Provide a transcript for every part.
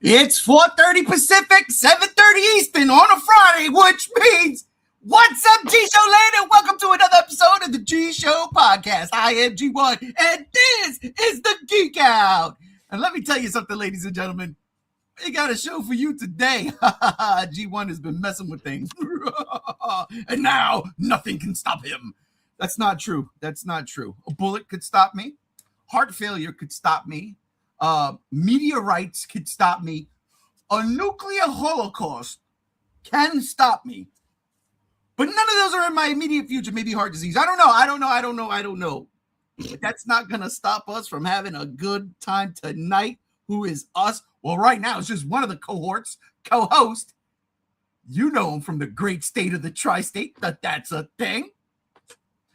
It's 4:30 Pacific, 7:30 Eastern on a Friday, which means what's up, G-Show land, and welcome to another episode of the G-Show podcast. I am G1, and this is the Geek Out. And let me tell you something, ladies and gentlemen. We got a show for you today. G1 has been messing with things. And now nothing can stop him. That's not true. That's not true. A bullet could stop me. Heart failure could stop me. Meteorites could stop me. A nuclear holocaust can stop me. But none of those are in my immediate future. Maybe heart disease. I don't know. But that's not going to stop us from having a good time tonight. Who is us? Well, right now, it's just one of the co-host. You know him from the great state of the tri-state. That's a thing.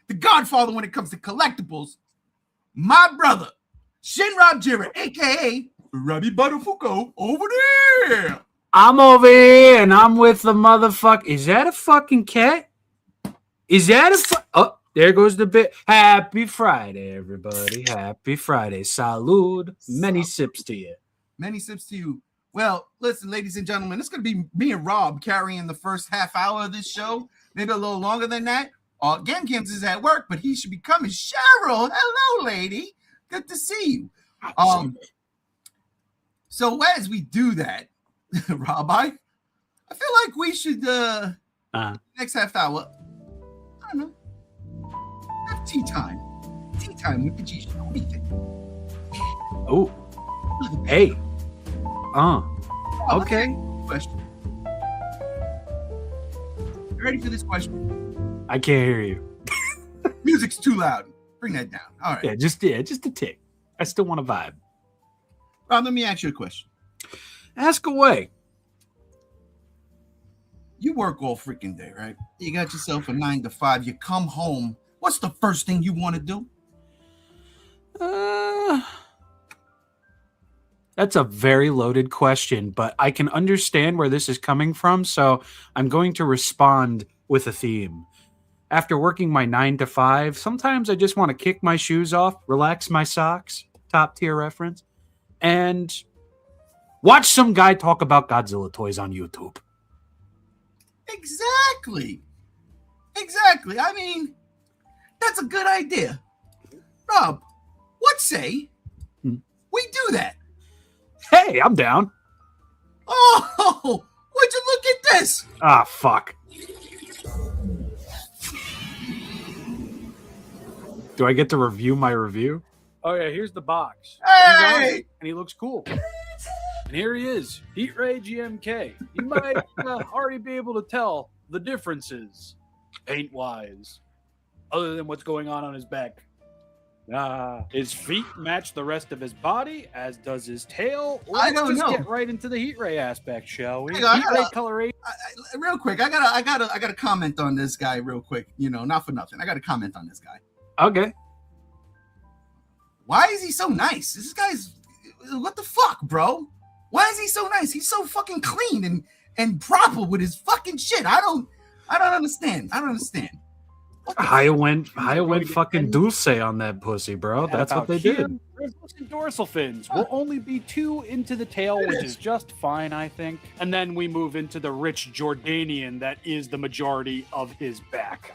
The godfather when it comes to collectibles. My brother, Shinra Jira, a.k.a. Robbie Buttafuoco, over there. I'm over here, and I'm with the motherfucker. Is that a fucking cat? Is that a Oh, there goes the bit. Happy Friday, everybody. Happy Friday. Salud. Many sips to you. Many sips to you. Well, listen, ladies and gentlemen, it's going to be me and Rob carrying the first half hour of this show. Maybe a little longer than that. Gamkins is at work, but he should be coming. Cheryl, hello, lady. Good to see you. So as we do that, Rob, I feel like we should next half hour, I don't know, have tea time. Tea time with the G Show. What do you think? Oh, hey. Okay. Question. You ready for this question? I can't hear you. Music's too loud. Bring that down. All right. Yeah, just a tick. I still want to vibe. Rob, let me ask you a question. Ask away. You work all freaking day, right? You got yourself a 9 to 5. You come home. What's the first thing you want to do? That's a very loaded question, but I can understand where this is coming from, so I'm going to respond with a theme. After working my 9 to 5, sometimes I just want to kick my shoes off, relax my socks, top tier reference, and watch some guy talk about Godzilla toys on YouTube. Exactly. I mean, that's a good idea. Rob, what say we do that? Hey, I'm down. Oh, would you look at this? Ah, fuck. Do I get to review my review? Oh, yeah, here's the box. Hey! And he looks cool. And here he is, Heat Ray GMK. You might already be able to tell the differences, paint-wise, other than what's going on his back. His feet match the rest of his body, as does his tail. Let's just get right into the Heat Ray aspect, shall we? Heat Ray coloration. Real quick, I gotta comment on this guy real quick. You know, not for nothing. I gotta comment on this guy. Okay. Why is he so nice? This guy's what the fuck, bro? Why is he so nice? He's so fucking clean and proper with his fucking shit. I don't understand. HIYA went fucking Dulce on that pussy, bro. That's what they did. Translucent dorsal fins will only be 2 into the tail, which is just fine, I think. And then we move into the rich Jordanian that is the majority of his back.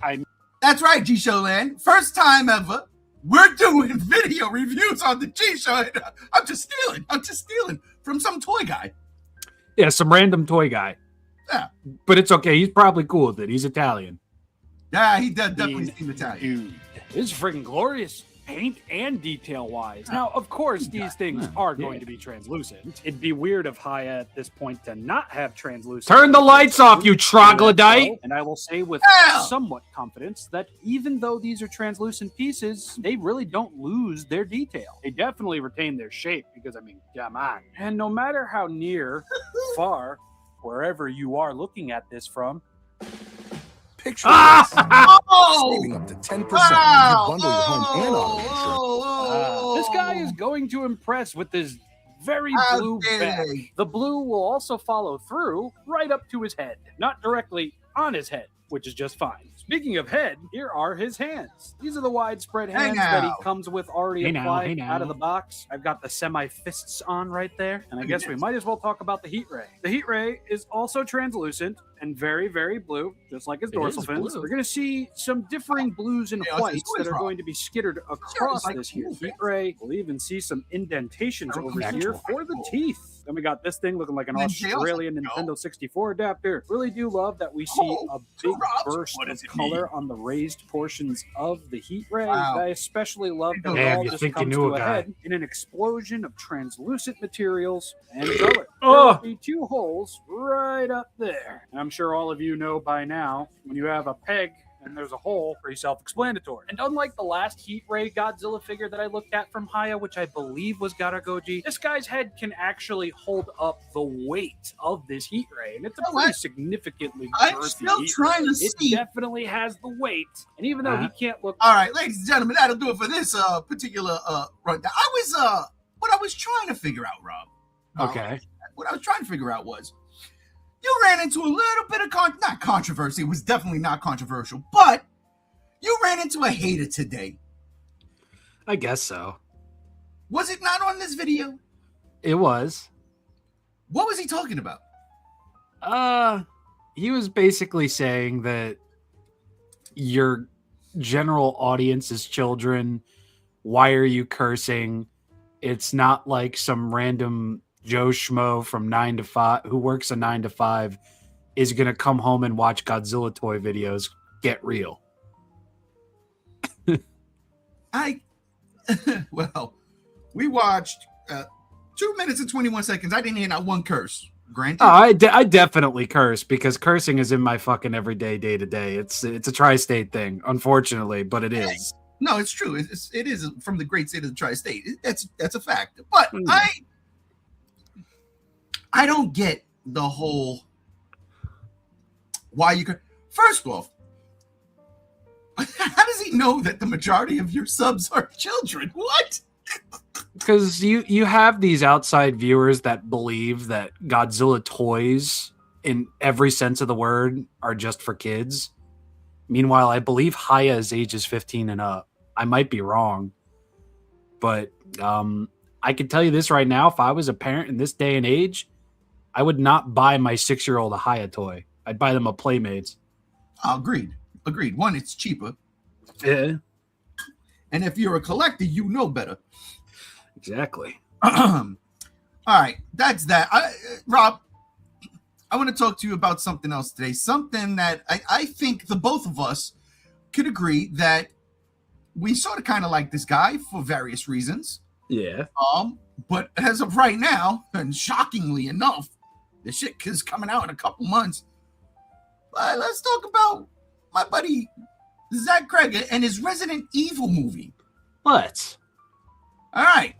That's right, G-Show land. First time ever, we're doing video reviews on the G-Show. I'm just stealing from some toy guy. Yeah, some random toy guy. Yeah. But it's okay. He's probably cool with it. He's Italian. Yeah, he definitely seems Italian. Dude, this is freaking glorious. Paint and detail wise. Now, of course, these things are going to be translucent. It'd be weird of HIYA at this point to not have translucent. Turn the lights off, you troglodyte! And I will say with somewhat confidence that even though these are translucent pieces, they really don't lose their detail. They definitely retain their shape because, I mean, come on. And no matter how near, far, wherever you are looking at this from, picture saving up to 10% when you bundle your home and auto insurance. This guy is going to impress with this very blue bag. The blue will also follow through right up to his head. Not directly on his head, which is just fine. Speaking of head, here are his hands. These are the widespread hands that he comes with already applied out of the box. I've got the semi-fists on right there, and I guess we might as well talk about the heat ray. The heat ray is also translucent and very, very blue, just like his dorsal fins. We're going to see some differing blues and whites that are going to be skittered across this here heat ray. We'll even see some indentations over here for the teeth. Then we got this thing looking like an Australian Nintendo 64 adapter. Really do love that we see a big burst of color on the raised portions of the heat ray. I especially love that it all just comes to a head in an explosion of translucent materials and color. There will be 2 holes right up there. And I'm sure all of you know by now, when you have a peg and there's a hole, pretty self-explanatory. And unlike the last Heat Ray Godzilla figure that I looked at from HIYA, which I believe was Garagoji, this guy's head can actually hold up the weight of this Heat Ray, and it's a pretty significantly I'm still trying to see. It definitely has the weight, and even though he can't look... All right, ladies and gentlemen, that'll do it for this particular rundown. What I was trying to figure out, Rob. Okay. What I was trying to figure out was, you ran into a little bit of not controversy. It was definitely not controversial, but you ran into a hater today. I guess so. Was it not on this video? It was. What was he talking about? He was basically saying that your general audience is children. Why are you cursing? It's not like some random Joe Schmo from 9 to 5 who works a 9 to 5 is going to come home and watch Godzilla toy videos. Get real. Well, we watched 2 minutes and 21 seconds. I didn't hear not one curse. Granted. Oh, I definitely curse because cursing is in my fucking everyday day to day. It's a tri-state thing, unfortunately, but it is. No, it's true. It is from the great state of the tri-state. That's a fact. But I don't get the whole why you could. First off, how does he know that the majority of your subs are children? What? Because you have these outside viewers that believe that Godzilla toys, in every sense of the word, are just for kids. Meanwhile, I believe HIYA is ages 15 and up. I might be wrong, but I can tell you this right now: if I was a parent in this day and age, I would not buy my 6-year-old a HIYA toy. I'd buy them a Playmates. Agreed. One, it's cheaper. Yeah. And if you're a collector, you know better. Exactly. All right, that's that. Rob, I want to talk to you about something else today. Something that I think the both of us could agree that we sort of kind of like this guy for various reasons. Yeah. But as of right now, and shockingly enough, the shit is coming out in a couple months. But let's talk about my buddy Zach Cregger and his Resident Evil movie. What? All right.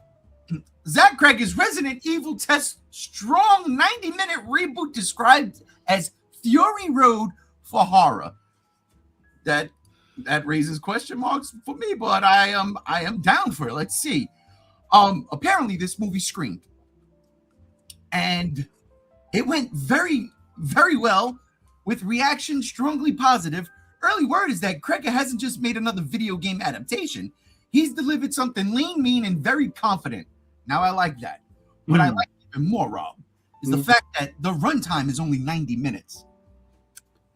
Zach Cregger's Resident Evil tests strong 90-minute reboot described as Fury Road for horror. That raises question marks for me, but I am down for it. Let's see. Apparently this movie screened, and it went very, very well, with reaction strongly positive. Early word is that Cregger hasn't just made another video game adaptation. He's delivered something lean, mean, and very confident. Now I like that. What I like even more, Rob, is the fact that the runtime is only 90 minutes.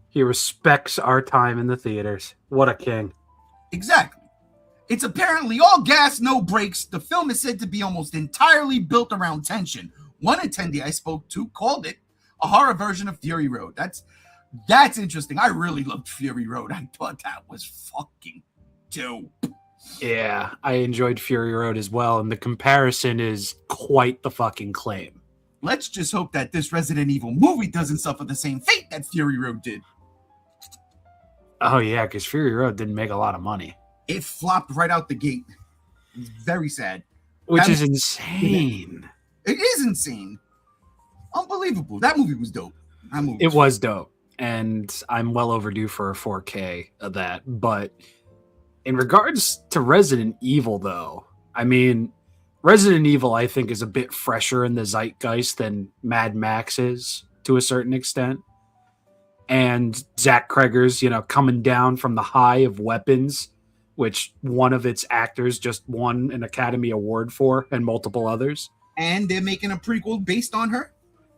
He respects our time in the theaters. What a king. Exactly. It's apparently all gas, no brakes. The film is said to be almost entirely built around tension. One attendee I spoke to called it a horror version of Fury Road. That's interesting. I really loved Fury Road. I thought that was fucking dope. Yeah, I enjoyed Fury Road as well, and the comparison is quite the fucking claim. Let's just hope that this Resident Evil movie doesn't suffer the same fate that Fury Road did. Oh, yeah, because Fury Road didn't make a lot of money. It flopped right out the gate. It's very sad. Which is insane. It is insane. Unbelievable. That movie was dope. It was dope, and I'm well overdue for a 4K of that, but... in regards to Resident Evil, though, I mean, Resident Evil, I think, is a bit fresher in the zeitgeist than Mad Max is, to a certain extent. and Zach Cregger's, coming down from the high of weapons, which one of its actors just won an Academy Award for, and multiple others. And they're making a prequel based on her.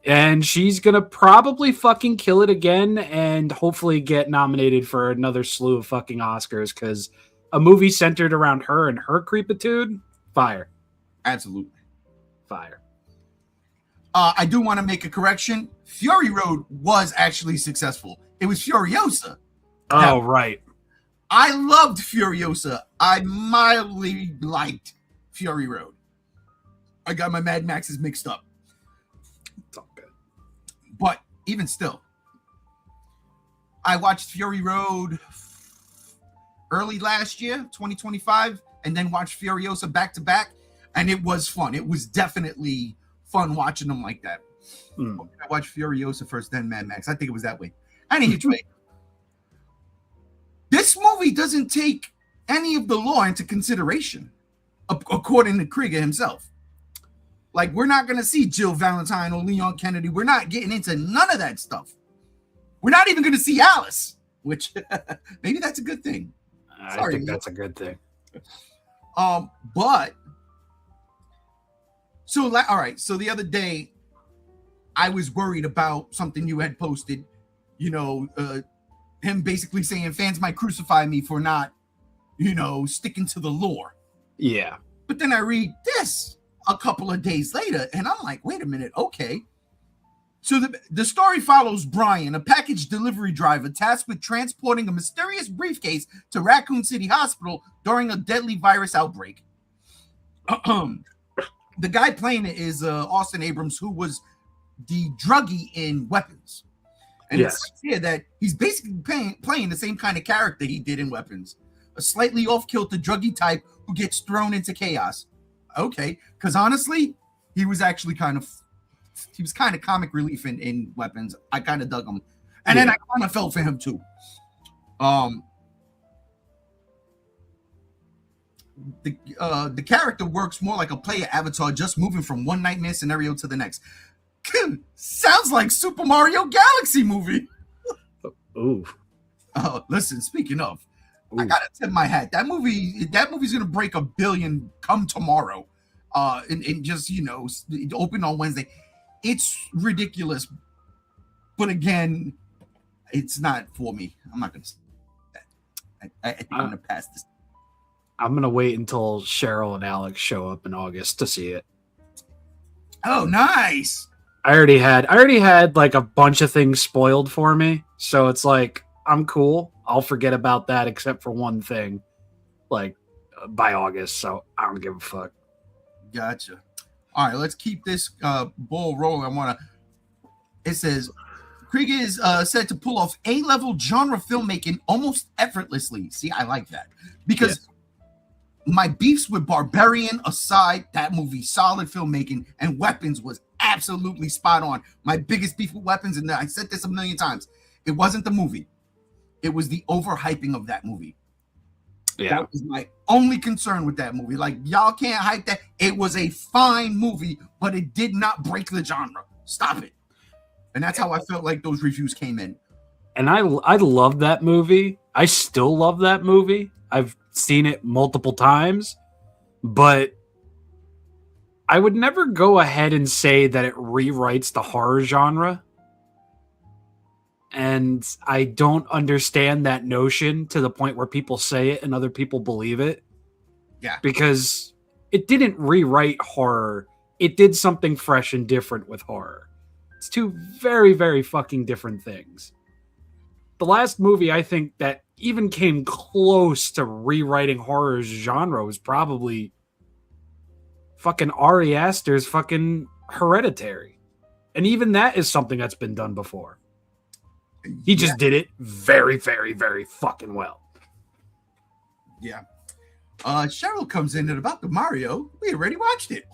And she's going to probably fucking kill it again and hopefully get nominated for another slew of fucking Oscars, because a movie centered around her and her creepitude, fire. Absolutely. Fire. I do want to make a correction. Fury Road was actually successful. It was Furiosa. Oh, Now, right. I loved Furiosa. I mildly liked Fury Road. I got my Mad Maxes mixed up. It's all good. But even still, I watched Fury Road early last year, 2025, and then watched Furiosa back to back, and it was fun. It was definitely fun watching them like that. I watched Furiosa first, then Mad Max. I think it was that way. Anyway, this movie doesn't take any of the law into consideration, according to Cregger himself. Like, we're not going to see Jill Valentine or Leon Kennedy. We're not getting into none of that stuff. We're not even going to see Alice, which maybe that's a good thing. I think that's a good thing. But so all right. So the other day, I was worried about something you had posted. Him basically saying fans might crucify me for not, sticking to the lore. Yeah. But then I read this a couple of days later, and I'm like, wait a minute, okay. So the story follows Brian, a package delivery driver tasked with transporting a mysterious briefcase to Raccoon City Hospital during a deadly virus outbreak. The guy playing it is Austin Abrams, who was the druggie in Weapons. And yes. It's here that he's basically playing the same kind of character he did in Weapons. A slightly off-kilter druggie type who gets thrown into chaos. Okay, because honestly, he was actually kind of comic relief in Weapons. I kind of dug him, and then I kind of felt for him too. The character works more like a player avatar, just moving from one nightmare scenario to the next. Sounds like Super Mario Galaxy movie. Ooh. Listen, speaking of, I gotta tip my hat. That movie's gonna break 1 billion come tomorrow. And just open on Wednesday. It's ridiculous, but again, it's not for me. I'm not gonna say that. I think I'm gonna pass this. I'm gonna wait until Cheryl and Alex show up in August to see it. Oh, nice. I already had like a bunch of things spoiled for me, so it's like I'm cool. I'll forget about that except for one thing, like by August. So I don't give a fuck. Gotcha. All right, let's keep this ball rolling. It says Cregger is said to pull off A-level genre filmmaking almost effortlessly. See, I like that because my beefs with Barbarian aside, that movie solid filmmaking, and Weapons was absolutely spot on. My biggest beef with Weapons, and I said this a million times, it wasn't the movie, it was the overhyping of that movie. Yeah, that was my only concern with that movie. Like, y'all can't hype that. It was a fine movie, but it did not break the genre. Stop it. And that's how I felt like those reviews came in. And I love that movie. I still love that movie. I've seen it multiple times, but I would never go ahead and say that it rewrites the horror genre. And I don't understand that notion to the point where people say it and other people believe it. Yeah. Because it didn't rewrite horror. It did something fresh and different with horror. It's two very, very fucking different things. The last movie I think that even came close to rewriting horror's genre was probably fucking Ari Aster's fucking Hereditary. And even that is something that's been done before. He just did it very, very, very fucking well. Yeah. Cheryl comes in at about the Mario. We already watched it.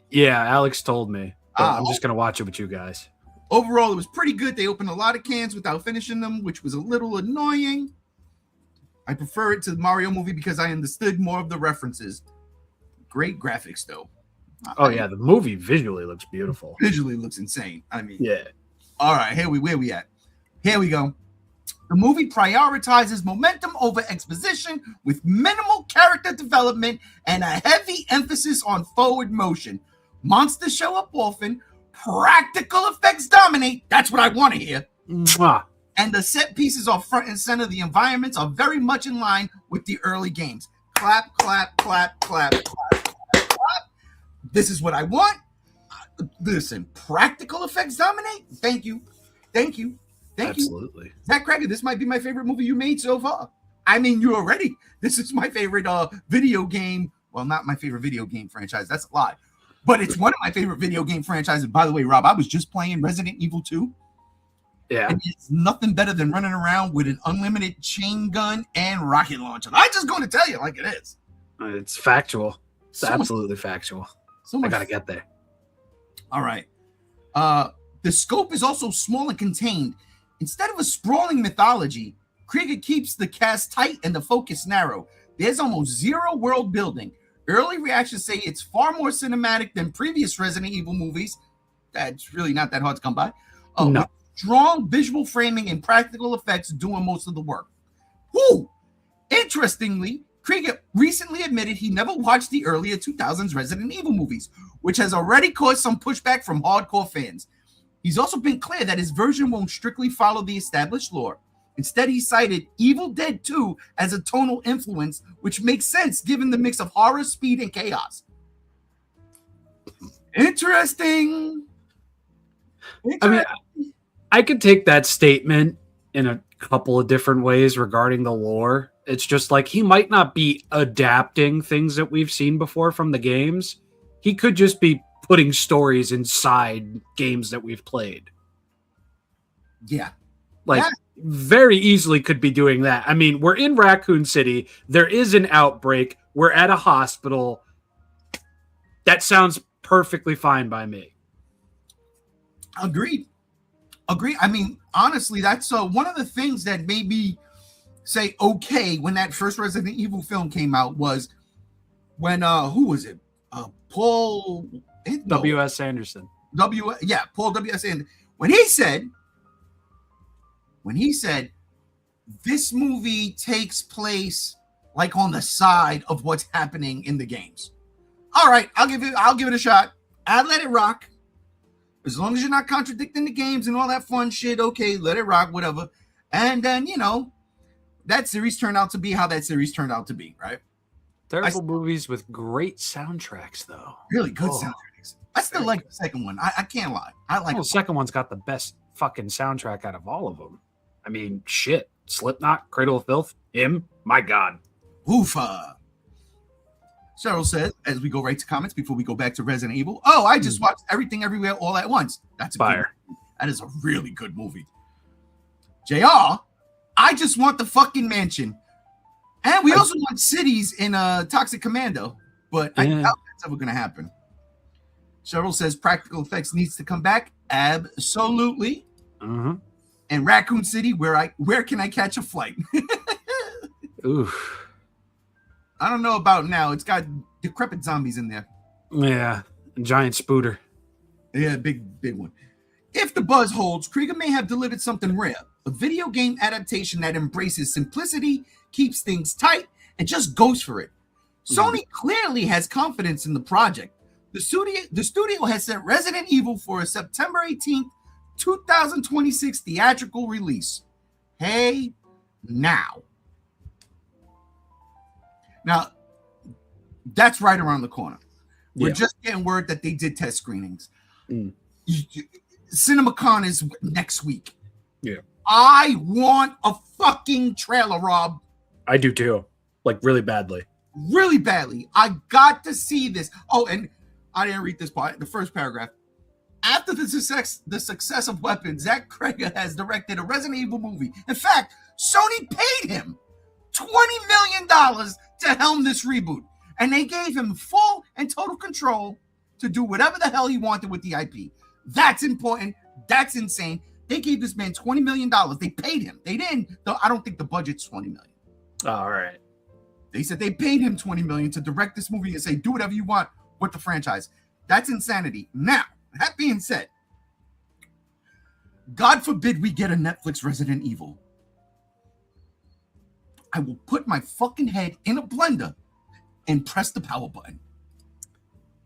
Yeah, Alex told me. I'm just going to watch it with you guys. Overall, it was pretty good. They opened a lot of cans without finishing them, which was a little annoying. I prefer it to the Mario movie because I understood more of the references. Great graphics, though. Yeah, the movie visually looks beautiful. Visually looks insane. I mean, yeah. All right, where we at? Here we go. The movie prioritizes momentum over exposition with minimal character development and a heavy emphasis on forward motion. Monsters show up often. Practical effects dominate. That's what I want to hear. Mwah. And the set pieces are front and center. The environments are very much in line with the early games. Clap, clap, clap, clap, clap, clap, clap. This is what I want. Listen, practical effects dominate. Thank you. Thank you. Thank you. Absolutely. Zach Cregger, this might be my favorite movie you made so far. I mean, you already. This is my favorite video game. Well, not my favorite video game franchise. That's a lie. But it's one of my favorite video game franchises. By the way, Rob, I was just playing Resident Evil 2. Yeah. And it's nothing better than running around with an unlimited chain gun and rocket launcher. I'm just going to tell you like it is. It's factual. It's So absolutely factual. So I much. got to get there. All right. The scope is also small and contained. Instead of a sprawling mythology, Cregger keeps the cast tight and the focus narrow. There's almost zero world building. Early reactions say it's far more cinematic than previous Resident Evil movies. That's really not that hard to come by. No. With strong visual framing and practical effects doing most of the work. Woo! Interestingly, Cregger recently admitted he never watched the earlier 2000s Resident Evil movies, which has already caused some pushback from hardcore fans. He's also been clear that his version won't strictly follow the established lore. Instead, he cited Evil Dead 2 as a tonal influence, which makes sense given the mix of horror, speed, and chaos. Interesting. I mean, I could take that statement in a couple of different ways regarding the lore. It's just like he might not be adapting things that we've seen before from the games. He could just be putting stories inside games that we've played. Yeah. Like, Yeah. very easily could be doing that. I mean, we're in Raccoon City. There is an outbreak. We're at a hospital. That sounds perfectly fine by me. Agreed. I mean, honestly, that's one of the things that made me say okay when that first Resident Evil film came out was when who was it? Paul W.S. Anderson. Paul W.S. Anderson. When he said this movie takes place like on the side of what's happening in the games. All right, I'll give it a shot. I'll let it rock. As long as you're not contradicting the games and all that fun shit, okay, let it rock, whatever. And then, that series turned out to be how that series turned out to be, right? Terrible movies with great soundtracks, though. Really good soundtracks. I still like the second one. I can't lie. I like the second one's got the best fucking soundtrack out of all of them. I mean, shit. Slipknot, Cradle of Filth, him, my God. Oofa. Cheryl says, as we go right to comments before we go back to Resident Evil, oh, I just watched Everything Everywhere All at Once. That's a fire. That is a really good movie. JR, I just want the fucking mansion. And we also want cities in Toxic Commando, but I doubt that's ever going to happen. Cheryl says practical effects needs to come back. Absolutely. Uh-huh. And Raccoon City, where can I catch a flight? Oof. I don't know about now. It's got decrepit zombies in there. Yeah, a giant spooter. Yeah, big one. If the buzz holds, Cregger may have delivered something rare. A video game adaptation that embraces simplicity, keeps things tight, and just goes for it. Sony clearly has confidence in the project. The studio has set Resident Evil for a September 18th, 2026 theatrical release. Hey, now, that's right around the corner. We're just getting word that they did test screenings. CinemaCon is next week. Yeah. I want a fucking trailer, Rob. I do too. Like, really badly. Really badly. I got to see this. Oh, and I didn't read this part, the first paragraph. After the success of Weapons, Zach Cregger has directed a Resident Evil movie. In fact, Sony paid him $20 million to helm this reboot. And they gave him full and total control to do whatever the hell he wanted with the IP. That's important. That's insane. They gave this man $20 million. They paid him. They didn't. I don't think the budget's $20 million. All right. They said they paid him $20 million to direct this movie and say, do whatever you want with the franchise. That's insanity. Now, that being said, God forbid we get a Netflix Resident Evil. I will put my fucking head in a blender and press the power button.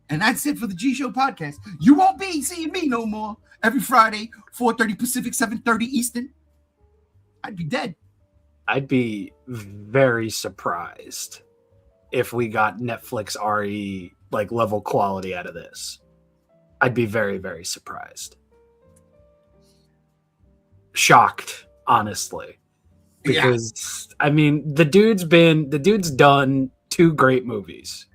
And that's it for the G Show podcast. You won't be seeing me no more every Friday, 4:30 Pacific, 7:30 Eastern. I'd be dead. I'd be very surprised if we got Netflix RE like level quality out of this. I'd be very, very surprised. Shocked, honestly. Because I mean, the dude's done 2 great movies.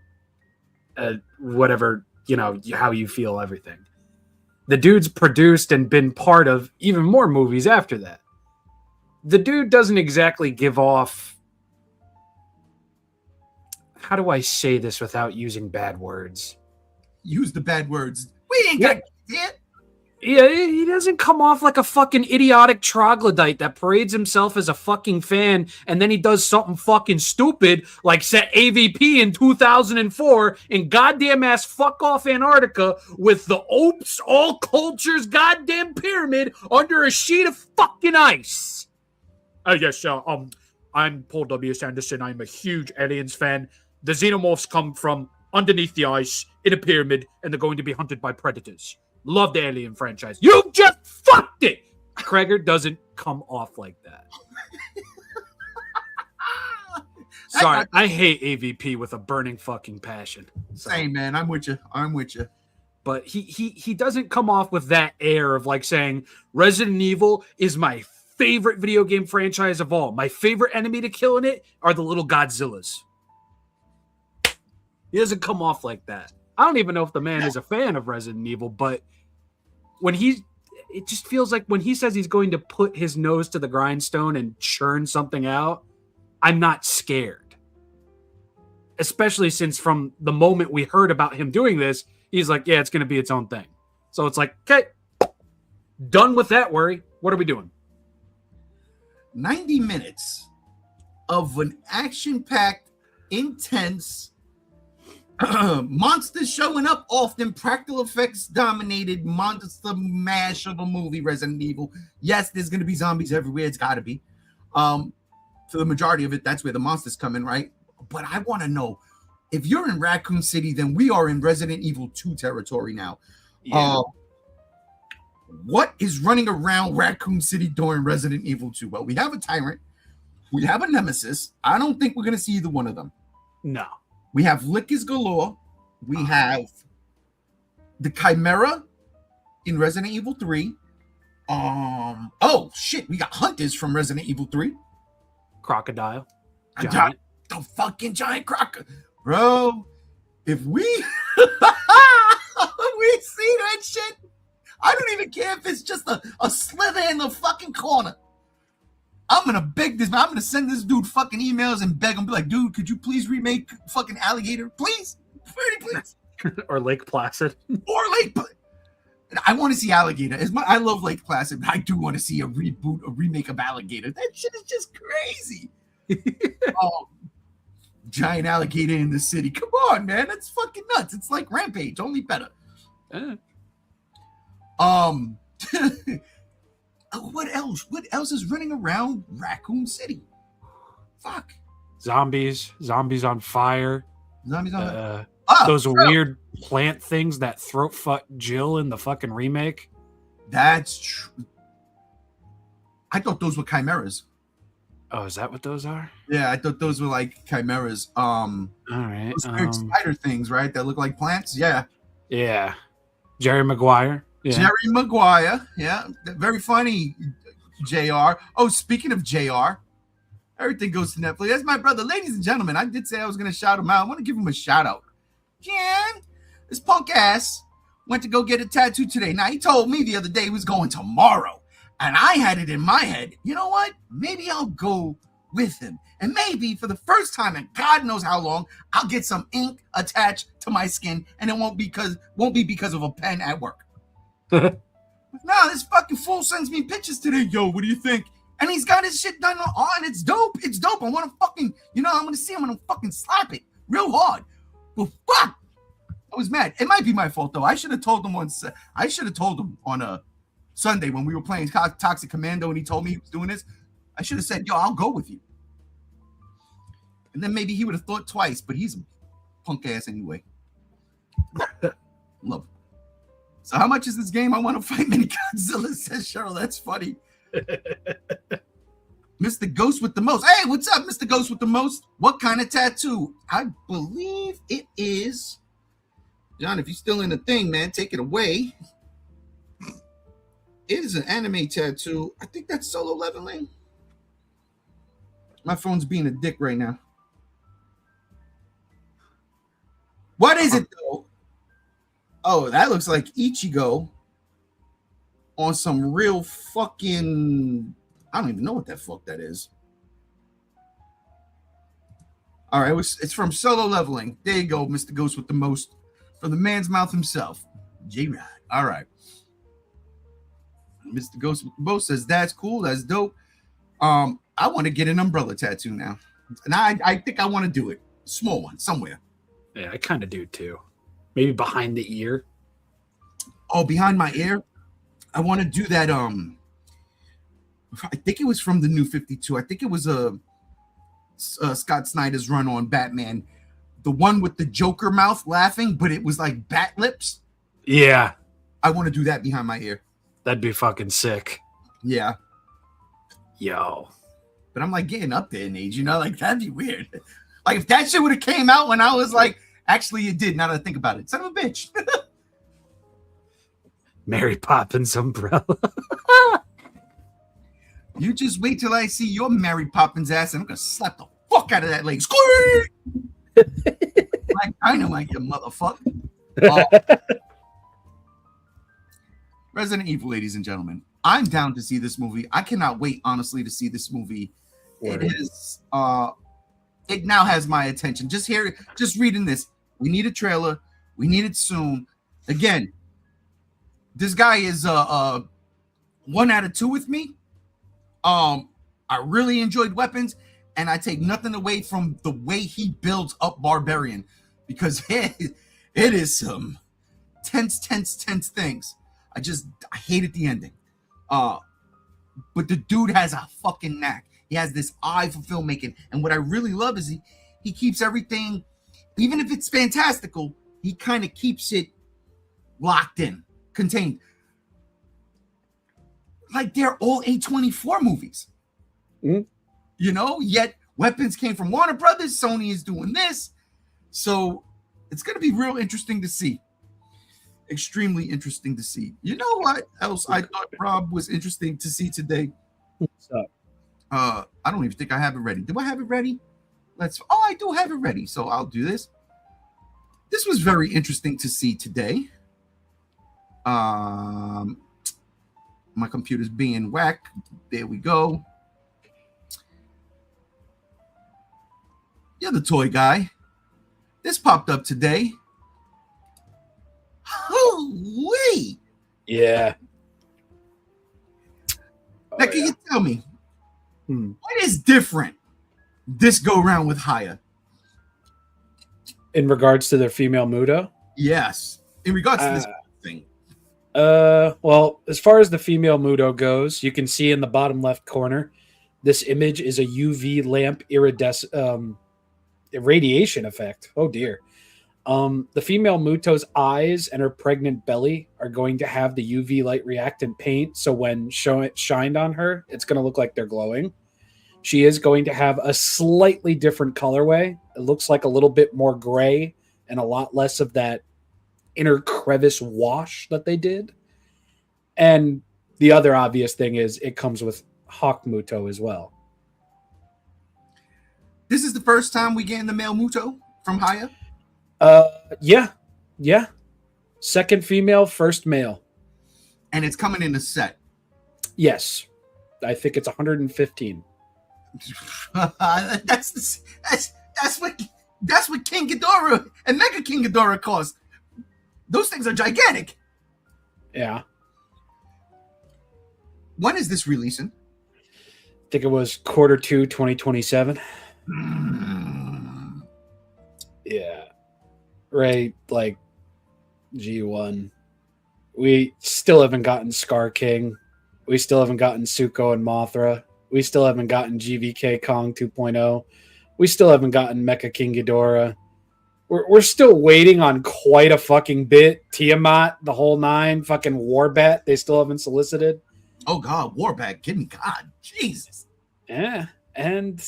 Whatever, you know, how you feel, everything. The dude's produced and been part of even more movies after that. The dude doesn't exactly give off. How do I say this without using bad words? Use the bad words. We ain't got it. Yeah, he doesn't come off like a fucking idiotic troglodyte that parades himself as a fucking fan, and then he does something fucking stupid like set AVP in 2004 in goddamn ass fuck off Antarctica with the Oops All Cultures goddamn pyramid under a sheet of fucking ice. Yes, I'm Paul W. Sanderson. I'm a huge Aliens fan. The xenomorphs come from underneath the ice in a pyramid, and they're going to be hunted by predators. Love the Alien franchise. You just fucked it. Cregger doesn't come off like that. Sorry, I hate AVP with a burning fucking passion. So. Same, man. I'm with you. But he doesn't come off with that air of like saying Resident Evil is my favorite video game franchise of all. My favorite enemy to kill in it are the little Godzillas. He doesn't come off like that. I don't even know if the man is a fan of Resident Evil, but it just feels like when he says he's going to put his nose to the grindstone and churn something out, I'm not scared. Especially since from the moment we heard about him doing this, he's like, yeah, it's going to be its own thing. So it's like, okay, done with that worry. What are we doing? 90 minutes of an action-packed, intense, monsters showing up often, practical effects dominated monster mash of a movie. Resident Evil, yes, there's going to be zombies everywhere. It's got to be. For the majority of it, that's where the monsters come in, right? But I want to know, if you're in Raccoon City, then we are in Resident Evil 2 territory now. Yeah. What is running around Raccoon City during Resident Evil 2? Well, we have a tyrant, we have a nemesis. I don't think we're going to see either one of them. No. We have Lickers galore. We have the Chimera in Resident Evil 3. Oh shit, we got Hunters from Resident Evil 3. Crocodile. Giant. The fucking giant crocodile. Bro, if we we see that shit, I don't even care if it's just a slither in the fucking corner. I'm gonna beg this man. I'm gonna send this dude fucking emails and beg him, be like, dude, could you please remake fucking Alligator? Please. Pretty please. Or Lake Placid. Or Lake Placid. I want to see Alligator. I love Lake Placid, but I do want to see a remake of Alligator. That shit is just crazy. Giant alligator in the city. Come on, man. That's fucking nuts. It's like Rampage, only better. What else? What else is running around Raccoon City? Fuck. Zombies on fire. Zombies on fire. Those weird plant things that throat fuck Jill in the fucking remake. That's true. I thought those were chimeras. Oh, is that what those are? Yeah, I thought those were like chimeras. All right. Those spider things, right? That look like plants. Yeah. Yeah. Jerry Maguire. Yeah. Jerry Maguire. Yeah. Very funny, JR. Oh, speaking of JR, everything goes to Netflix. That's my brother. Ladies and gentlemen, I did say I was going to shout him out. I want to give him a shout out. Jan, this punk ass went to go get a tattoo today. Now, he told me the other day he was going tomorrow. And I had it in my head, you know what? Maybe I'll go with him. And maybe for the first time in God knows how long, I'll get some ink attached to my skin, and it won't be because of a pen at work. No, this fucking fool sends me pictures today. Yo, what do you think? And he's got his shit done on. It's dope. It's dope. I want to fucking, I'm going to see him. I'm going to fucking slap it real hard. But fuck, I was mad. It might be my fault, though. I should have told him on a Sunday when we were playing Toxic Commando and he told me he was doing this. I should have said, yo, I'll go with you. And then maybe he would have thought twice, but he's a punk ass anyway. Love it. So how much is this game? I want to fight mini Godzilla, says Cheryl. That's funny. Mr. Ghost with the most. Hey, what's up, Mr. Ghost with the most? What kind of tattoo? I believe it is. John, if you're still in the thing, man, take it away. It is an anime tattoo. I think that's Solo Leveling. My phone's being a dick right now. What is it, though? Oh, that looks like Ichigo on some real fucking... I don't even know what the fuck that is. All right, it's from Solo Leveling. There you go, Mr. Ghost with the most. From the man's mouth himself, J-Rod. All right. Mr. Ghost with the most says, that's cool, that's dope. I want to get an umbrella tattoo now. And I think I want to do it. Small one, somewhere. Yeah, I kind of do too. Maybe behind the ear. Oh, behind my ear? I want to do that. I think it was from the New 52. I think it was Scott Snyder's run on Batman. The one with the Joker mouth laughing, but it was like bat lips. Yeah. I want to do that behind my ear. That'd be fucking sick. Yeah. Yo. But I'm like getting up there in age, you know, like that'd be weird. Like if that shit would have came out when I was like, actually it did, now that I think about it. Son of a bitch. Mary Poppins umbrella. You just wait till I see your Mary Poppins ass and I'm gonna slap the fuck out of that leg. Squeak! Like dynamite, you motherfucker. Resident Evil, ladies and gentlemen. I'm down to see this movie. I cannot wait, honestly, to see this movie. It now has my attention. Just reading this. We need a trailer. We need it soon. Again, this guy is 1 out of 2 with me. I really enjoyed Weapons, and I take nothing away from the way he builds up Barbarian, because it is some tense things. I hated the ending. But the dude has a fucking knack. He has this eye for filmmaking, and what I really love is he keeps everything, even if it's fantastical, he kind of keeps it locked in, contained. Like they're all A24 movies. Mm-hmm. You know, yet Weapons came from Warner Brothers. Sony is doing this. So it's going to be real interesting to see. Extremely interesting to see. You know what else I thought Rob was interesting to see today? What's up? I don't even think I have it ready. Do I have it ready? I do have it ready. So I'll do this. This was very interesting to see today. My computer's being whacked. There we go. You're the toy guy. This popped up today. Holy! Yeah. Now, can you tell me what is different this go around with HIYA? In regards to their female MUTO? Yes. In regards to this thing. Well, as far as the female MUTO goes, you can see in the bottom left corner, this image is a UV lamp irradiation effect. Oh dear. The female MUTO's eyes and her pregnant belly are going to have the UV light reactant paint, so when shined on her, it's going to look like they're glowing. She is going to have a slightly different colorway. It looks like a little bit more gray and a lot less of that inner crevice wash that they did. And the other obvious thing is it comes with Hawk MUTO as well. This is the first time we getting the male MUTO from HIYA? Yeah. Second female, first male. And it's coming in a set. Yes. I think it's 115. That's what King Ghidorah and Mega King Ghidorah cost. Those things are gigantic. Yeah. When is this releasing? I think it was Q2 2027. Yeah. Right, like G1. We still haven't gotten Scar King. We still haven't gotten Zuko and Mothra. We still haven't gotten GVK Kong 2.0. We still haven't gotten Mecha King Ghidorah. We're still waiting on quite a fucking bit. Tiamat, the whole 9, fucking Warbat, they still haven't solicited. Oh God, Warbat, give me God, Jesus. Yeah, and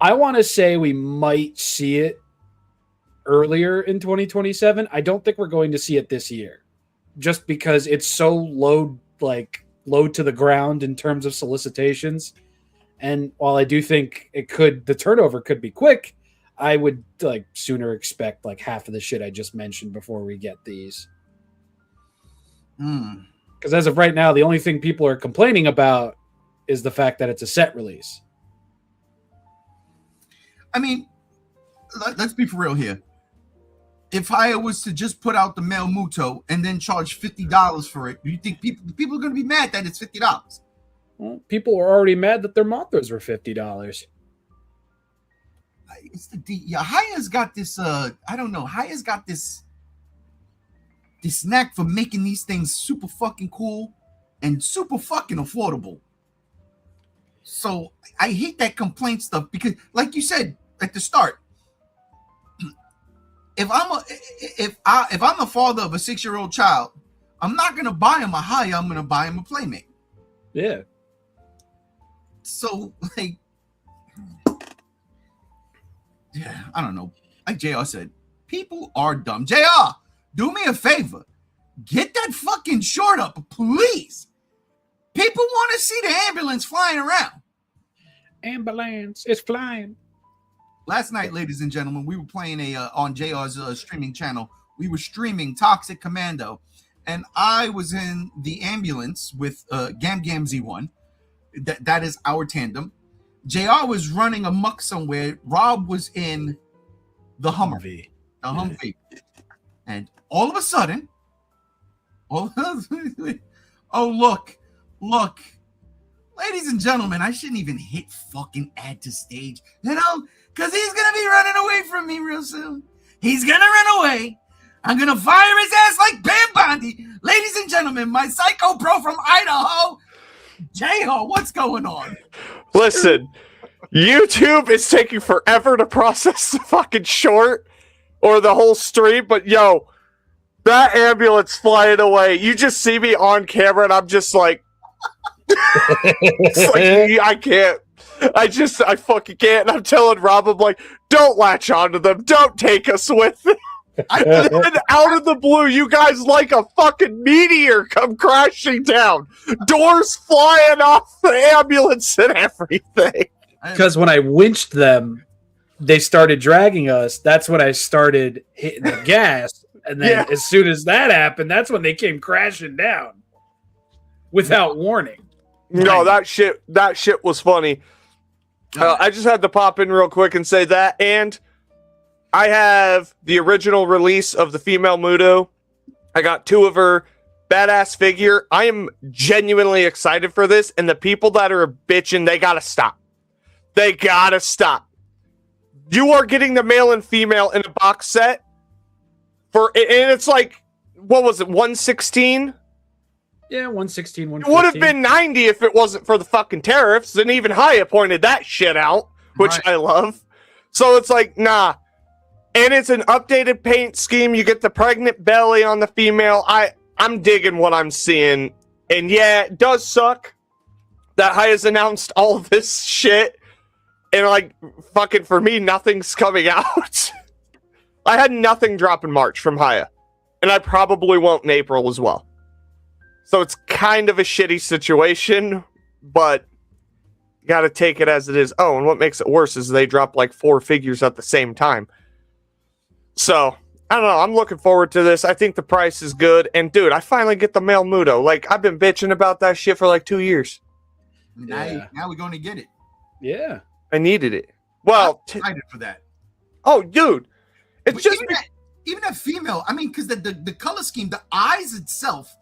I want to say we might see it earlier in 2027. I don't think we're going to see it this year, just because it's so low to the ground in terms of solicitations. And while I do think the turnover could be quick, I would sooner expect half of the shit I just mentioned before we get these. Because as of right now, the only thing people are complaining about is the fact that it's a set release. I mean, let's be for real here. If HIYA was to just put out the male MUTO and then charge $50 for it, do you think people are going to be mad that it's $50? Well, people are already mad that their Mothras were $50. It's HIYA's got this. I don't know. HIYA's got this knack for making these things super fucking cool and super fucking affordable. So I hate that complaint stuff because, like you said at the start, if I'm the father of a 6-year-old child, I'm not gonna buy him a HIYA. I'm gonna buy him a Playmate. Yeah. So yeah, I don't know. Like JR said, people are dumb. JR, do me a favor. Get that fucking short up, please. People want to see the ambulance flying around. Ambulance is flying. Last night, ladies and gentlemen, we were playing on JR's streaming channel. We were streaming Toxic Commando, and I was in the ambulance with Gam Z1. That is our tandem. JR was running amok somewhere. Rob was in the Humvee. The Humvee. And all of a sudden, oh, look. Ladies and gentlemen, I shouldn't even hit fucking add to stage, because he's going to be running away from me real soon. He's going to run away. I'm going to fire his ass like Bam Bondi. Ladies and gentlemen, my psycho bro from Idaho, JR, what's going on? Listen, YouTube is taking forever to process the fucking short or the whole stream, but yo, that ambulance flying away, you just see me on camera and I'm just like, I can't. I fucking can't. And I'm telling Rob, I'm like, don't latch onto them. Don't take us with them. And then out of the blue, you guys like a fucking meteor come crashing down. Doors flying off the ambulance and everything. Because when I winched them, they started dragging us. That's when I started hitting the gas. And then as soon as that happened, that's when they came crashing down without warning. No, that shit was funny. I just had to pop in real quick and say that. And I have the original release of the female MUTO. I got 2 of her. Badass figure. I am genuinely excited for this. And the people that are bitching, they gotta stop. They gotta stop. You are getting the male and female in a box set. And it's like, what was it, 116? Yeah, 116, 115. It would have been 90 if it wasn't for the fucking tariffs, and even HIYA pointed that shit out, which I love. So it's like, nah. And it's an updated paint scheme. You get the pregnant belly on the female. I'm digging what I'm seeing. And yeah, it does suck that HIYA's announced all this shit. And like, fucking for me, nothing's coming out. I had nothing drop in March from HIYA. And I probably won't in April as well. So it's kind of a shitty situation, but you got to take it as it is. Oh, and what makes it worse is they drop like 4 figures at the same time. So, I don't know. I'm looking forward to this. I think the price is good. And dude, I finally get the male MUTO. Like, I've been bitching about that shit for like 2 years. Now we're going to get it. Yeah. I needed it. Well, I'm excited for that. Oh, dude. It's just... Even that female, I mean, because the color scheme, the eyes itself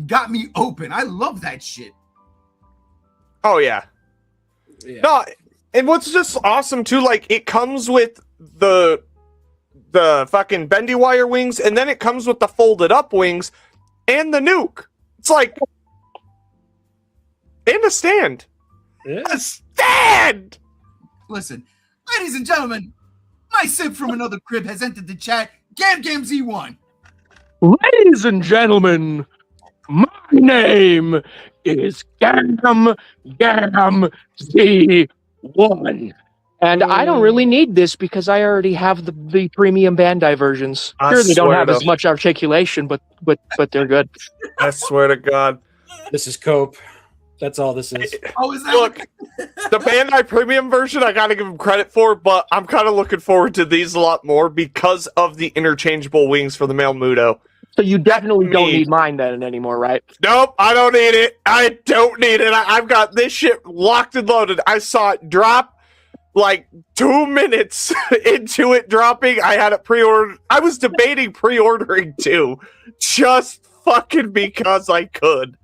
got me open. I love that shit. Oh, yeah. No, and what's just awesome, too, like, it comes with the fucking bendy wire wings, and then it comes with the folded up wings and the nuke. It's like, and a stand. Yeah. A stand! Listen, ladies and gentlemen, my sip from another crib has entered the chat. Gam Gam Z1. Ladies and gentlemen, my name is Gam Z1. And I don't really need this because I already have the premium Bandai versions. Sure, they don't have as much articulation, but they're good. I swear to God. This is Cope. That's all this is. Oh, is that Look, the Bandai Premium version, I gotta give them credit for, but I'm kind of looking forward to these a lot more because of the interchangeable wings for the male MUTO. So you definitely don't need mine then anymore, right? Nope, I don't need it. I don't need it. I've got this shit locked and loaded. I saw it drop like 2 minutes into it dropping. I had it pre-ordered. I was debating pre-ordering too, just fucking because I could.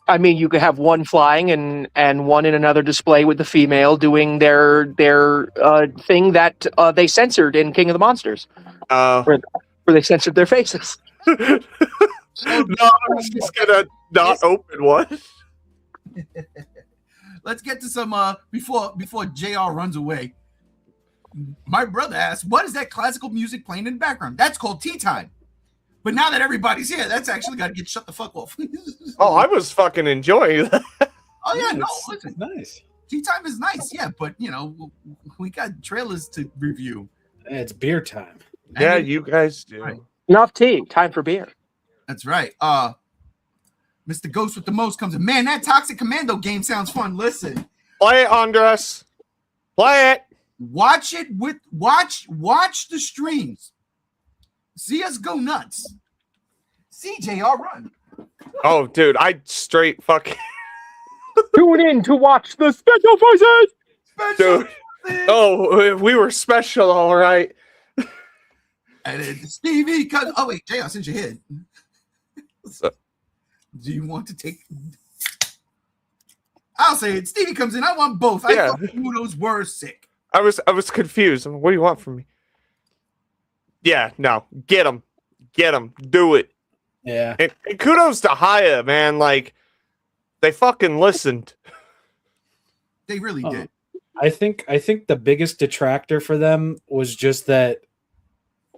I mean, you could have one flying and one in another display with the female doing their thing that they censored in King of the Monsters, where they censored their faces. No, I was just gonna not open one. Let's get to some before JR runs away. My brother asked, what is that classical music playing in the background? That's called tea time. But now that everybody's here, that's actually got to get shut the fuck off. Oh, I was fucking enjoying that. Oh yeah, no, listen, Nice. tea time is nice, yeah, but you know, we got trailers to review. It's beer time. Yeah, And- you guys do. Right. Enough tea. Time for beer. That's right. Mr. Ghost with the most comes in. Man, that Toxic Commando game sounds fun. Listen, Play it, Andres. Play it. watch it with watch the streams. See us go nuts. See JR run. Oh, dude, I straight fucking Tune in to watch the special voices. dude. Oh, we were special, all right. And then Stevie comes. Oh wait, JR, since you're here, So- do you want to take? I'll say it. Stevie comes in. I want both. I Yeah. thought Mutos were sick. I was confused. What do you want from me? Yeah, no, get him, do it. Yeah. And kudos to HIYA, man. Like, they fucking listened. They really Oh. did. I think the biggest detractor for them was just that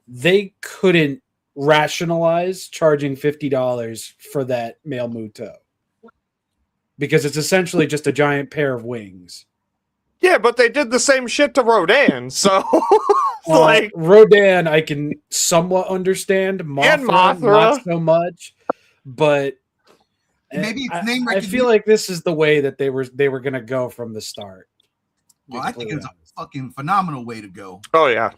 they couldn't rationalize charging $50 for that male MUTO. Because it's essentially just a giant pair of wings. Yeah, but they did the same shit to Rodan, so like Rodan I can somewhat understand. Mothra, Mothra. not so much. But Maybe it's name I recognition. feel like this is the way that they were gonna go from the start. Well, I think it's a fucking phenomenal way to go. oh yeah.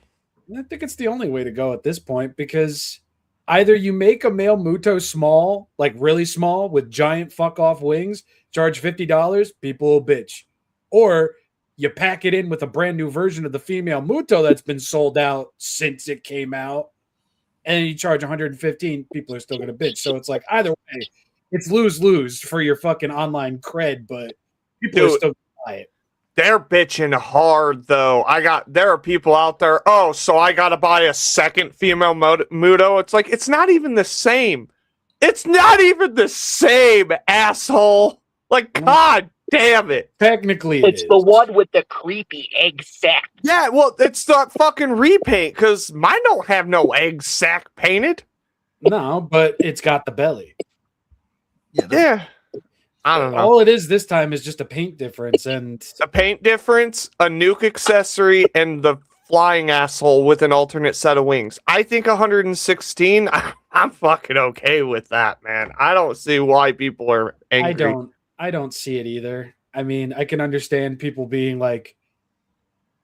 I think it's the only way to go at this point because either you make a male MUTO small, like really small, with giant fuck off wings, charge $50, people will bitch. Or you pack it in with a brand new version of the female MUTO that's been sold out since it came out, and you charge $115, people are still going to bitch. So it's like either way, it's lose-lose for your fucking online cred, but people are Dude. still going to buy it. They're bitching hard though. There are people out there. Oh, so I gotta buy a second female MUTO. It's like it's not even the same. It's not even the same, asshole. Like, god damn it. Technically, It's the one with the creepy egg sack. Yeah, well, it's not fucking repaint because mine don't have no egg sack painted. No, but it's got the belly. Yeah, Yeah, I don't know. All it is this time is just a paint difference, and A paint difference, a nuke accessory, and the flying asshole with an alternate set of wings. I think 116. I'm fucking okay with that, man. I don't see why people are angry. I don't see it either. I mean, I can understand people being like,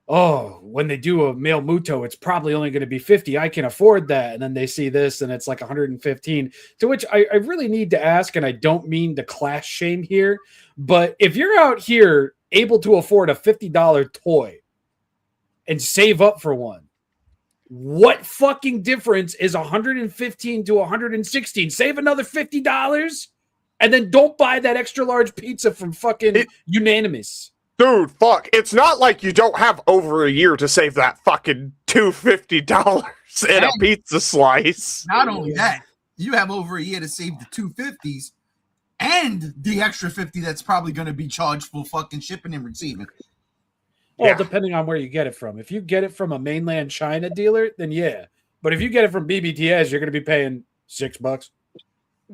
"Oh, when they do a male MUTO, it's probably only going to be 50. I can afford that." And then they see this and it's like 115. To which I really need to ask, and I don't mean to class shame here, but if you're out here able to afford a $50 toy and save up for one, what fucking difference is 115 to 116? Save another $50 and then don't buy that extra large pizza from fucking Unanimous. Dude, fuck. It's not like you don't have over a year to save that fucking $250 in a Dang. pizza slice. Not only that, you have over a year to save the 250s and the extra 50 that's probably going to be charged for fucking shipping and receiving. Well, depending on where you get it from. If you get it from a mainland China dealer, then yeah. But if you get it from BBTS, you're going to be paying $6.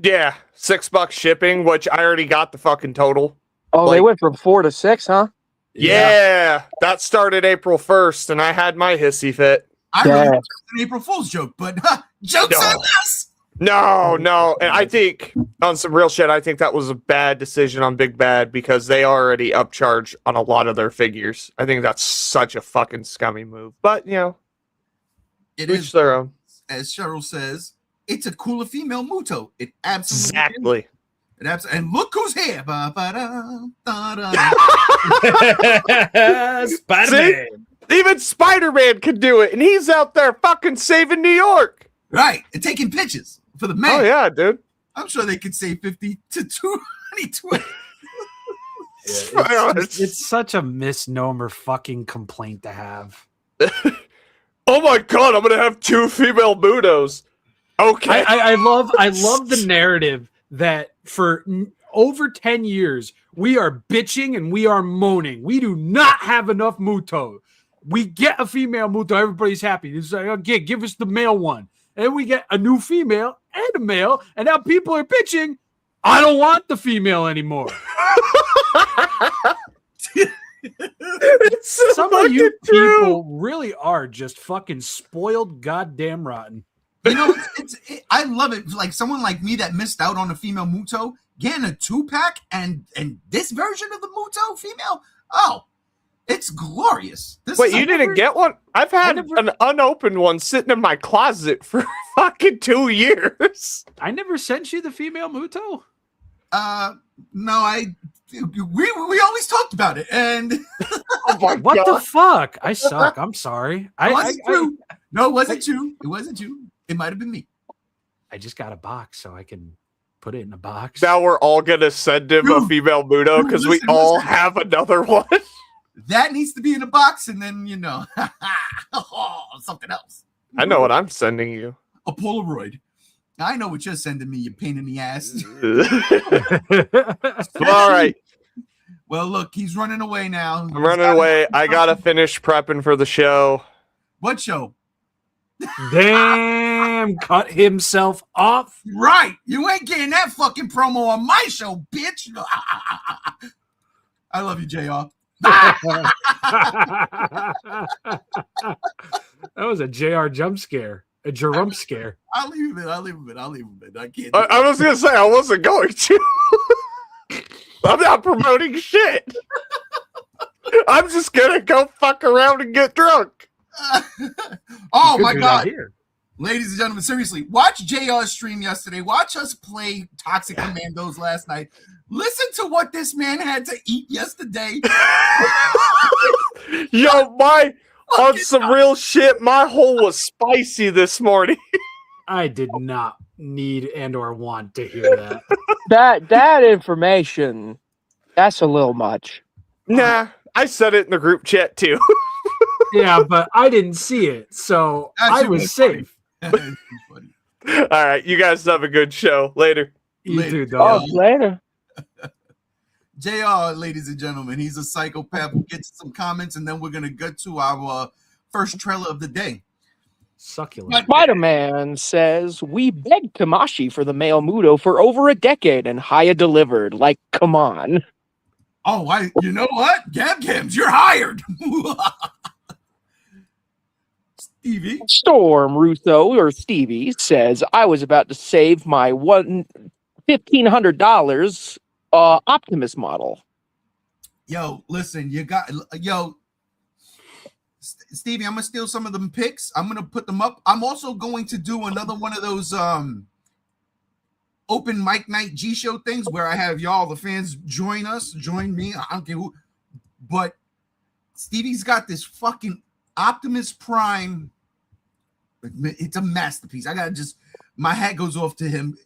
Yeah, $6 shipping, which I already got the fucking total. Oh, they went from 4 to 6, huh? Yeah, that started April 1st, and I had my hissy fit. I really thought it was an April Fool's joke, but jokes on us. No. And I think, on some real shit, I think that was a bad decision on Big Bad because they already upcharge on a lot of their figures. I think that's such a fucking scummy move. But, you know, it each is their own. As Cheryl says, it's a cooler female MUTO. It absolutely Exactly. And look who's here. Spider-Man. Even Spider-Man could do it, and he's out there fucking saving New York. Right, and taking pictures for the man. Oh, yeah, dude. I'm sure they could save 50 to 220. It's such a misnomer fucking complaint to have. Oh my god, I'm gonna have 2 female MUTOs. Okay. I love the narrative that for over 10 years we are bitching and we are moaning. We do not have enough MUTO. We get a female MUTO, everybody's happy. It's like, okay, give us the male one. And we get a new female and a male, and now people are bitching. I don't want the female anymore. Some of you people really are just fucking spoiled, goddamn rotten. You know, I love it. Like someone like me that missed out on a female MUTO, getting a 2-pack and this version of the MUTO female. Oh, it's glorious. Wait, you didn't get one? I've had an unopened one sitting in my closet for fucking 2 years. I never sent you the female MUTO. No, we always talked about it, and oh my what God. the fuck? I suck. I'm sorry. No, it wasn't you. It wasn't you. It might have been me. I just got a box, so I can put it in a box. Now we're all gonna send him a female MUTO because we all have another one. That needs to be in a box, and then something else. I know what I'm sending you. A Polaroid. I know what you're sending me, you pain in the ass. All right. Well, look, he's running away now. I'm running away. I gotta finish prepping for the show. What show? Damn, cut himself off. Right. You ain't getting that fucking promo on my show, bitch. I love you, JR. That was a JR jump scare. A Jerome scare. I'll leave it. I can't. I was gonna say I wasn't going to. I'm not promoting shit. I'm just gonna go fuck around and get drunk. Oh my God. Ladies and gentlemen, seriously, watch JR's stream yesterday. Watch us play Toxic Commandos last night. Listen to what this man had to eat yesterday. Yo, on some real shit, my hole was spicy this morning. I did not need and or want to hear that. That information, that's a little much. Nah, I said it in the group chat too. Yeah, but I didn't see it, so I was safe. All right, you guys have a good show. Later. You too, dog. Later. JR, ladies and gentlemen, he's a psychopath. We'll get to some comments, and then we're going to get to our first trailer of the day. Succulent. Spider-Man says, we begged Tamashi for the male MUTO for over a decade, and HIYA delivered. Like, come on. Oh, you know what? Gams, you're hired. Stevie. Storm Russo, or Stevie, says, I was about to save my $1,500 Optimus model. Yo, listen, Stevie, I'm gonna steal some of them pics. I'm gonna put them up. I'm also going to do another one of those open mic night G show things where I have y'all, the fans, join me. I don't care who, but Stevie's got this fucking Optimus Prime. It's a masterpiece. My hat goes off to him.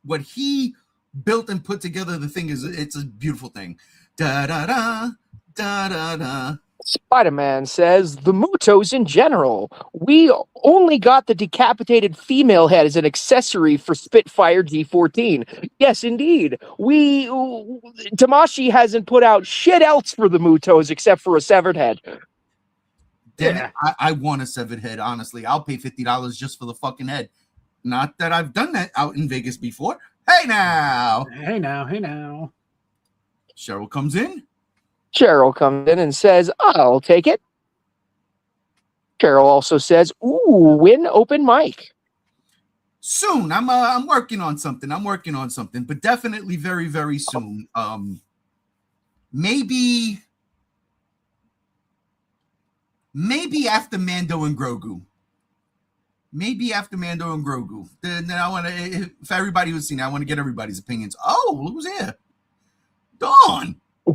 What he built and put together, it's a beautiful thing. Da da da da da da. Spider-Man says, the MUTOs in general. We only got the decapitated female head as an accessory for Spitfire G14. Yes, indeed. Tamashi hasn't put out shit else for the MUTOs except for a severed head. Damn it, I want a severed head, honestly. I'll pay $50 just for the fucking head. Not that I've done that out in Vegas before. Hey now! Hey now. Cheryl comes in. Cheryl comes in and says, I'll take it. Cheryl also says, ooh, win open mic. Soon. I'm working on something. But definitely very, very soon. Maybe after Mando and Grogu. Then I want to, if everybody was seeing, I want to get everybody's opinions. Oh, who's here?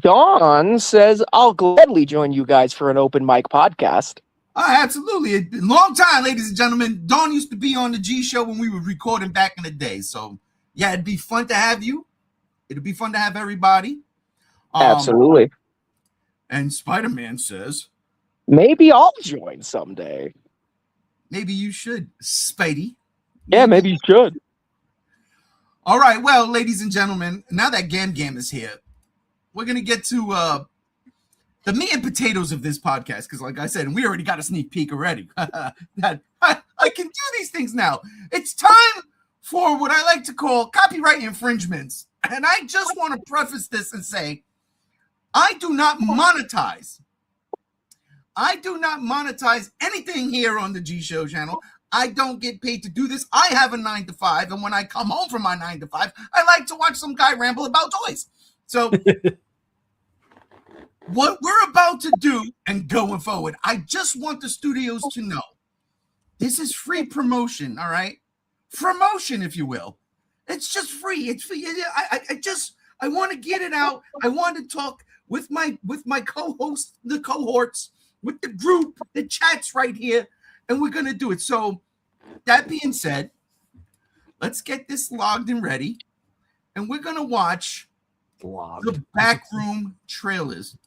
Dawn says, I'll gladly join you guys for an open mic podcast. Absolutely. A long time, ladies and gentlemen. Dawn used to be on the G Show when we were recording back in the day. So, yeah, it'd be fun to have you. It'd be fun to have everybody. Absolutely. And Spider-Man says, maybe I'll join someday. Maybe you should, Spidey. Yeah, maybe you should. All right. Well, ladies and gentlemen, now that Gam is here, we're going to get to the meat and potatoes of this podcast. Because like I said, we already got a sneak peek already. That I can do these things now. It's time for what I like to call copyright infringements. And I just want to preface this and say, I do not monetize anything here on the G Show channel. I don't get paid to do this. I have a 9-to-5. And when I come home from my 9-to-5, I like to watch some guy ramble about toys. So what we're about to do and going forward, I just want the studios to know this is free promotion, all right? Promotion, if you will. It's just free. It's free. I want to get it out. I want to talk with my co-hosts, the cohorts, with the group, the chats right here, and we're gonna do it. So that being said, let's get this logged and ready, and we're gonna watch the backroom trailers.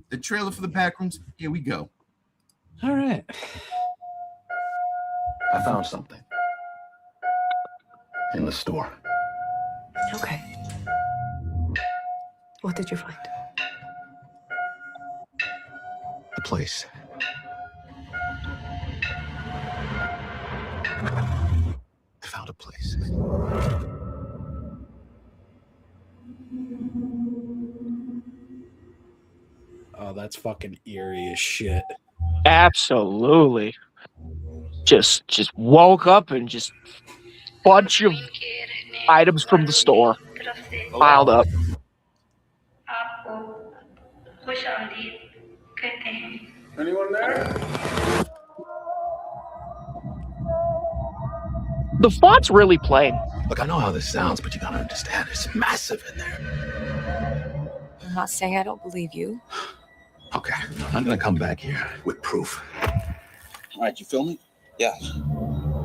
The trailer for the backrooms. Here we go. All right. I found something in the store. Okay. What did you find? The place. I found a place. Oh, that's fucking eerie as shit. Absolutely. Just woke up and just bunch of items from the store piled up. Anyone there? The font's really plain. Look, I know how this sounds, but you gotta understand, it's massive in there. I'm not saying I don't believe you. Okay, I'm gonna come back here with proof. All right, you feel me? Yeah.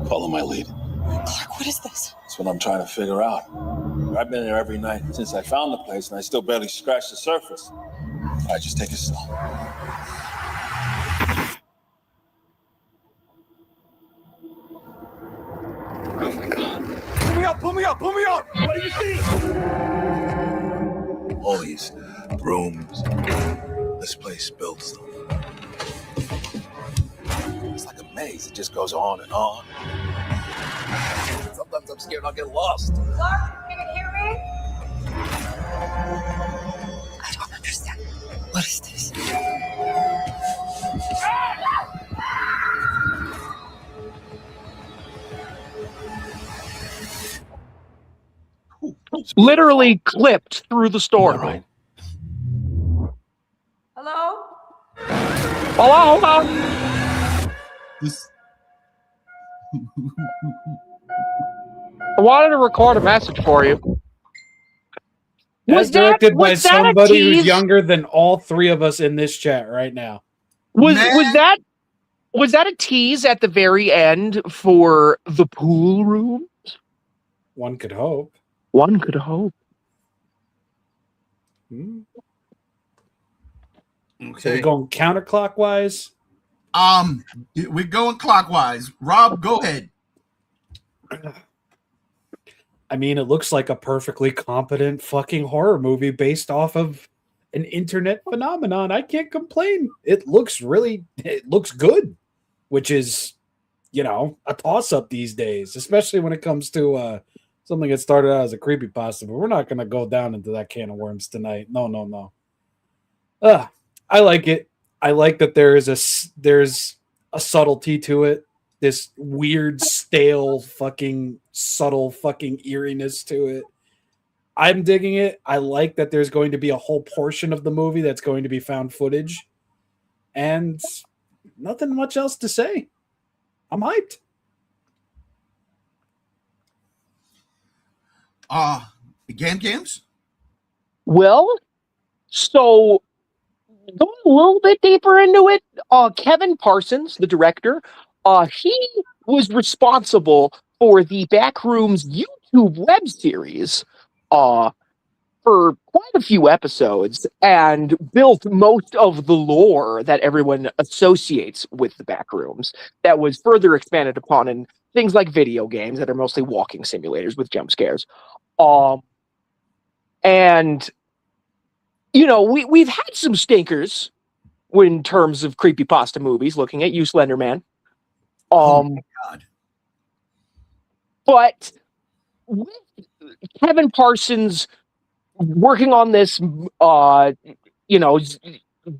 Follow my lead. Clark, what is this? That's what I'm trying to figure out. I've been there every night since I found the place, and I still barely scratched the surface. All right, just take it slow. Oh my God. Pull me up! What do you see? All these rooms. This place builds them. It's like a maze. It just goes on and on. Sometimes I'm scared I'll get lost. Clark, can you hear me? I don't understand. What is this? Literally clipped through the store. Right. Hello? Hello? This I wanted to record a message for you. Was directed by was that somebody a who's tease? younger than all three of us in this chat right now. Was that a tease at the very end for the pool room? One could hope. One could hope. Okay. So we're going counterclockwise. We're going clockwise. Rob, go ahead. I mean, it looks like a perfectly competent fucking horror movie based off of an internet phenomenon. I can't complain. It looks good, which is, a toss-up these days, especially when it comes to something that started out as a creepypasta, but we're not going to go down into that can of worms tonight. No. I like it. I like that there's a subtlety to it. This weird, stale, fucking subtle fucking eeriness to it. I'm digging it. I like that there's going to be a whole portion of the movie that's going to be found footage. And nothing much else to say. I'm hyped. Games? Well, so going a little bit deeper into it, Kevin Parsons, the director, he was responsible for the Backrooms YouTube web series for quite a few episodes and built most of the lore that everyone associates with the Backrooms that was further expanded upon in things like video games that are mostly walking simulators with jump scares. And, we've had some stinkers in terms of creepypasta movies, looking at you, Slenderman. Oh my God. But with Kevin Parsons working on this, going all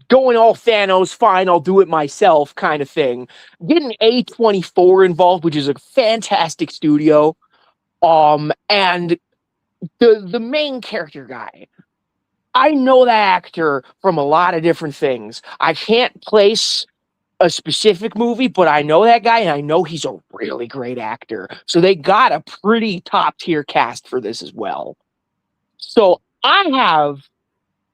Thanos, fine, I'll do it myself kind of thing, getting A24 involved, which is a fantastic studio, and the main character guy, I know that actor from a lot of different things. I can't place a specific movie, but I know that guy, and I know he's a really great actor. So they got a pretty top-tier cast for this as well. So I have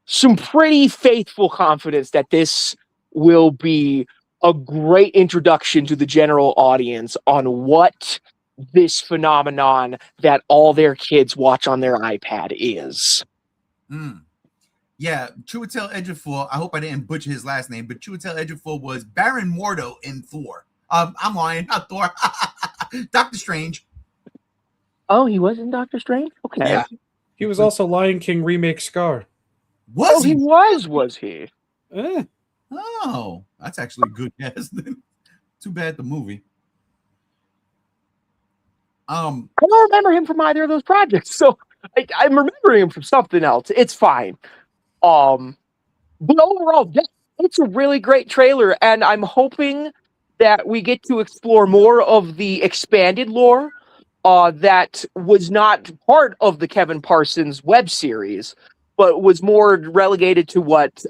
some pretty faithful confidence that this will be a great introduction to the general audience on what this phenomenon that all their kids watch on their iPad is. Yeah, Chiwetel Ejiofor, I hope I didn't butcher his last name, but Chiwetel Ejiofor was Baron Mordo in Thor. I'm lying, not Thor. Doctor Strange. Oh, he was in Doctor Strange? Okay. Yeah. He was also Lion King remake Scar. Was he? He was he? Oh, that's actually a good guess. Too bad the movie. I don't remember him from either of those projects, so I'm remembering him from something else. It's fine. But overall, it's a really great trailer, and I'm hoping that we get to explore more of the expanded lore that was not part of the Kevin Parsons web series, but was more relegated to what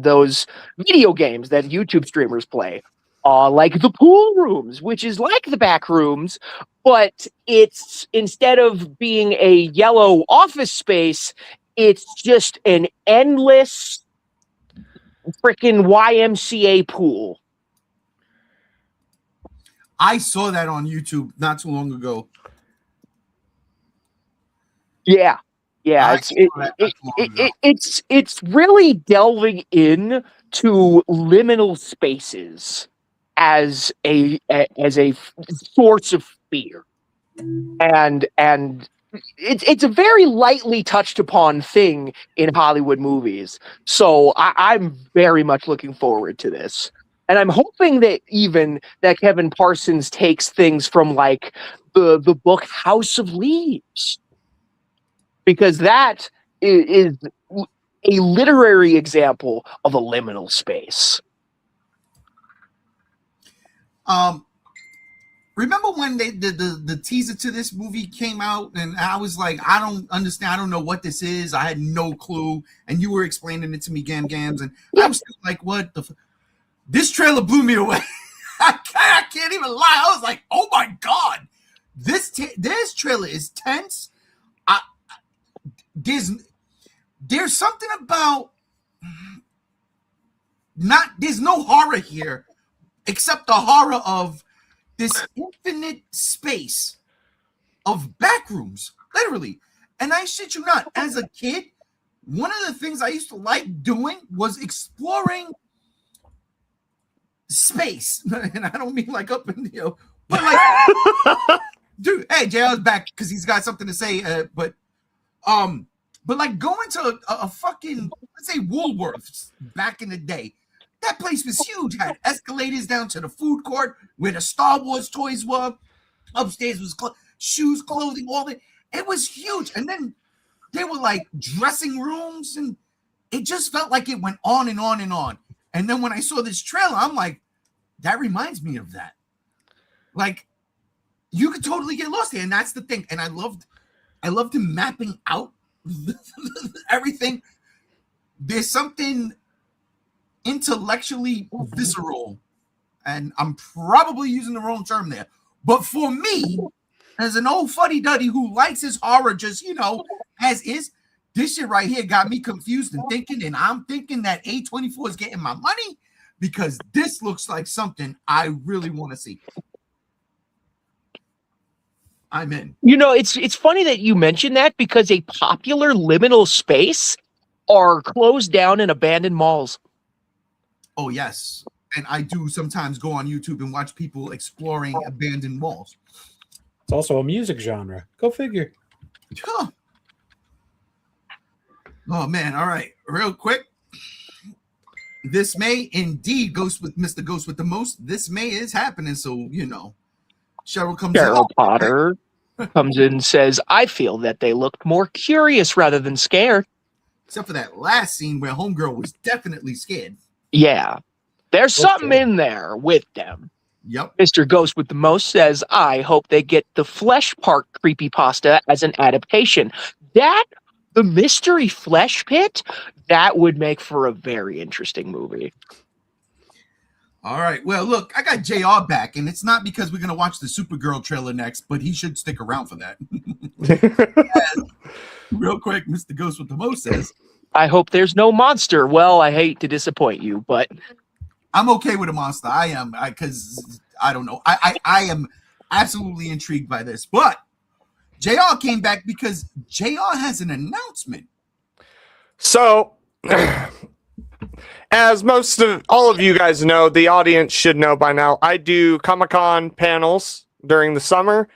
those video games that YouTube streamers play. Like the pool rooms, which is like the back rooms, but it's, instead of being a yellow office space, it's just an endless freaking YMCA pool. I saw that on YouTube not too long ago. Yeah. It's really delving in to liminal spaces as a source of fear, and it's a very lightly touched upon thing in Hollywood movies. So I'm very much looking forward to this, and I'm hoping that Kevin Parsons takes things from like the book House of Leaves, because that is a literary example of a liminal space. Remember when the teaser to this movie came out, and I was like, I don't understand, I don't know what this is, I had no clue, and you were explaining it to me, Gams, and I was still like, what the this trailer blew me away. I can't even lie. I was like, oh my God, this trailer is tense. There's something about there's no horror here except the horror of this infinite space of backrooms, literally. And I shit you not, as a kid, one of the things I used to like doing was exploring space. And I don't mean like up in, but like, dude, hey, JR's back because he's got something to say. But like going to a fucking, let's say Woolworths back in the day, that place was huge. Had escalators down to the food court where the Star Wars toys were. Upstairs was shoes, clothing, all that. It was huge. And then they were like dressing rooms, and it just felt like it went on and on and on. And then when I saw this trailer, I'm like, that reminds me of that. Like, you could totally get lost there, and that's the thing. And I loved him mapping out everything. There's something intellectually visceral, and I'm probably using the wrong term there. But for me, as an old fuddy-duddy who likes his horror just, as is, this shit right here got me confused and thinking, and I'm thinking that A24 is getting my money because this looks like something I really want to see. I'm in. It's funny that you mentioned that because a popular liminal space are closed down and abandoned malls. Oh, yes. And I do sometimes go on YouTube and watch people exploring abandoned malls. It's also a music genre. Go figure. Huh. Oh, man. All right. Real quick. This May indeed goes with Mr. Ghost with the most. This May is happening. So, Cheryl comes Cheryl Potter comes in and says, I feel that they looked more curious rather than scared. Except for that last scene where Homegirl was definitely scared. Yeah. There's something in there with them. Yep. Mr. Ghost with the most says, I hope they get the Flesh Park creepypasta as an adaptation. The Mystery Flesh Pit, that would make for a very interesting movie. All right. Well, look, I got JR back, and it's not because we're going to watch the Supergirl trailer next, but he should stick around for that. Real quick, Mr. Ghost with the most says, I hope there's no monster. Well, I hate to disappoint you, but I'm okay with a monster. I am, because I don't know. I am absolutely intrigued by this. But JR came back because JR has an announcement. So, as most of all of you guys know, the audience should know by now, I do Comic-Con panels during the summer,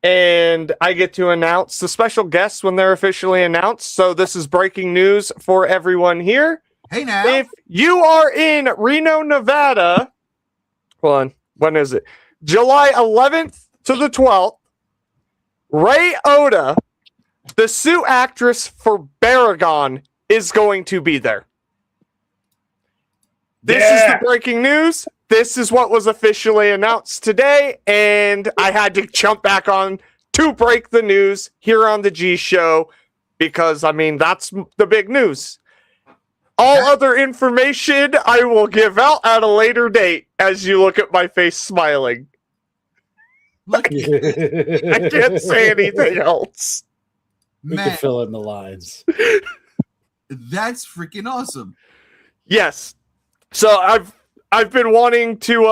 and I get to announce the special guests when they're officially announced. So this is breaking news for everyone here. Hey now. If you are in Reno, Nevada, hold on, when is it? July 11th to the 12th, Ray Oda, the Sue actress for Baragon, is going to be there. This is the breaking news. This is what was officially announced today, and I had to jump back on to break the news here on the G Show because, that's the big news. All other information I will give out at a later date as you look at my face smiling. Look, I can't say anything else. We can fill in the lines. That's freaking awesome. Yes. So I've been wanting to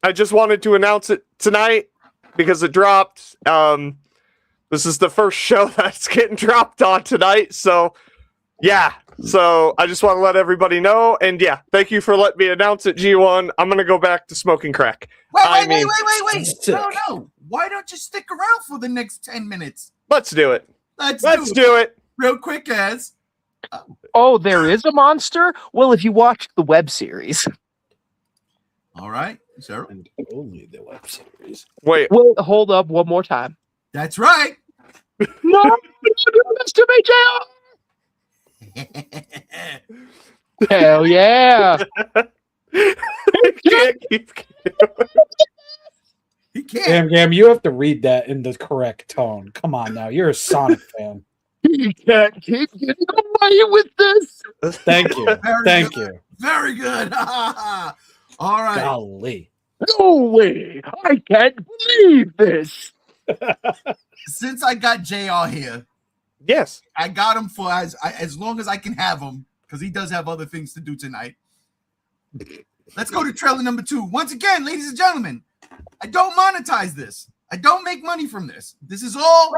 I just wanted to announce it tonight because it dropped. This is the first show that's getting dropped on tonight, so yeah. So I just want to let everybody know, and yeah, thank you for letting me announce it, G1. I'm gonna go back to smoking crack. Wait. No. Why don't you stick around for the next 10 minutes? Let's do it. Let's do it. Real quick, as. Oh, there is a monster? Well, if you watched the web series. All right, Cheryl. And only the web series. Wait. Well, hold up one more time. That's right. No, don't do this to me, JR. Hell yeah. He can't. Gam, you have to read that in the correct tone. Come on now. You're a Sonic fan. You can't keep getting away with this. Thank you. Thank you. Very good. All right. Golly. No way. I can't believe this. Since I got JR here, yes, I got him for as long as I can have him because he does have other things to do tonight. Let's go to trailer number 2. Once again, ladies and gentlemen, I don't monetize this. I don't make money from this. This is all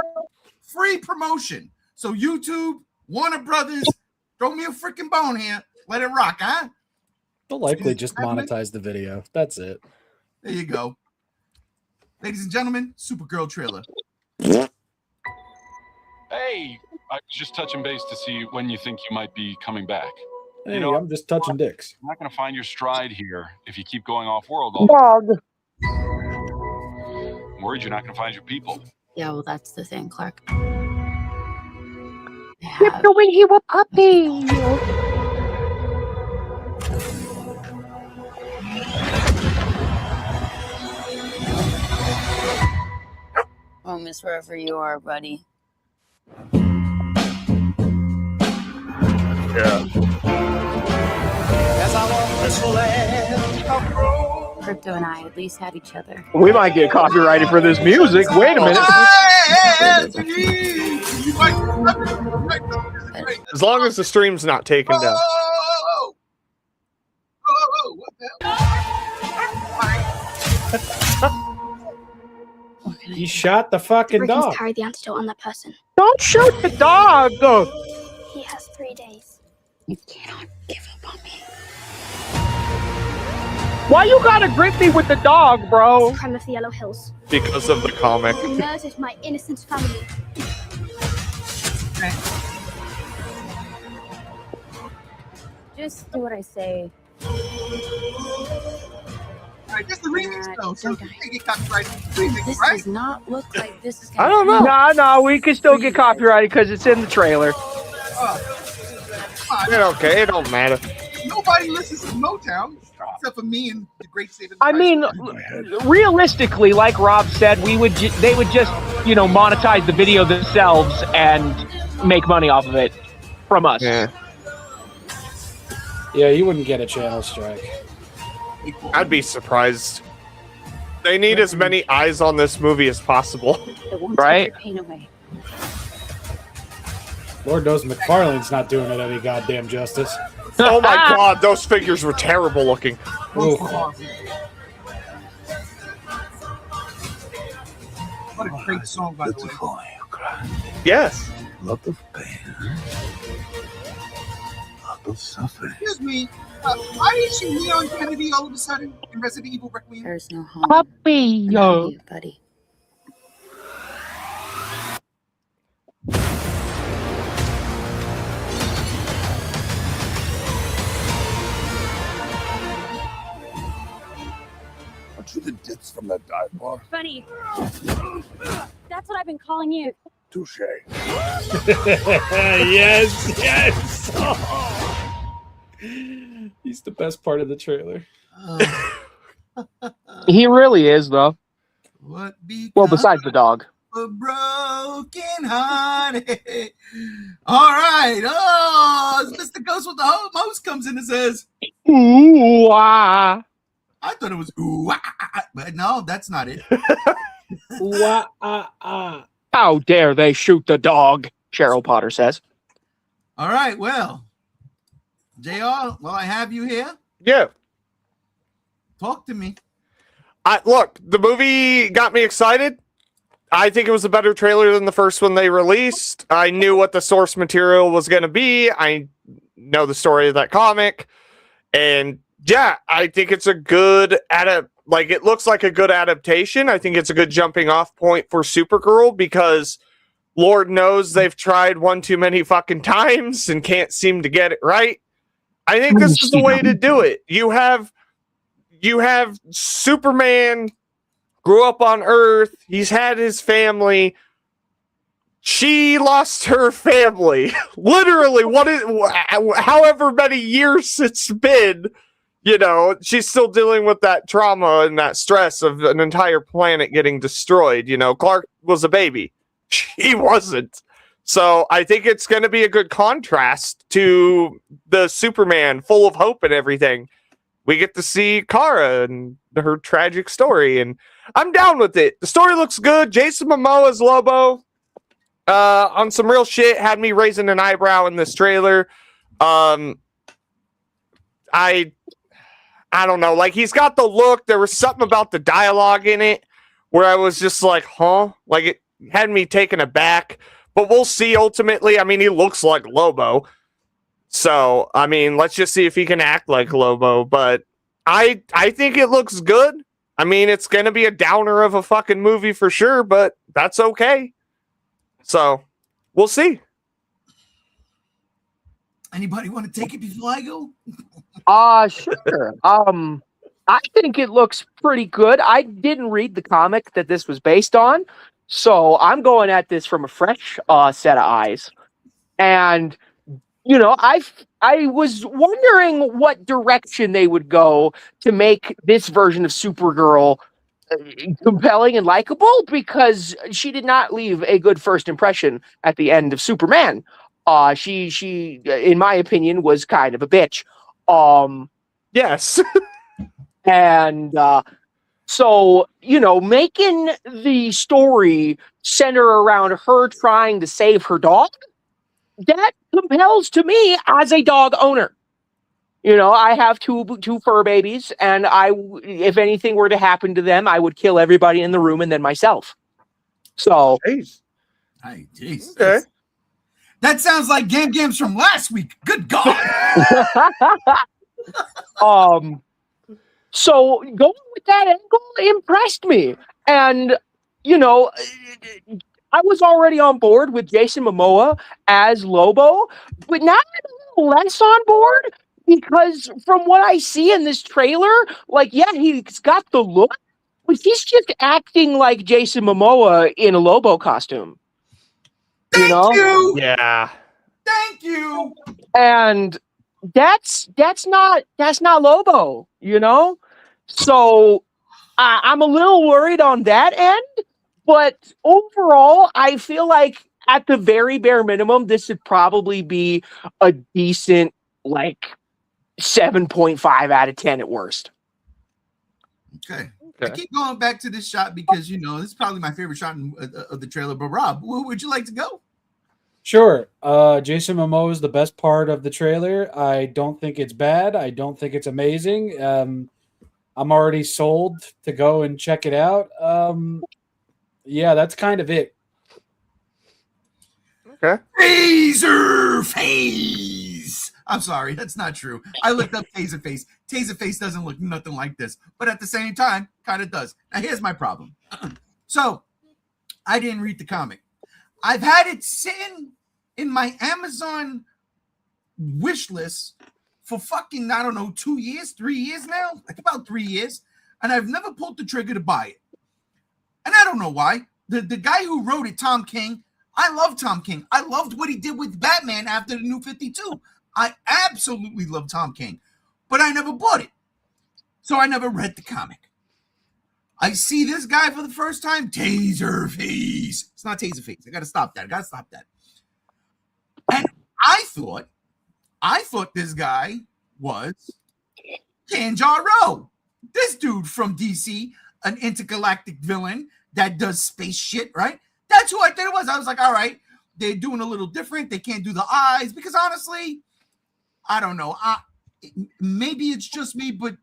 free promotion. So YouTube, Warner Brothers, Throw me a freaking bone here. Let it rock, huh? They'll likely just monetize the video. That's it. There you go. Ladies and gentlemen, Supergirl trailer. Hey, I was just touching base to see when you think you might be coming back. Hey, You know, I'm just touching dicks. You're not going to find your stride here if you keep going off-world all Dog. I'm worried you're not going to find your people. Yeah, well, that's the thing, Clark. You're doing him a puppy. Home is wherever you are, buddy. Yeah. Crypto and I at least had each other. We might get copyrighted for this music. Wait a minute. As long as the stream's not taken down. He shot the fucking dog. Carry the antidote on that person. Don't shoot the dog. He has 3 days. You cannot give up on me. Why you gotta grip me with the dog, bro? Crime of the Yellow Hills. Because of the comic. He murdered my innocent family. Just do what I say. Alright, just the remix though, so you can't get copyrighted remix, This right? does not look like this is I don't know. No, we can still get copyrighted because it's in the trailer. It don't matter. Nobody listens to Motown except for me and the great Saving. I mean, realistically, like Rob said, they would just, monetize the video themselves and make money off of it from us. Yeah, you wouldn't get a channel strike. I'd be surprised. They need as many eyes on this movie as possible. Right? Lord knows McFarlane's not doing it any goddamn justice. Oh my god, those figures were terrible looking. What a great song, by the way. Yes. Lot of pain. Lot of suffering. Excuse me, why did she Leon Kennedy all of a sudden in Resident Evil Requiem? There's no home. Puppy, yo. You, buddy. To the depths from that dive bar. Funny. That's what I've been calling you. Touche. Yes. Oh. He's the best part of the trailer. He really is, though. What Well, besides the dog. a broken hearted. All right. Oh, Mr. Ghost with the most comes in and says, Ooh, ah. I thought it was ooh, but no, that's not it. How dare they shoot the dog? Cheryl Potter says. All right. Well, JR, while I have you here, Yeah. talk to me. Look, the movie got me excited. I think it was a better trailer than the first one they released. I knew what the source material was going to be. I know the story of that comic. And yeah, I think it's a good it looks like a good adaptation. I think it's a good jumping off point for Supergirl because Lord knows they've tried one too many fucking times and can't seem to get it right. I think this is the way to do it. You have Superman grew up on Earth. He's had his family. She lost her family. Literally, however many years it's been, she's still dealing with that trauma and that stress of an entire planet getting destroyed. Clark was a baby. She wasn't. So I think it's going to be a good contrast to the Superman full of hope and everything. We get to see Kara and her tragic story, and I'm down with it. The story looks good. Jason Momoa's Lobo on some real shit had me raising an eyebrow in this trailer. I don't know. Like, he's got the look. There was something about the dialogue in it where I was just like, huh? Like, it had me taken aback. But we'll see ultimately. I mean, he looks like Lobo. So, I mean, let's just see if he can act like Lobo. But I think it looks good. I mean, it's going to be a downer of a fucking movie for sure, but that's okay. So, we'll see. Anybody want to take it before I go? Sure. I think it looks pretty good. I didn't read the comic that this was based on, so I'm going at this from a fresh set of eyes. And I was wondering what direction they would go to make this version of Supergirl compelling and likable, because she did not leave a good first impression at the end of Superman. She, in my opinion, was kind of a bitch. Yes. And so, making the story center around her trying to save her dog, that compels to me as a dog owner. I have two fur babies, and if anything were to happen to them, I would kill everybody in the room and then myself. So, jeez. Hey, jeez. Okay. That sounds like Gams from last week. Good God. So going with that angle impressed me, and I was already on board with Jason Momoa as Lobo, but now I'm a little less on board, because from what I see in this trailer, he's got the look, but he's just acting like Jason Momoa in a Lobo costume. Thank you. Yeah. Thank you. And that's not Lobo, So I'm a little worried on that end, but overall, I feel like at the very bare minimum, this would probably be a decent 7.5 out of 10 at worst. Okay. I keep going back to this shot because this is probably my favorite shot of the trailer. But Rob, where would you like to go? Sure. Jason Momoa is the best part of the trailer. I don't think it's bad. I don't think it's amazing. I'm already sold to go and check it out. Yeah, that's kind of it. Okay. Taserface. I'm sorry, that's not true. I looked up Taserface. Taserface doesn't look nothing like this, but at the same time, kind of does. Now, here's my problem. So, I didn't read the comic. I've had it sitting in my Amazon wish list for fucking, 2 years, 3 years now? About 3 years. And I've never pulled the trigger to buy it. And I don't know why. The guy who wrote it, Tom King, I love Tom King. I loved what he did with Batman after the New 52. I absolutely love Tom King. But I never bought it. So I never read the comic. I see this guy for the first time. Taserface. It's not Taserface. I got to stop that. And I thought this guy was Kanjaro. This dude from DC, an intergalactic villain that does space shit, right? That's who I thought it was. I was like, all right, they're doing a little different. They can't do the eyes because honestly, I don't know. Maybe it's just me, but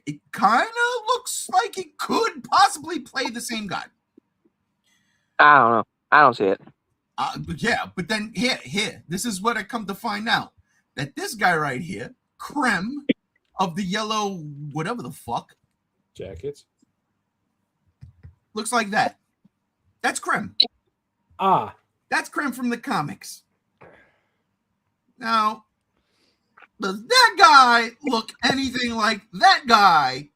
it kind of looks like it could possibly play the same guy. I don't know. I don't see it. But then here, this is what I come to find out. That this guy right here, Krem of the yellow, whatever the fuck. Jackets. Looks like that. That's Krem. That's Krem from the comics. Now, does that guy look anything like that guy?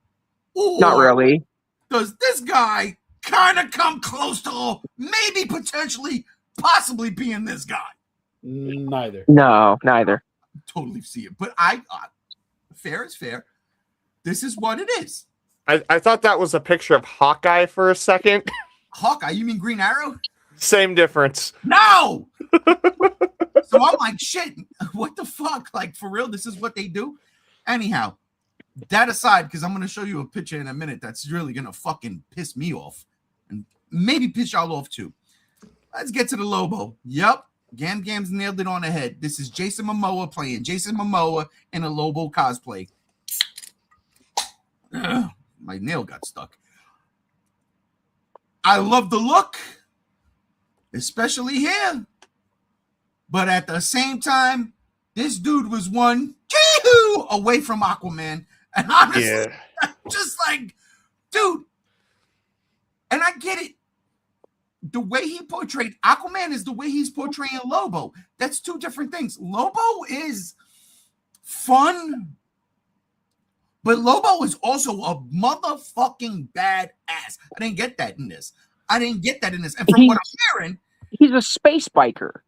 Or not really. Does this guy kind of come close to maybe potentially possibly being this guy? Neither. No, neither. Totally see it. But fair is fair. This is what it is. I thought that was a picture of Hawkeye for a second. Hawkeye? You mean Green Arrow? Same difference. No! So I'm like, shit, what the fuck? Like, for real, this is what they do? Anyhow, that aside, because I'm going to show you a picture in a minute that's really going to fucking piss me off. And maybe piss y'all off, too. Let's get to the Lobo. Yep. Gam's nailed it on the head. This is Jason Momoa playing Jason Momoa in a Lobo cosplay. Ugh, my nail got stuck. I love the look, especially here. But at the same time, this dude was one away from Aquaman. And honestly, just like, dude, and I get it. The way he portrayed Aquaman is the way he's portraying Lobo. That's two different things. Lobo is fun, but Lobo is also a motherfucking badass. I didn't get that in this. And from what I'm hearing, he's a space biker.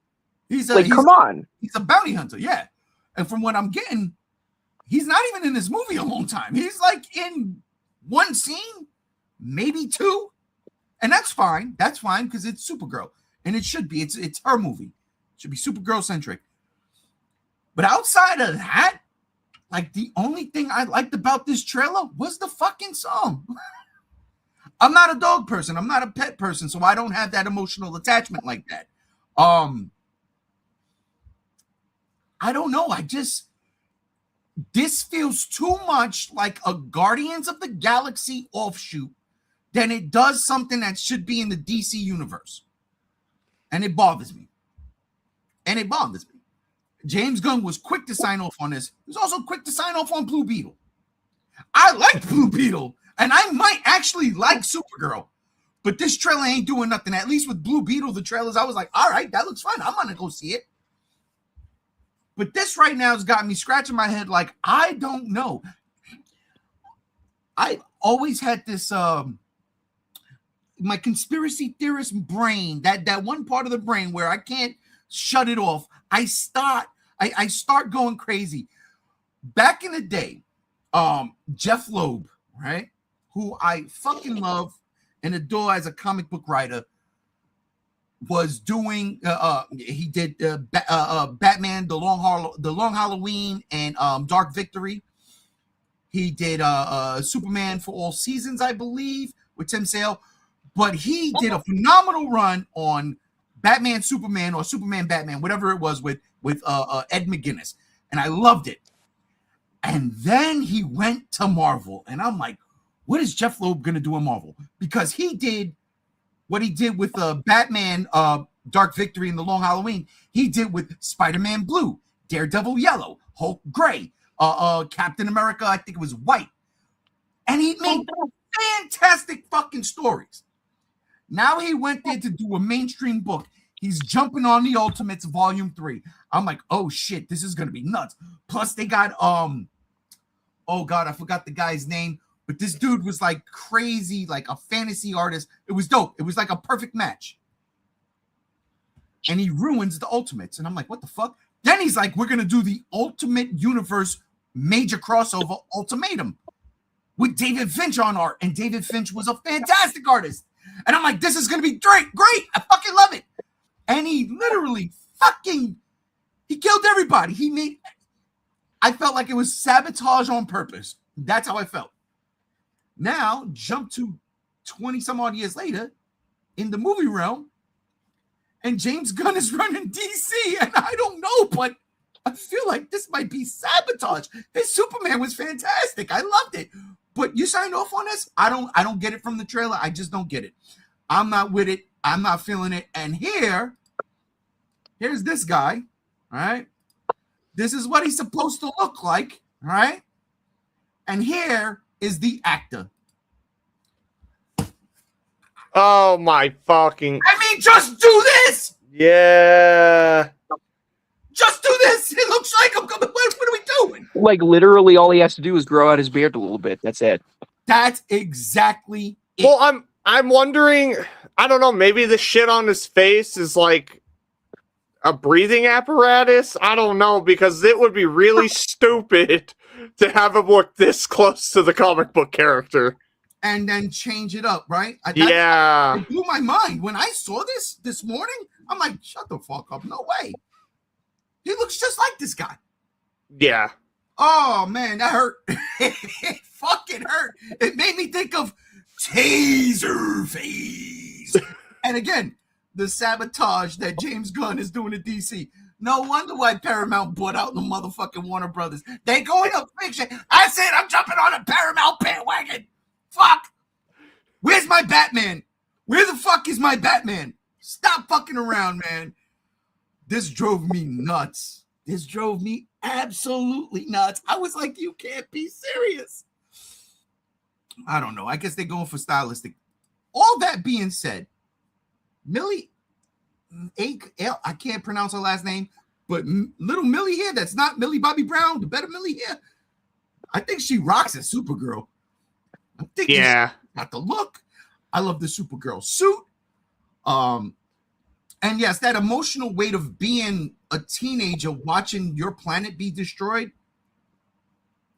Come on. He's a bounty hunter, yeah. And from what I'm getting, he's not even in this movie a long time. He's like in one scene, maybe two. And that's fine. That's fine because it's Supergirl. And it should be. It's her movie. It should be Supergirl centric. But outside of that, like the only thing I liked about this trailer was the fucking song. I'm not a dog person. I'm not a pet person, so I don't have that emotional attachment like that. I don't know. This feels too much like a Guardians of the Galaxy offshoot than it does something that should be in the DC universe. And it bothers me. James Gunn was quick to sign off on this. He was also quick to sign off on Blue Beetle. I like Blue Beetle, and I might actually like Supergirl. But this trailer ain't doing nothing. At least with Blue Beetle, the trailers, I was like, all right, that looks fun. I'm going to go see it. But this right now has got me scratching my head like, I don't know. I always had this, my conspiracy theorist brain, that one part of the brain where I can't shut it off. I start going crazy. Back in the day, Jeff Loeb, right, who I fucking love and adore as a comic book writer, was doing he did Batman, the Long Halloween, and Dark Victory. He did Superman for All Seasons, I believe, with Tim Sale. But he did a phenomenal run on Batman Superman or Superman Batman, whatever it was, with Ed McGuinness, and I loved it. And then he went to Marvel, and I'm like, what is Jeff Loeb gonna do in Marvel? Because he did what he did with Batman, Dark Victory, and the Long Halloween. He did with Spider-Man Blue, Daredevil Yellow, Hulk Gray, Captain America, I think it was White, and he made fantastic fucking stories. Now he went there to do a mainstream book. He's jumping on the Ultimates Volume 3. I'm like, oh shit, this is gonna be nuts. Plus they got oh god, I forgot the guy's name, but this dude was like crazy, like a fantasy artist. It was dope. It was like a perfect match. And he ruins the Ultimates. And I'm like, what the fuck? Then he's like, we're gonna do the Ultimate Universe major crossover Ultimatum with David Finch on art. And David Finch was a fantastic artist. And I'm like, this is gonna be great. I fucking love it. And he literally he killed everybody. I felt like it was sabotage on purpose. That's how I felt. Now, jump to 20 some odd years later in the movie realm, and James Gunn is running DC, and I don't know, but I feel like this might be sabotage. His Superman was fantastic. I loved it. But you signed off on this? I don't get it from the trailer. I just don't get it. I'm not with it. I'm not feeling it. And here's this guy, all right? This is what he's supposed to look like, all right? And here is the actor. Oh my fucking... I mean, just do this! Yeah. Just do this! It looks like I'm coming. What are we doing? Like, literally all he has to do is grow out his beard a little bit. That's it. That's exactly it. Well, I'm wondering, I don't know, maybe the shit on his face is like a breathing apparatus? I don't know, because it would be really stupid to have him look this close to the comic book character. And then change it up, right? Yeah. It blew my mind. When I saw this morning, I'm like, shut the fuck up. No way. He looks just like this guy. Yeah. Oh, man, that hurt. It fucking hurt. It made me think of Taserface. And again, the sabotage that James Gunn is doing to DC. No wonder why Paramount bought out the motherfucking Warner Brothers. They going up fiction. I said I'm jumping on a Paramount bandwagon. Fuck. Where's my Batman? Where the fuck is my Batman? Stop fucking around, man. This drove me nuts. This drove me absolutely nuts. I was like, you can't be serious. I don't know. I guess they're going for stylistic. All that being said, Millie, I can't pronounce her last name, but little Millie here, that's not Millie Bobby Brown, the better Millie here. I think she rocks as Supergirl. I think she's got the look. I love the Supergirl suit. And yes, that emotional weight of being a teenager watching your planet be destroyed.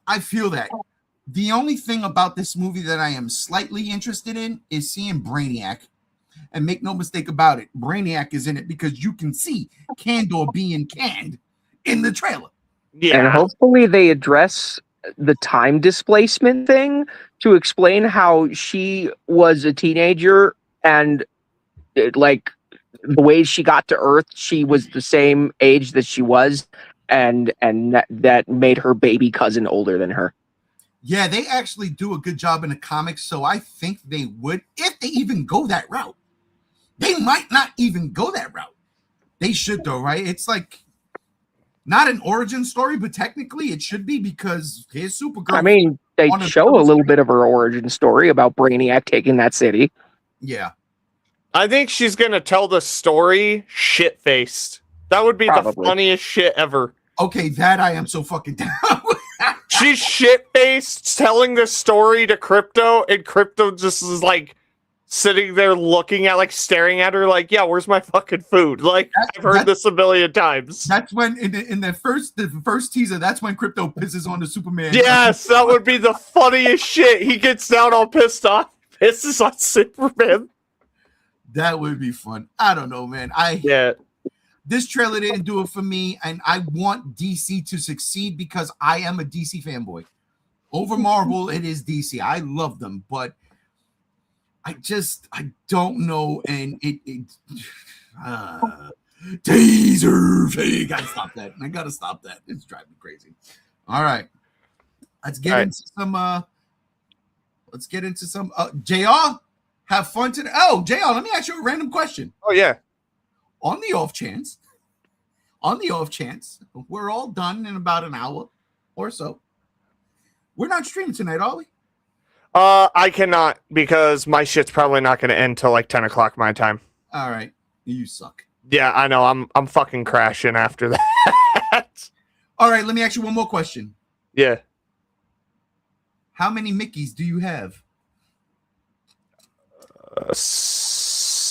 I feel that. The only thing about this movie that I am slightly interested in is seeing Brainiac. And make no mistake about it, Brainiac is in it because you can see Kandor being canned in the trailer. Yeah. And hopefully they address the time displacement thing to explain how she was a teenager and like the way she got to Earth, she was the same age that she was, and that made her baby cousin older than her. Yeah, they actually do a good job in the comics, so I think they would, if they even go that route. They might not even go that route. They should, though, right? It's like not an origin story, but technically it should be because here's Supergirl. I mean, they show a little bit of her origin story about Brainiac taking that city. Yeah. I think she's going to tell the story shit-faced. That would be the funniest shit ever. Okay, that I am so fucking down. She's shit-faced telling the story to Crypto, and Crypto just is like sitting there looking at, like, staring at her like, yeah, where's my fucking food? Like, I've heard this a million times. That's when, in the first teaser, that's when Crypto pisses on the Superman. Yes, that would be the funniest shit. He gets down all pissed off, pisses on Superman. That would be fun. I don't know, man. This trailer didn't do it for me, and I want DC to succeed because I am a DC fanboy. Over Marvel, it is DC. I love them, but I don't know, and teaser. I gotta stop that. I gotta stop that. It's driving me crazy. All right, let's get into some. JR, have fun today. Oh, JR, let me ask you a random question. Oh yeah. On the off chance, we're all done in about an hour or so. We're not streaming tonight, are we? I cannot because my shit's probably not going to end till like 10 o'clock my time. All right, you suck. Yeah, I know. I'm fucking crashing after that. All right, let me ask you one more question. Yeah. How many Mickeys do you have?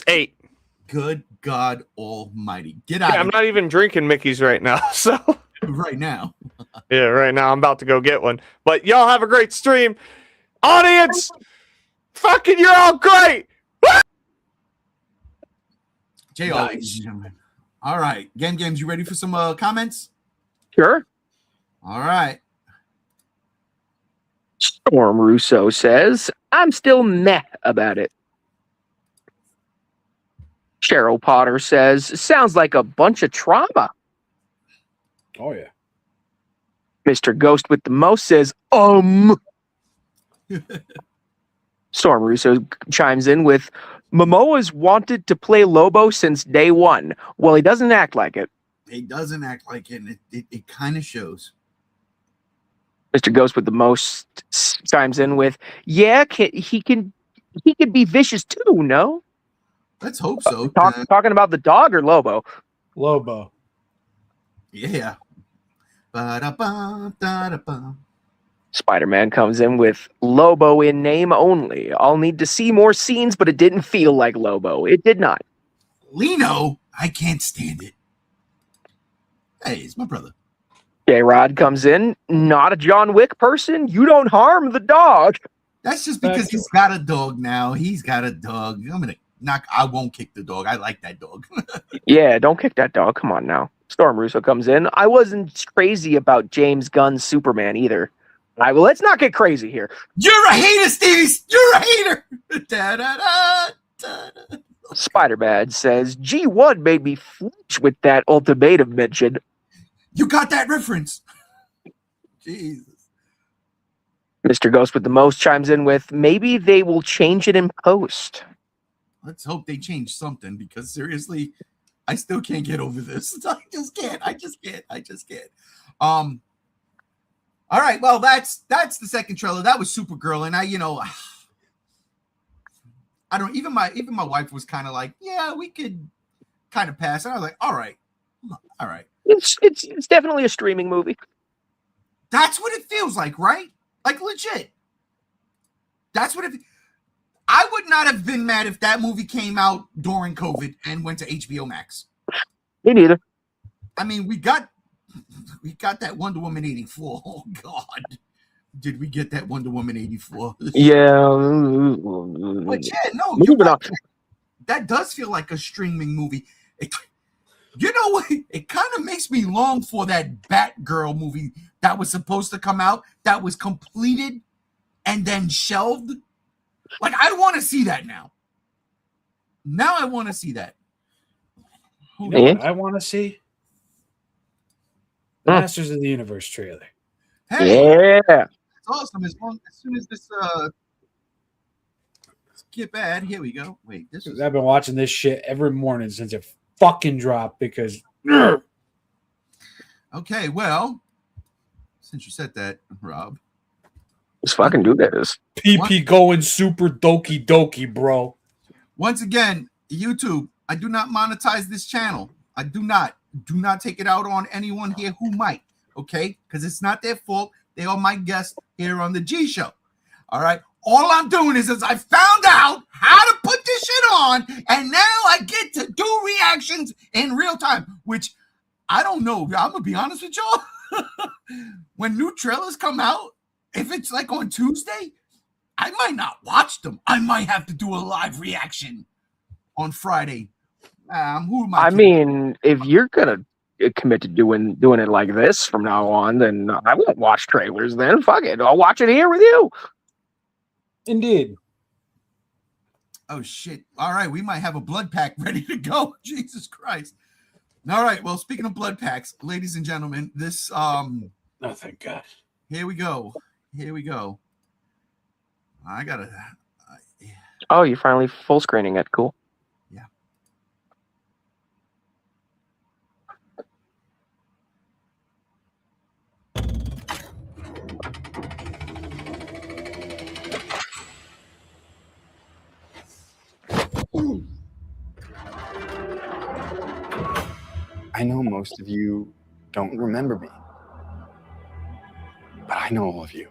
8. Good God Almighty! Get out! I'm not even drinking Mickey's right now. So right now, yeah, right now I'm about to go get one. But y'all have a great stream, audience. Fucking, you're all great. JR, nice. All right, Games, you ready for some comments? Sure. All right. Storm Russo says, "I'm still meh about it." Cheryl Potter says, "Sounds like a bunch of trauma." Oh, yeah. Mr. Ghost with the most says, Storm Russo chimes in with, "Momoa's wanted to play Lobo since day one. Well, he doesn't act like it." He doesn't act like it, and it kind of shows. Mr. Ghost with the most chimes in with, "Yeah, he can be vicious too, no?" Let's hope so. Talking about the dog or Lobo? Lobo. Yeah. Spider-Man comes in with, "Lobo in name only. I'll need to see more scenes, but it didn't feel like Lobo. It did not." Lino, I can't stand it. Hey, it's my brother. J-Rod comes in, "Not a John Wick person. You don't harm the dog." That's just because he's got a dog now. He's got a dog. I won't kick the dog. I like that dog. Yeah, don't kick that dog. Come on now. Storm Russo comes in. "I wasn't crazy about James Gunn's Superman either." Let's not get crazy here. You're a hater, Stevie. You're a hater. Spider-Man says, "G1 made me flinch with that ultimatum mention." You got that reference. Jesus. Mr. Ghost with the most chimes in with, "Maybe they will change it in post." Let's hope they change something because seriously, I still can't get over this. I just can't. All right, well, that's the second trailer. That was Supergirl, and I don't even my wife was kind of like, yeah, we could kind of pass. And I was like, all right. It's definitely a streaming movie. That's what it feels like, right? Like legit. That's what it. I would not have been mad if that movie came out during COVID and went to HBO Max. Me neither. I mean, we got that Wonder Woman 84. Oh God, did we get that Wonder Woman 84? Yeah. But yeah, no, that does feel like a streaming movie. You know what? It kind of makes me long for that Batgirl movie that was supposed to come out, that was completed and then shelved. Like, I want to see that now. Now I want to see that. You know what I want to see? The Masters of the Universe trailer. Hey, it's awesome. As soon as this get bad, here we go. Wait, I've been watching this shit every morning since it fucking dropped because. Okay, well, since you said that, Rob, let's fucking do this. PP going super doki, bro. Once again, YouTube, I do not monetize this channel. I do not take it out on anyone here who might, okay? Because it's not their fault. They are my guests here on the G Show. All right. All I'm doing is I found out how to put this shit on, and now I get to do reactions in real time, which I don't know. I'm gonna be honest with y'all. When new trailers come out, if it's like on Tuesday, I might not watch them. I might have to do a live reaction on Friday. Who am I? I mean, if you're gonna commit to doing it like this from now on, then I won't watch trailers. Then fuck it, I'll watch it here with you. Indeed. Oh shit! All right, we might have a blood pack ready to go. Jesus Christ! All right. Well, speaking of blood packs, ladies and gentlemen, this oh, thank God. Here we go. I gotta. Oh, you're finally full screening it. Cool. Yeah. I know most of you don't remember me, but I know all of you.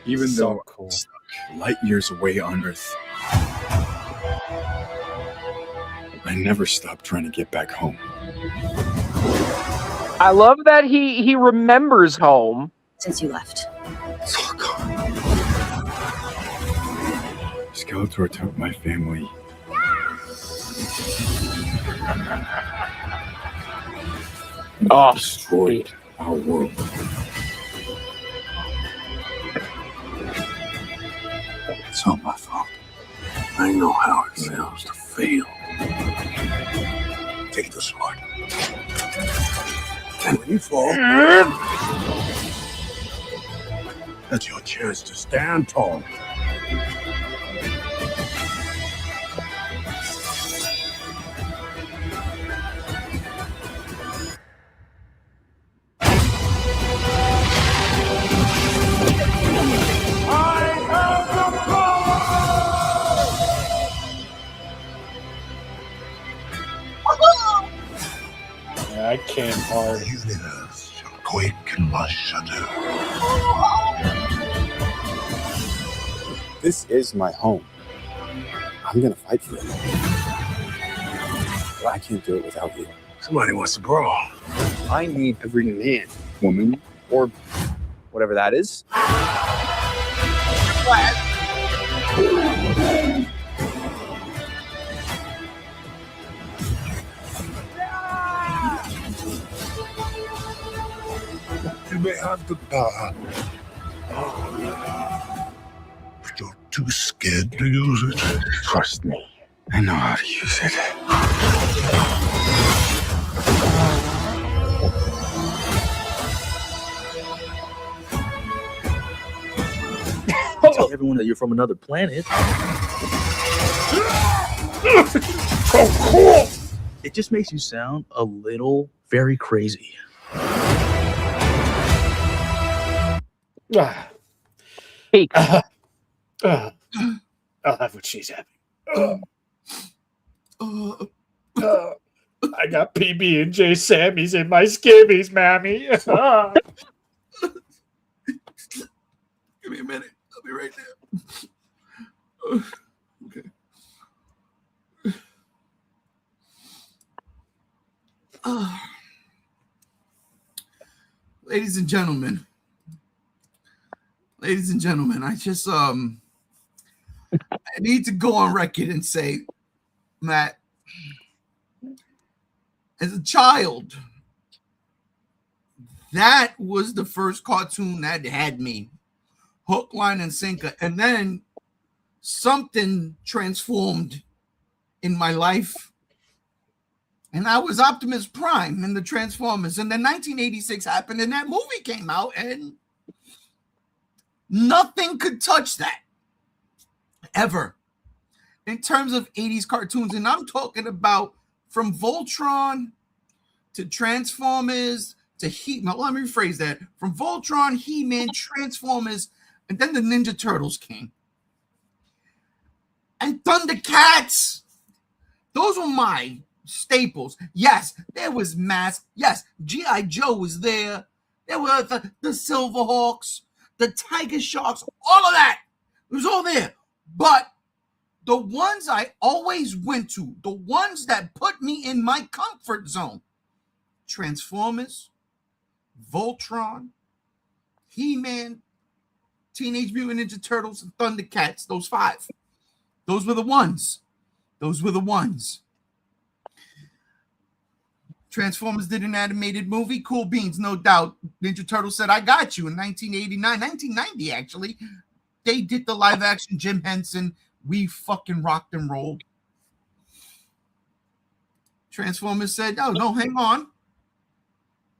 Even though I'm stuck light years away on Earth, I never stopped trying to get back home. I love that he remembers home since you left. It's all gone. Skeletor took my family. Oh, destroyed our world. It's not my fault. I know how it feels to fail. Take the sword. And when you fall, that's your chance to stand tall. I can't hard. The universe shall quake and must shudder. This is my home. I'm gonna fight for it. But I can't do it without you. Somebody wants to brawl. I need every man, woman, or whatever that is. You may have the power, but you're too scared to use it. Trust me, I know how to use it. tell everyone that you're from another planet. It just makes you sound a little very crazy. Geek. I'll have what she's having. I got PB and J Sammys in my skivvies, mammy. Give me a minute. I'll be right there. Okay. Ladies and gentlemen, I just I need to go on record and say, Matt, as a child, that was the first cartoon that had me hook, line, and sinker. And then something transformed in my life. And I was Optimus Prime in the Transformers. And then 1986 happened, and that movie came out, and nothing could touch that ever in terms of 80s cartoons. And I'm talking about from Voltron to Transformers to He-Man. Let me rephrase that. From Voltron, He-Man, Transformers, and then the Ninja Turtles came. And Thundercats. Those were my staples. Yes, there was Mask. Yes, G.I. Joe was there. There were the Silverhawks, the Tiger Sharks, all of that. It was all there. But the ones I always went to, the ones that put me in my comfort zone, Transformers, Voltron, He-Man, Teenage Mutant Ninja Turtles, and Thundercats, those five. Those were the ones. Those were the ones. Transformers did an animated movie. Cool beans, no doubt. Ninja Turtles said, I got you in 1989, 1990, actually. They did the live action Jim Henson. We fucking rocked and rolled. Transformers said, no, hang on.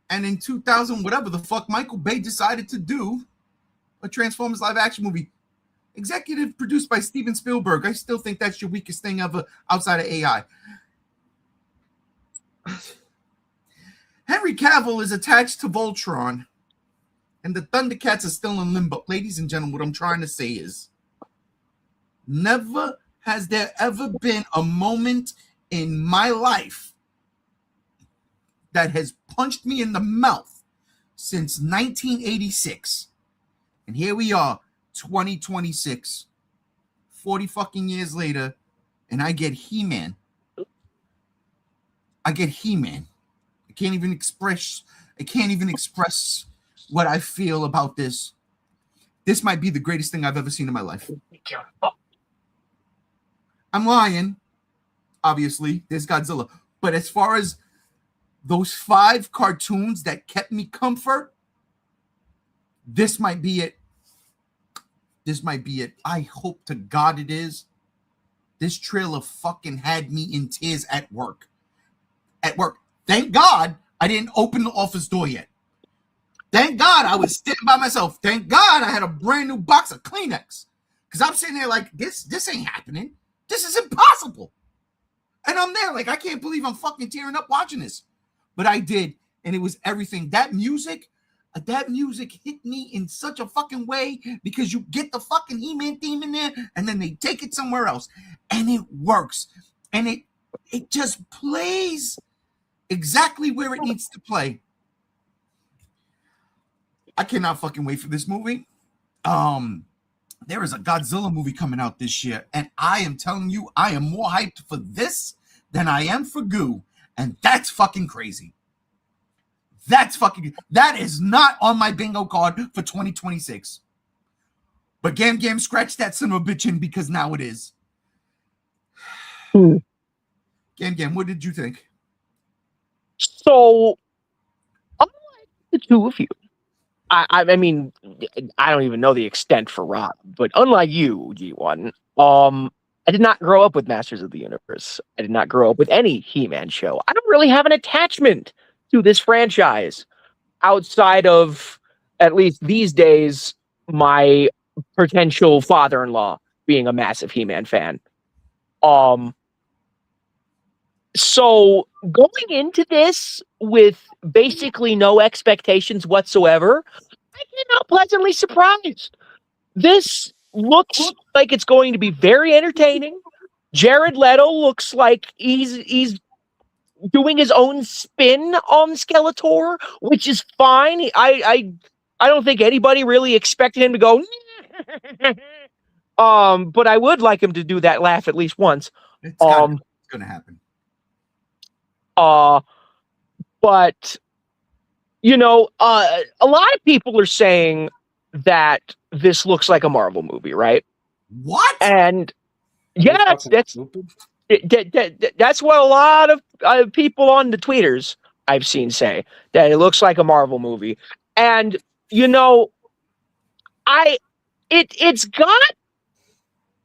And in 2000, whatever the fuck, Michael Bay decided to do a Transformers live action movie. Executive produced by Steven Spielberg. I still think that's your weakest thing ever outside of AI. Henry Cavill is attached to Voltron, and the Thundercats are still in limbo. Ladies and gentlemen, what I'm trying to say is, never has there ever been a moment in my life that has punched me in the mouth since 1986. And here we are, 2026, 40 fucking years later, and I get He-Man. I can't even express what I feel about this. This might be the greatest thing I've ever seen in my life. I'm lying, obviously. There's Godzilla. But as far as those 5 cartoons that kept me comfort, this might be it. This might be it. I hope to God it is. This trailer fucking had me in tears at work. Thank God I didn't open the office door yet. Thank God I was sitting by myself. Thank God I had a brand new box of Kleenex. Because I'm sitting there like, this ain't happening. This is impossible. And I'm there like, I can't believe I'm fucking tearing up watching this. But I did. And it was everything. That music hit me in such a fucking way because you get the fucking He-Man theme in there and then they take it somewhere else. And it works. And it just plays exactly where it needs to play. I cannot fucking wait for this movie. There is a Godzilla movie coming out this year, and I am telling you, I am more hyped for this than I am for Goo, and that's fucking crazy. That is not on my bingo card for 2026. But Gam scratch that son of a bitch in because now it is. Gam, what did you think? So, unlike the two of you, I mean, I don't even know the extent for Rob, but unlike you, G1, I did not grow up with Masters of the Universe. I did not grow up with any He-Man show. I don't really have an attachment to this franchise outside of, at least these days, my potential father-in-law being a massive He-Man fan. So going into this with basically no expectations whatsoever, I came out pleasantly surprised. This looks like it's going to be very entertaining. Jared Leto looks like he's doing his own spin on Skeletor, which is fine. I don't think anybody really expected him to go. But I would like him to do that laugh at least once. It's gonna happen. But you know, a lot of people are saying that this looks like a Marvel movie, right? What? And yeah, that's what a lot of people on the tweeters I've seen say, that it looks like a Marvel movie. And you know, it's got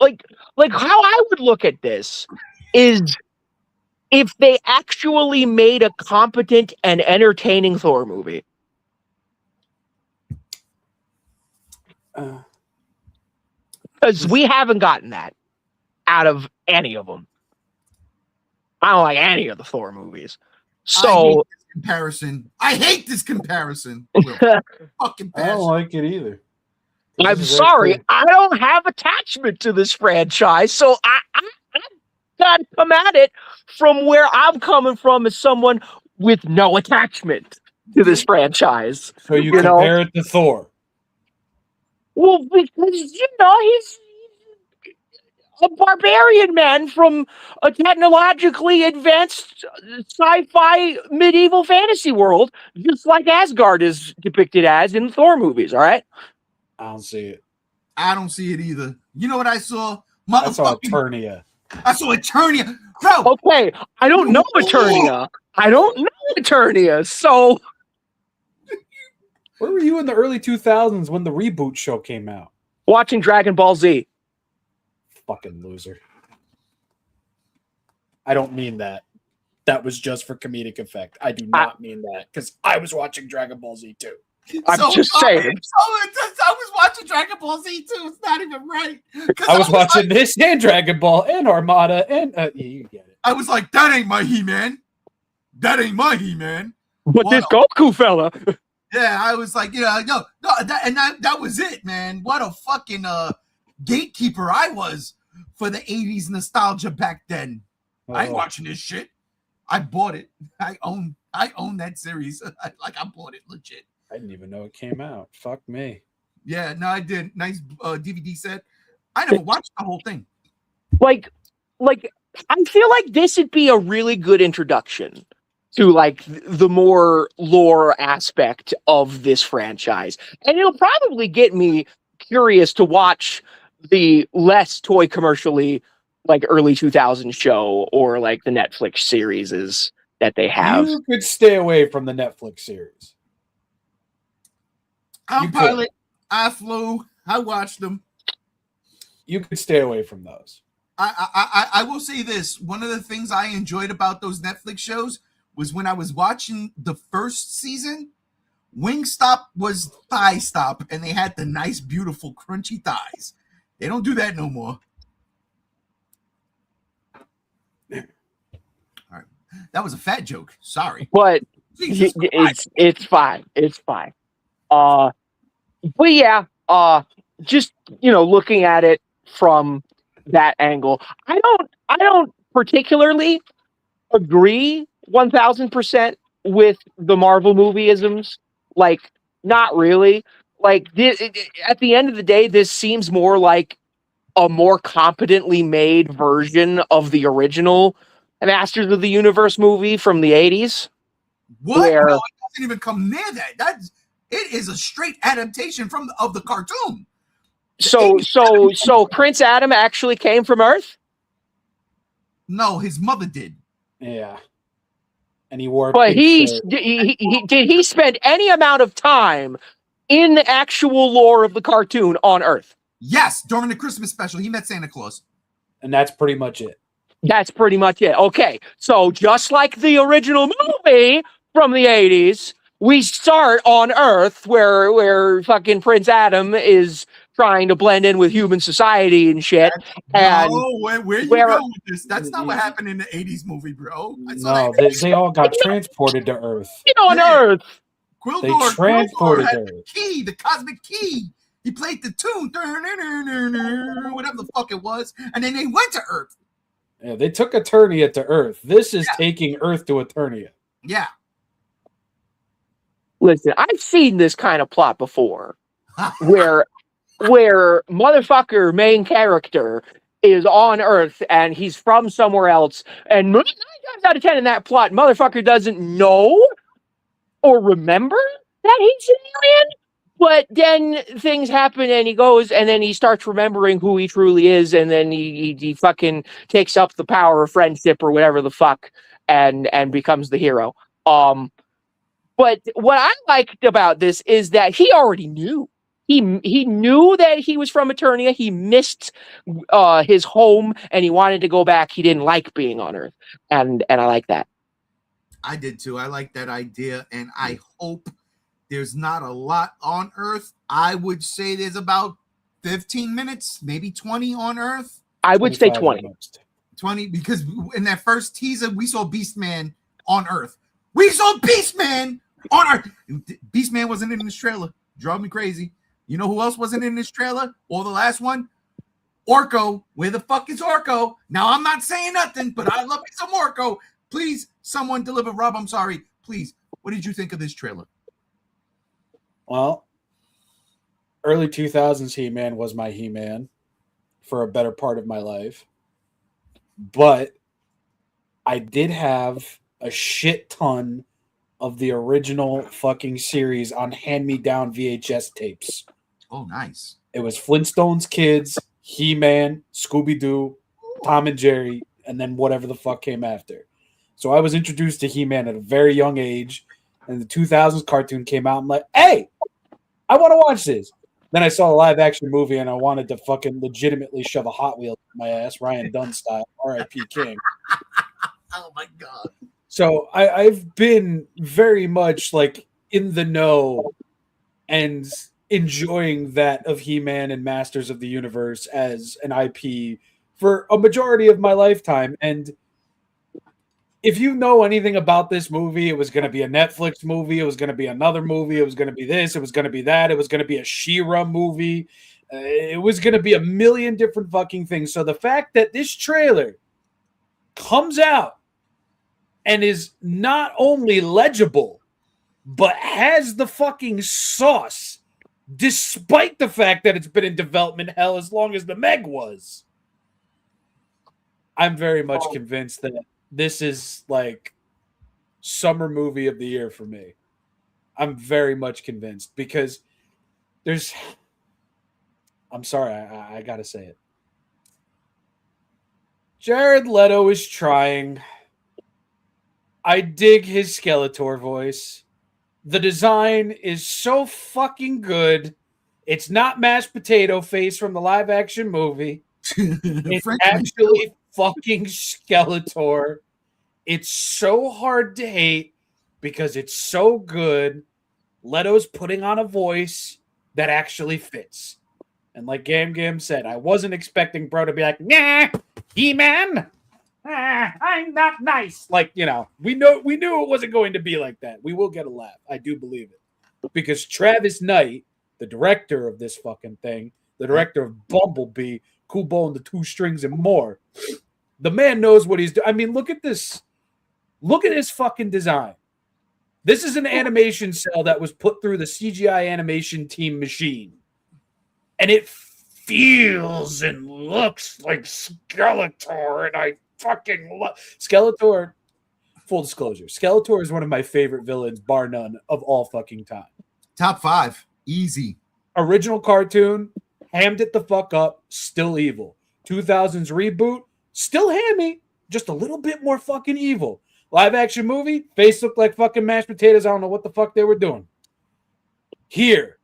like how I would look at this is if they actually made a competent and entertaining Thor movie. Because we haven't gotten that out of any of them. I don't like any of the Thor movies. So I hate this comparison. Fucking I don't like it either. I'm sorry, I don't have attachment to this franchise, so I gotta come at it from where I'm coming from as someone with no attachment to this franchise. So you compare it to Thor. Well, because you know he's a barbarian man from a technologically advanced sci-fi medieval fantasy world, just like Asgard is depicted as in Thor movies. All right. I don't see it. I don't see it either. You know what I saw? I saw Eternia. I saw Eternia. Bro. Okay, I don't know Eternia. So where were you in the early 2000s when the reboot show came out? Watching Dragon Ball Z. Fucking loser. I don't mean that. That was just for comedic effect. I do not mean that, because I was watching Dragon Ball Z too. I'm just saying. I was watching Dragon Ball Z too. It's not even right. I was watching this and Dragon Ball and Armada and you get it. I was like, that ain't my He-Man. That ain't my He-Man. But this Goku fella. Yeah, I was like, that was it, man. What a fucking gatekeeper I was for the 80s nostalgia back then. I ain't watching this shit. I bought it. I own that series. I bought it legit. I didn't even know it came out. Fuck me. Yeah, no, I did. Nice DVD set. I never watched the whole thing. Like, I feel like this would be a really good introduction to like the more lore aspect of this franchise, and it'll probably get me curious to watch the less toy commercially like early 2000s show or like the Netflix series that they have. You could stay away from the Netflix series. Pilot, I flew, I watched them. You could stay away from those. I will say this. One of the things I enjoyed about those Netflix shows was when I was watching the first season, Wingstop was Thigh Stop, and they had the nice, beautiful, crunchy thighs. They don't do that no more. All right. That was a fat joke. Sorry. But it's fine. It's fine. But yeah, just, you know, looking at it from that angle, I don't particularly agree 1000% with the Marvel movieisms. Like, not really. Like, at the end of the day, this seems more like a more competently made version of the original Masters of the Universe movie from the 80s. What? No, it doesn't even come near that. It is a straight adaptation of the cartoon. So Prince Adam actually came from Earth? No, his mother did. Yeah. And he wore. But did he spend any amount of time in the actual lore of the cartoon on Earth? Yes, during the Christmas special, he met Santa Claus. And that's pretty much it. That's pretty much it. Okay, so just like the original movie from the 80s, we start on Earth where fucking Prince Adam is trying to blend in with human society and shit. And where you going with this? That's not what happened in the 80s movie, bro. No, they all got transported to Earth. On Earth. They transported had to the Earth. key, the cosmic key. He played the tune, whatever the fuck it was, and then they went to Earth. Yeah, they took Eternia to Earth. This is taking Earth to Eternia. Yeah. Listen, I've seen this kind of plot before, where motherfucker main character is on Earth and he's from somewhere else, and 9 times out of 10 in that plot, motherfucker doesn't know or remember that he's an alien. But then things happen and he goes and then he starts remembering who he truly is, and then he fucking takes up the power of friendship or whatever the fuck and becomes the hero. But what I liked about this is that he already knew. He knew that he was from Eternia. He missed his home and he wanted to go back. He didn't like being on Earth. And I like that. I did too. I like that idea, and I hope there's not a lot on Earth. I would say there's about 15 minutes, maybe 20 on Earth. I would say 20. 20, because in that first teaser, we saw Beastman on Earth. We saw Beastman on Earth. Beastman wasn't in this trailer. Drove me crazy. You know who else wasn't in this trailer? Or the last one? Orko. Where the fuck is Orko? Now, I'm not saying nothing, but I love me some Orko. Please, someone deliver. Rob, I'm sorry. Please, what did you think of this trailer? Well, early 2000s He-Man was my He-Man for a better part of my life. But I did have a shit ton of the original fucking series on hand-me-down VHS tapes. Oh, nice. It was Flintstones Kids, He-Man, Scooby-Doo, Tom and Jerry, and then whatever the fuck came after. So I was introduced to He-Man at a very young age, and the 2000s cartoon came out. I'm like, hey, I want to watch this. Then I saw a live-action movie, and I wanted to fucking legitimately shove a Hot Wheel in my ass, Ryan Dunn style, R.I.P. King. Oh, my God. So I've been very much like in the know and enjoying that of He-Man and Masters of the Universe as an IP for a majority of my lifetime. And if you know anything about this movie, it was going to be a Netflix movie. It was going to be another movie. It was going to be this. It was going to be that. It was going to be a She-Ra movie. It was going to be a million different fucking things. So the fact that this trailer comes out and is not only legible, but has the fucking sauce, despite the fact that it's been in development hell as long as the Meg was, I'm very much convinced that this is like summer movie of the year for me. I'm very much convinced because I'm sorry, I gotta say it. Jared Leto is trying. I dig his Skeletor voice. The design is so fucking good. It's not mashed potato face from the live action movie. It's actually fucking Skeletor. It's so hard to hate because it's so good. Leto's putting on a voice that actually fits. And like Gam Gam said, I wasn't expecting bro to be like, nah, He-Man. I'm not nice. Like, you know, we knew it wasn't going to be like that. We will get a laugh. I do believe it. Because Travis Knight, the director of this fucking thing, the director of Bumblebee, Kubo and the Two Strings and more, the man knows what he's doing. I mean, look at this. Look at his fucking design. This is an animation cell that was put through the CGI animation team machine. And it feels and looks like Skeletor, and I fucking love Skeletor. Full disclosure, Skeletor is one of my favorite villains, bar none, of all fucking time. Top 5, easy. Original cartoon, hammed it the fuck up, still evil. 2000s reboot, still hammy, just a little bit more fucking evil. Live action movie, face looked like fucking mashed potatoes. I don't know what the fuck they were doing. Here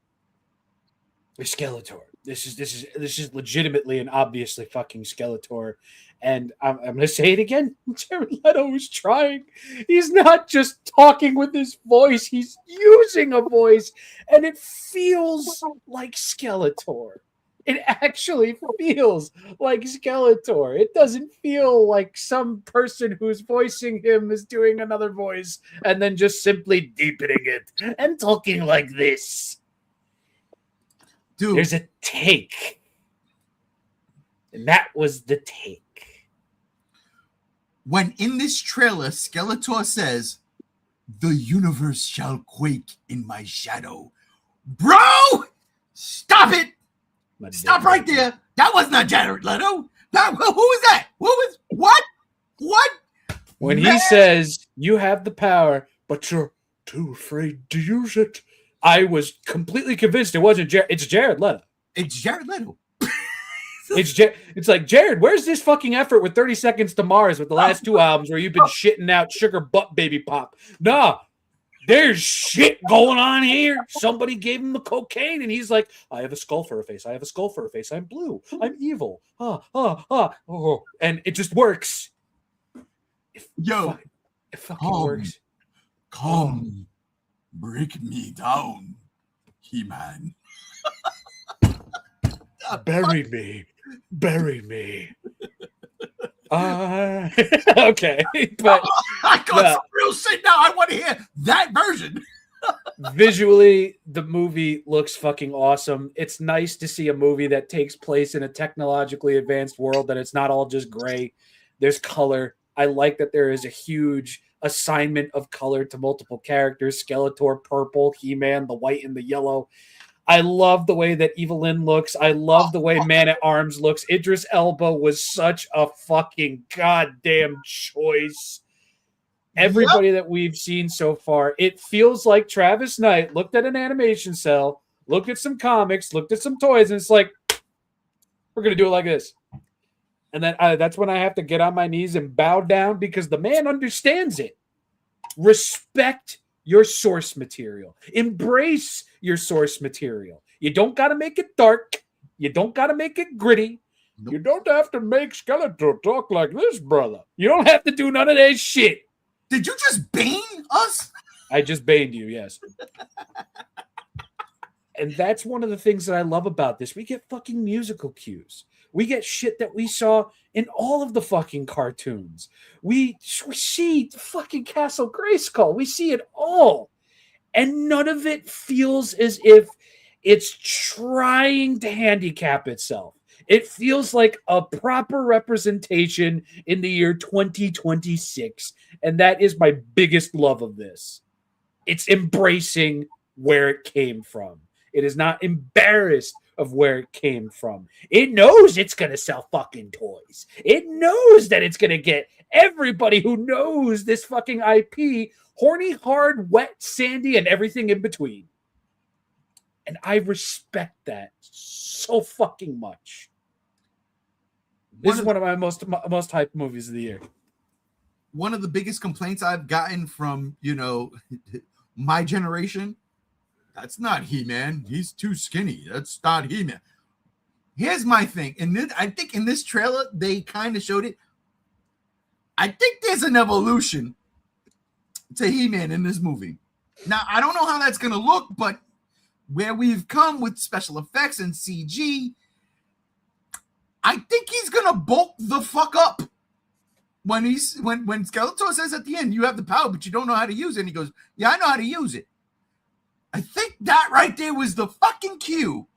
is Skeletor. This is legitimately and obviously fucking Skeletor. And I'm going to say it again. Jared Leto is trying. He's not just talking with his voice. He's using a voice. And it feels like Skeletor. It actually feels like Skeletor. It doesn't feel like some person who's voicing him is doing another voice and then just simply deepening it and talking like this. Dude. There's a take. And that was the take. When in this trailer, Skeletor says, "The universe shall quake in my shadow." Bro! Stop it! Stop right there. That was not Jared Leto. Who was that? What? When he says, "You have the power, but you're too afraid to use it," I was completely convinced it wasn't Jared. It's Jared Leto. It's Jared Leto. It's like, Jared, where's this fucking effort with 30 Seconds to Mars with the last two albums where you've been shitting out sugar butt baby pop? Nah, there's shit going on here. Somebody gave him the cocaine and he's like, I have a skull for a face. I have a skull for a face. I'm blue. I'm evil. And it just works. It fucking works. Come, break me down, He-Man. Bury me. Okay, but I got some real shit now. I want to hear that version. Visually, the movie looks fucking awesome. It's nice to see a movie that takes place in a technologically advanced world, that it's not all just gray. There's color. I like that there is a huge assignment of color to multiple characters. Skeletor, purple, He-Man, the white and the yellow. I love the way that Evelyn looks. I love the way Man-at-Arms looks. Idris Elba was such a fucking goddamn choice. Everybody that we've seen so far, it feels like Travis Knight looked at an animation cell, looked at some comics, looked at some toys, and it's like, we're going to do it like this. And then that's when I have to get on my knees and bow down because the man understands it. Respect your source material. Embrace your source material. You don't got to make it dark. You don't got to make it gritty. Nope. You don't have to make Skeletor talk like this, brother. You don't have to do none of that shit. Did you just bane us? I just baned you, yes. And that's one of the things that I love about this. We get fucking musical cues. We get shit that we saw in all of the fucking cartoons. We see fucking Castle Grayskull. We see it all. And none of it feels as if it's trying to handicap itself. It feels like a proper representation in the year 2026. And that is my biggest love of this. It's embracing where it came from. It is not embarrassed of where it came from. It knows it's going to sell fucking toys. It knows that it's going to get everybody who knows this fucking IP horny, hard, wet, sandy, and everything in between. And I respect that so fucking much. This is one of my most hyped movies of the year. One of the biggest complaints I've gotten from, my generation, that's not He-Man. He's too skinny. That's not He-Man. Here's my thing. And I think in this trailer, they kind of showed it. I think there's an evolution to He-Man in this movie. Now, I don't know how that's going to look, but where we've come with special effects and CG, I think he's going to bulk the fuck up. When Skeletor says at the end, you have the power, but you don't know how to use it. And he goes, yeah, I know how to use it. I think that right there was the fucking cue.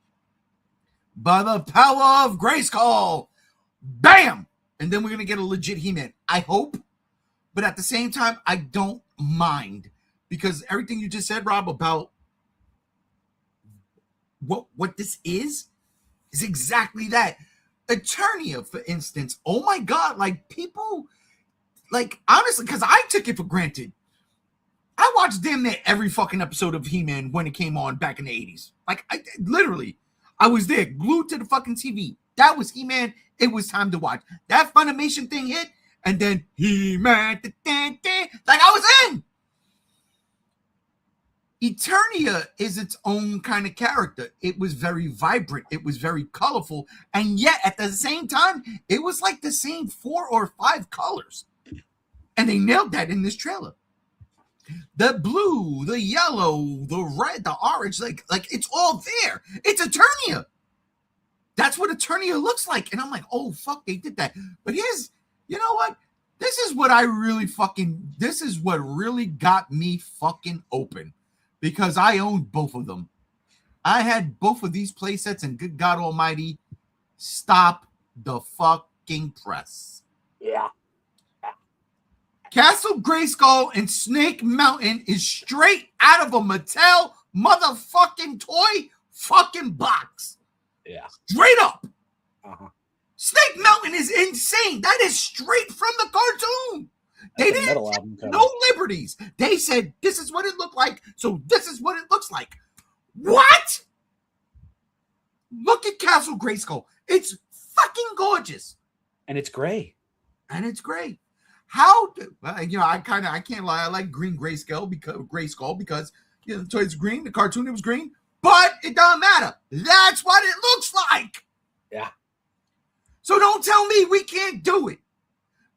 By the power of Grayskull. Bam! And then we're going to get a legit He-Man. I hope. But at the same time, I don't mind. Because everything you just said, Rob, about what this is exactly that. Eternia, for instance. Oh my God. Like, people, like, honestly, because I took it for granted. I watched damn near every fucking episode of He-Man when it came on back in the 80s. Like, I was there, glued to the fucking TV. That was He-Man. It was time to watch. That Funimation thing hit, and then He-Man, like, I was in. Eternia is its own kind of character. It was very vibrant. It was very colorful. And yet, at the same time, it was like the same 4 or 5 colors. And they nailed that in this trailer. The blue, the yellow, the red, the orange, like it's all there. It's Eternia. That's what Eternia looks like. And I'm like, oh, fuck, they did that. But here's, you know what? This is what really got me fucking open, because I owned both of them. I had both of these play sets, and good God Almighty, stop the fucking press. Yeah. Castle Grayskull and Snake Mountain is straight out of a Mattel motherfucking toy fucking box. Yeah. Straight up. Uh-huh. Snake Mountain is insane. That is straight from the cartoon. They didn't take no liberties. They said, this is what it looked like, so this is what it looks like. What? Look at Castle Grayskull. It's fucking gorgeous. And it's gray. How do, I can't lie. I like green Grayskull because the toy's green, the cartoon it was green, but it doesn't matter. That's what it looks like. Yeah. So don't tell me we can't do it.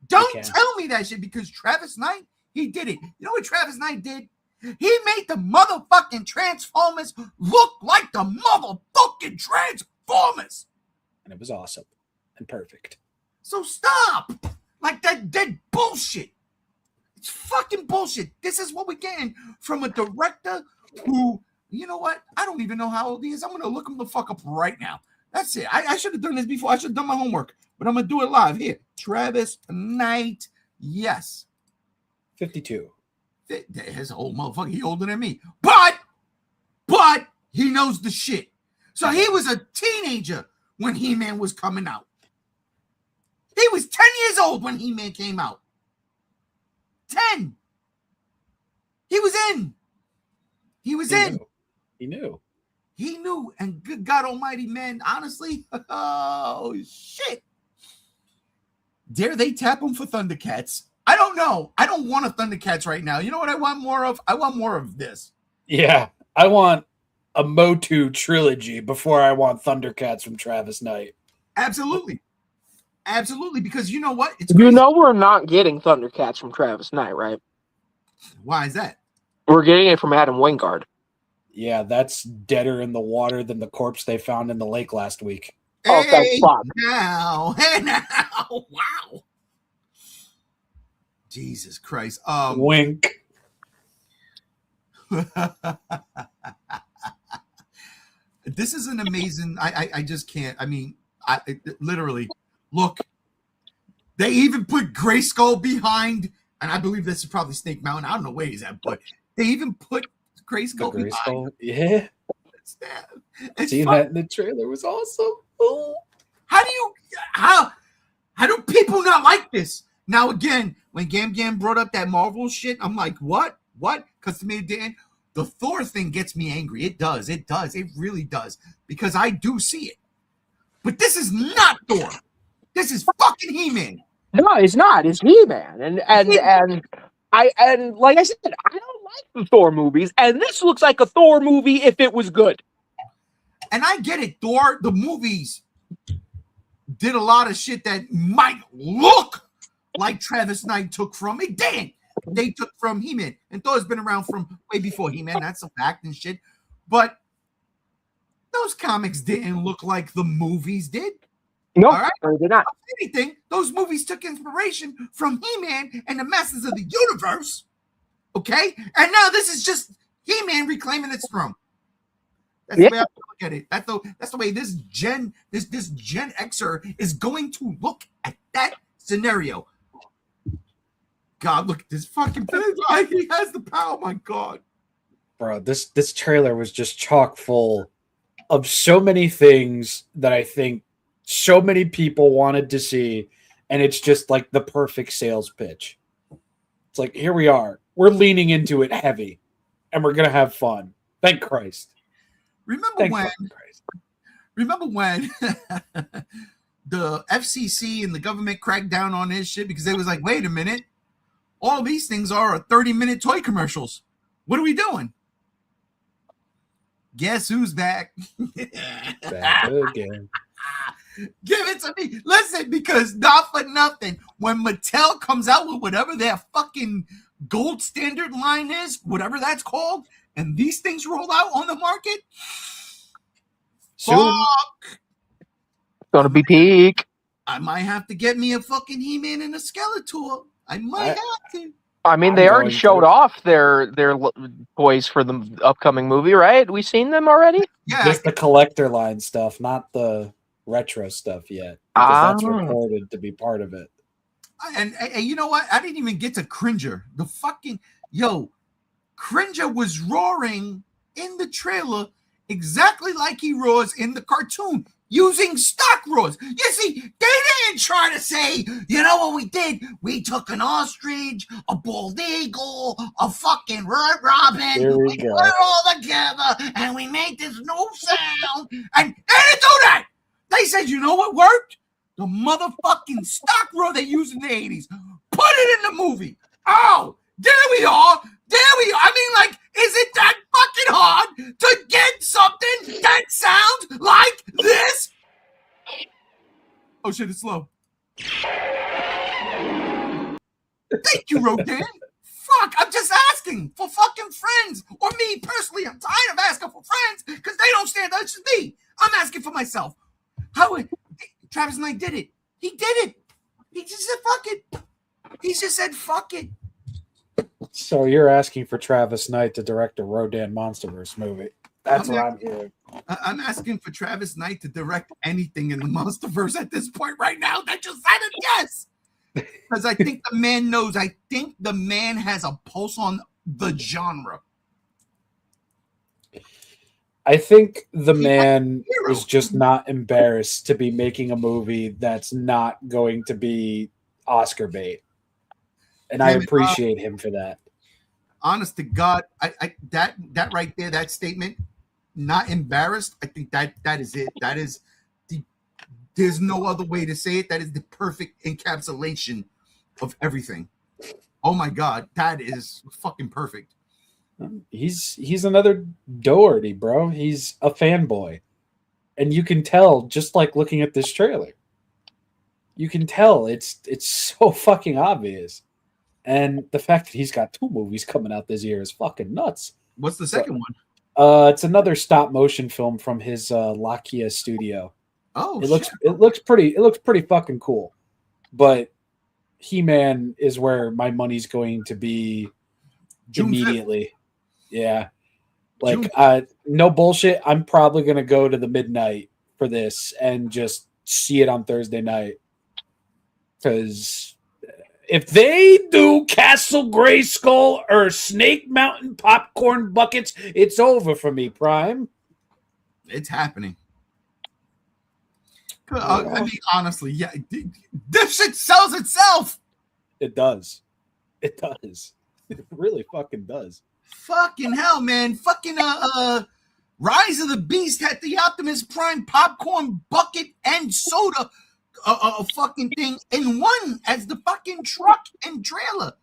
Don't tell me that shit, because Travis Knight, he did it. You know what Travis Knight did? He made the motherfucking Transformers look like the motherfucking Transformers. And it was awesome and perfect. So stop. Like that dead bullshit. It's fucking bullshit. This is what we're getting from a director who, you know what? I don't even know how old he is. I'm going to look him the fuck up right now. That's it. I should have done this before. I should have done my homework. But I'm going to do it live here. Travis Knight. Yes. 52. His old motherfucker. He older than me. But he knows the shit. So he was a teenager when He-Man was coming out. He was 10 years old when He-Man came out. 10. He was in. He knew. And good God Almighty, man, honestly, oh, shit. Dare they tap him for Thundercats? I don't know. I don't want a Thundercats right now. You know what I want more of? I want more of this. Yeah. I want a MUTO trilogy before I want Thundercats from Travis Knight. Absolutely. Because you know what? We're not getting Thundercats from Travis Knight, right? Why is that? We're getting it from Adam Wingard. Yeah, that's deader in the water than the corpse they found in the lake last week. Hey, now. Wow. Jesus Christ. Wink. This is an amazing. I just can't. I mean, literally. Look, they even put Grayskull behind, and I believe this is probably Snake Mountain. I don't know where he's at, but they even put Grayskull behind. Yeah. Seeing that in the trailer was awesome. Oh. How do people not like this? Now, again, when Gam brought up that Marvel shit, I'm like, what? Because to me, Dan, the Thor thing gets me angry. It does. It really does. Because I do see it. But this is not Thor. This is fucking He-Man. No, it's not. It's He-Man. And like I said, I don't like the Thor movies, and this looks like a Thor movie if it was good. And I get it. Thor, the movies, did a lot of shit that might look like Travis Knight took from it. Damn, they took from He-Man. And Thor's been around from way before He-Man. That's a fact and shit. But those comics didn't look like the movies did. No, all right? They did not. If anything, those movies took inspiration from He-Man and the Masters of the Universe. Okay? And now this is just He-Man reclaiming its throne. That's the way I look at it. That's the way this Gen Xer is going to look at that scenario. God, look at this fucking thing. He has the power. My God. Bro, this trailer was just chock full of so many things that I think so many people wanted to see, and it's just like the perfect sales pitch. It's like, here we are. We're leaning into it heavy, and we're going to have fun. Thank Christ. Remember when the FCC and the government cracked down on this shit because they was like, wait a minute, all these things are 30-minute toy commercials. What are we doing? Guess who's back? Back again. Give it to me. Listen, because not for nothing, when Mattel comes out with whatever their fucking gold standard line is, whatever that's called, and these things roll out on the market, Soon. Gonna be peak. I might have to get me a fucking He-Man and a Skeletor. I might have to. I mean, they already showed off their toys for the upcoming movie, right? We seen them already? Yeah. Just the collector line stuff, not the retro stuff yet. Because that's reported to be part of it. And you know what? I didn't even get to Cringer. The fucking Cringer was roaring in the trailer exactly like he roars in the cartoon, using stock roars. You see, they didn't try to say, you know what we did? We took an ostrich, a bald eagle, a fucking red robin, we put it all together, and we made this new sound. And they didn't do that. They said, you know what worked? The motherfucking stock roar they used in the 80s. Put it in the movie. Oh, there we are. There we are. I mean, like, is it that fucking hard to get something that sounds like this? Oh shit, it's slow. Thank you, Rodan. Fuck, I'm just asking for fucking friends. Or me personally, I'm tired of asking for friends because they don't stand up to me. I'm asking for myself. Travis Knight did it. He did it. He just said fuck it. He just said fuck it. So you're asking for Travis Knight to direct a Rodan Monsterverse movie. That's what I'm hearing. I'm asking for Travis Knight to direct anything in the Monsterverse at this point right now. That just said it, yes. Because I think the man knows. I think the man has a pulse on the genre. I think the man is just not embarrassed to be making a movie that's not going to be Oscar bait. And I appreciate him for that. Honest to God, I that right there, that statement, not embarrassed. I think that is it. That is there's no other way to say it. That is the perfect encapsulation of everything. Oh my God, that is fucking perfect. He's another Doherty, bro. He's a fanboy. And you can tell just like looking at this trailer. You can tell it's so fucking obvious. And the fact that he's got 2 movies coming out this year is fucking nuts. What's the second one? It's another stop motion film from his Lakia studio. Oh, it looks pretty fucking cool. But He-Man is where my money's going to be immediately. 5th. Yeah. Like no bullshit. I'm probably gonna go to the midnight for this and just see it on Thursday night. Because if they do Castle Grayskull or Snake Mountain popcorn buckets, it's over for me, Prime. It's happening. I mean, honestly, yeah, this shit sells itself. It does. It does. It really fucking does. Fucking hell, man. Fucking Rise of the Beast had the Optimus Prime popcorn bucket and soda fucking thing in one as the fucking truck and trailer.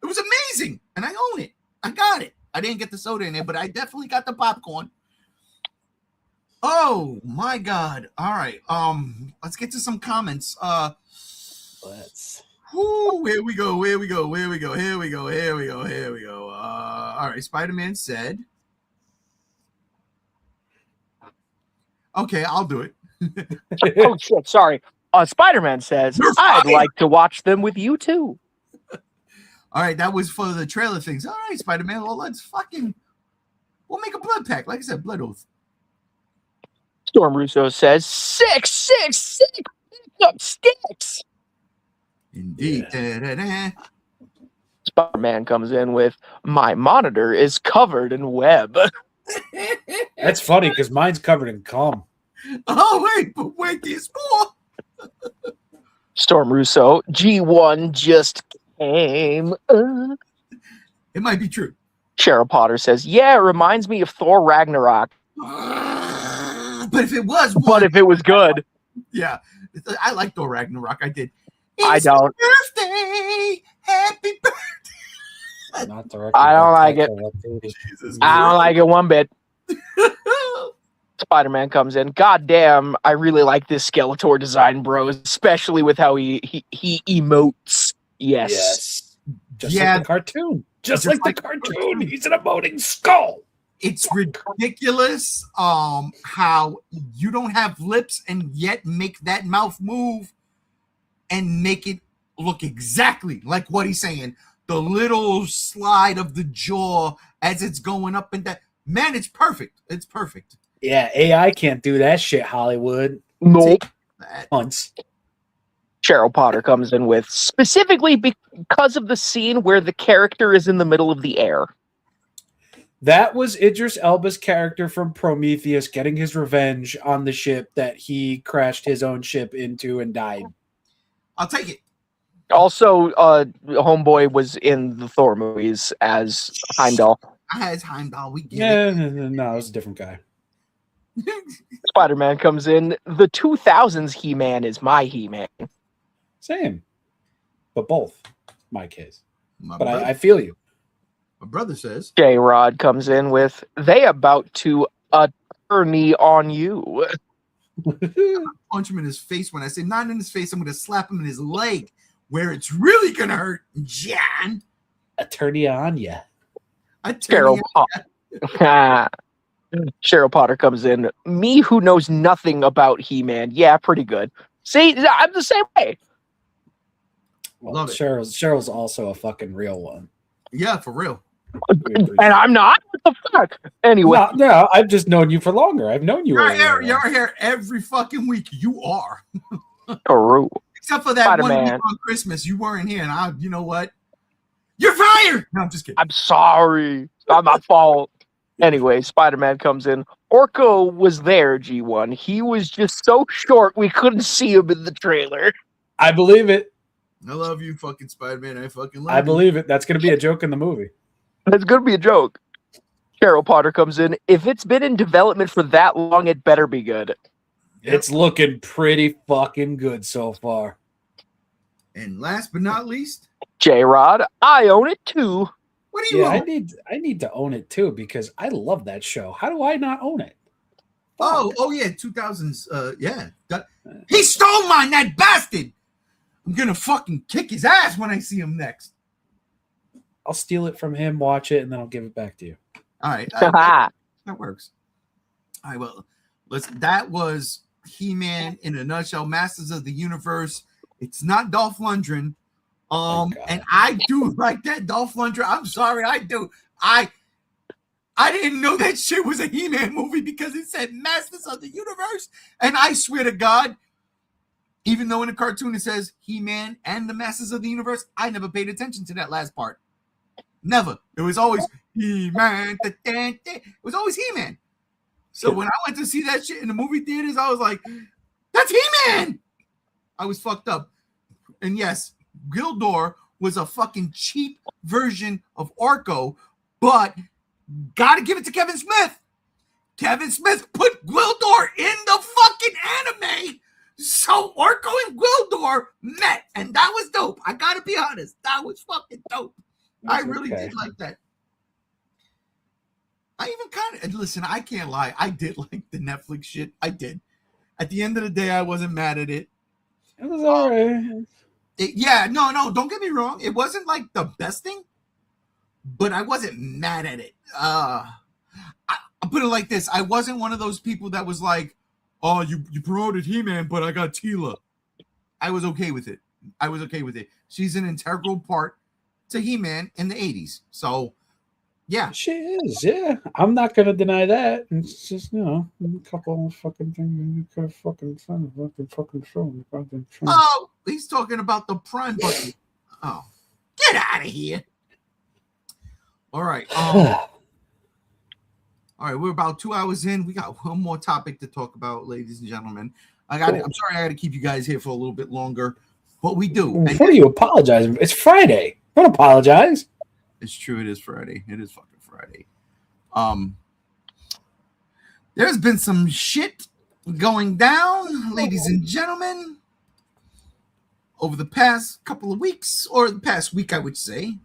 It was amazing. And I own it. I got it. I didn't get the soda in there, but I definitely got the popcorn. Oh my God. All right. Let's get to some comments. Let's. Ooh, here we go. All right. Spider-Man said. Okay, I'll do it. Oh shit! Sorry. Spider-Man says, "I'd like to watch them with you too." All right, that was for the trailer things. All right, Spider-Man. Well, we'll make a blood pact. Like I said, blood oath. Storm Russo says, 666 pick up sticks. Indeed. Yeah. Spider-Man comes in with, my monitor is covered in web. That's funny because mine's covered in cum. Oh, wait, there's more. Storm Russo, G1 just came. It might be true. Cheryl Potter says, yeah, it reminds me of Thor Ragnarok. But if it was good. Yeah. I like Thor Ragnarok. I did. I don't. Birthday. Happy birthday. I don't like it. I don't like it one bit. Spider-Man comes in. God damn, I really like this Skeletor design, bro. Especially with how he emotes. Yes. Just like the cartoon. Just like the cartoon. He's an emoting skull. It's ridiculous how you don't have lips and yet make that mouth move and make it look exactly like what he's saying. The little slide of the jaw as it's going up and down. Man, it's perfect. It's perfect. Yeah, AI can't do that shit, Hollywood. Nope. Once. Cheryl Potter comes in with, specifically because of the scene where the character is in the middle of the air. That was Idris Elba's character from Prometheus getting his revenge on the ship that he crashed his own ship into and died. I'll take it. Also, Homeboy was in the Thor movies as Heimdall. As Heimdall, we get it. No, it was a different guy. Spider-Man comes in. The 2000s He-Man is my He-Man. Same. But both, my case. But I feel you. My brother says. J-Rod comes in with, they about to attorney on you. Punch him in his face. When I say not in his face, I'm going to slap him in his leg where it's really going to hurt. John. Attorney on ya. Cheryl Potter comes in. Me who knows nothing about He-Man. Yeah, pretty good. See, I'm the same way. Well, Cheryl's also a fucking real one. Yeah, for real. And I'm not? What the fuck? Anyway. No, I've just known you for longer. I've known you. You're here every fucking week. You are. True. Except for that Spider-Man. 1 week on Christmas. You weren't here. And you know what? You're fired! No, I'm just kidding. I'm sorry. It's not my fault. Anyway, Spider-Man comes in. Orko was there, G1. He was just so short we couldn't see him in the trailer. I believe it. I love you, fucking Spider-Man. I fucking love you. I believe it. That's going to be a joke in the movie. That's going to be a joke. Cheryl Potter comes in. If it's been in development for that long, it better be good. It's looking pretty fucking good so far. And last but not least, J-Rod, I own it too. What do you own? I need to own it too because I love that show. How do I not own it? Oh yeah, 2000s. Yeah. He stole mine, that bastard. I'm gonna fucking kick his ass when I see him next. I'll steal it from him, watch it, and then I'll give it back to you. All right. That works. All right, well, that was He-Man in a nutshell, Masters of the Universe. It's not Dolph Lundgren. And I do like that Dolph Lundgren. I'm sorry, I do. I didn't know that shit was a He-Man movie because it said Masters of the Universe. And I swear to God, even though in the cartoon it says He-Man and the Masters of the Universe, I never paid attention to that last part. Never. It was always He-Man. It was always He-Man. So when I went to see that shit in the movie theaters, I was like, that's He-Man. I was fucked up. And yes, Gildor was a fucking cheap version of Orko, but gotta give it to Kevin Smith. Kevin Smith put Gildor in the fucking anime, so Orko and Gildor met, and that was dope. I gotta be honest, that was fucking dope. I really did like that. I even kind of listen. I can't lie. I did like the Netflix shit. I did. At the end of the day, I wasn't mad at it. It was all right. No, don't get me wrong. It wasn't like the best thing, but I wasn't mad at it. I'll put it like this. I wasn't one of those people that was like, oh, you promoted He-Man, but I got Teela. I was okay with it. She's an integral part to He-Man in the 80s. So, yeah. She is, yeah. I'm not going to deny that. It's just, a couple of fucking things. Fucking show. Oh, he's talking about the Prime button. Oh, get out of here. All right. All right, we're about 2 hours in. We got one more topic to talk about, ladies and gentlemen. I'm sorry I got to keep you guys here for a little bit longer, but we do. What are you apologizing? It's Friday. Don't apologize. It's true. It is Friday. It is fucking Friday. There's been some shit going down, ladies and gentlemen, over the past couple of weeks, or the past week, I would say.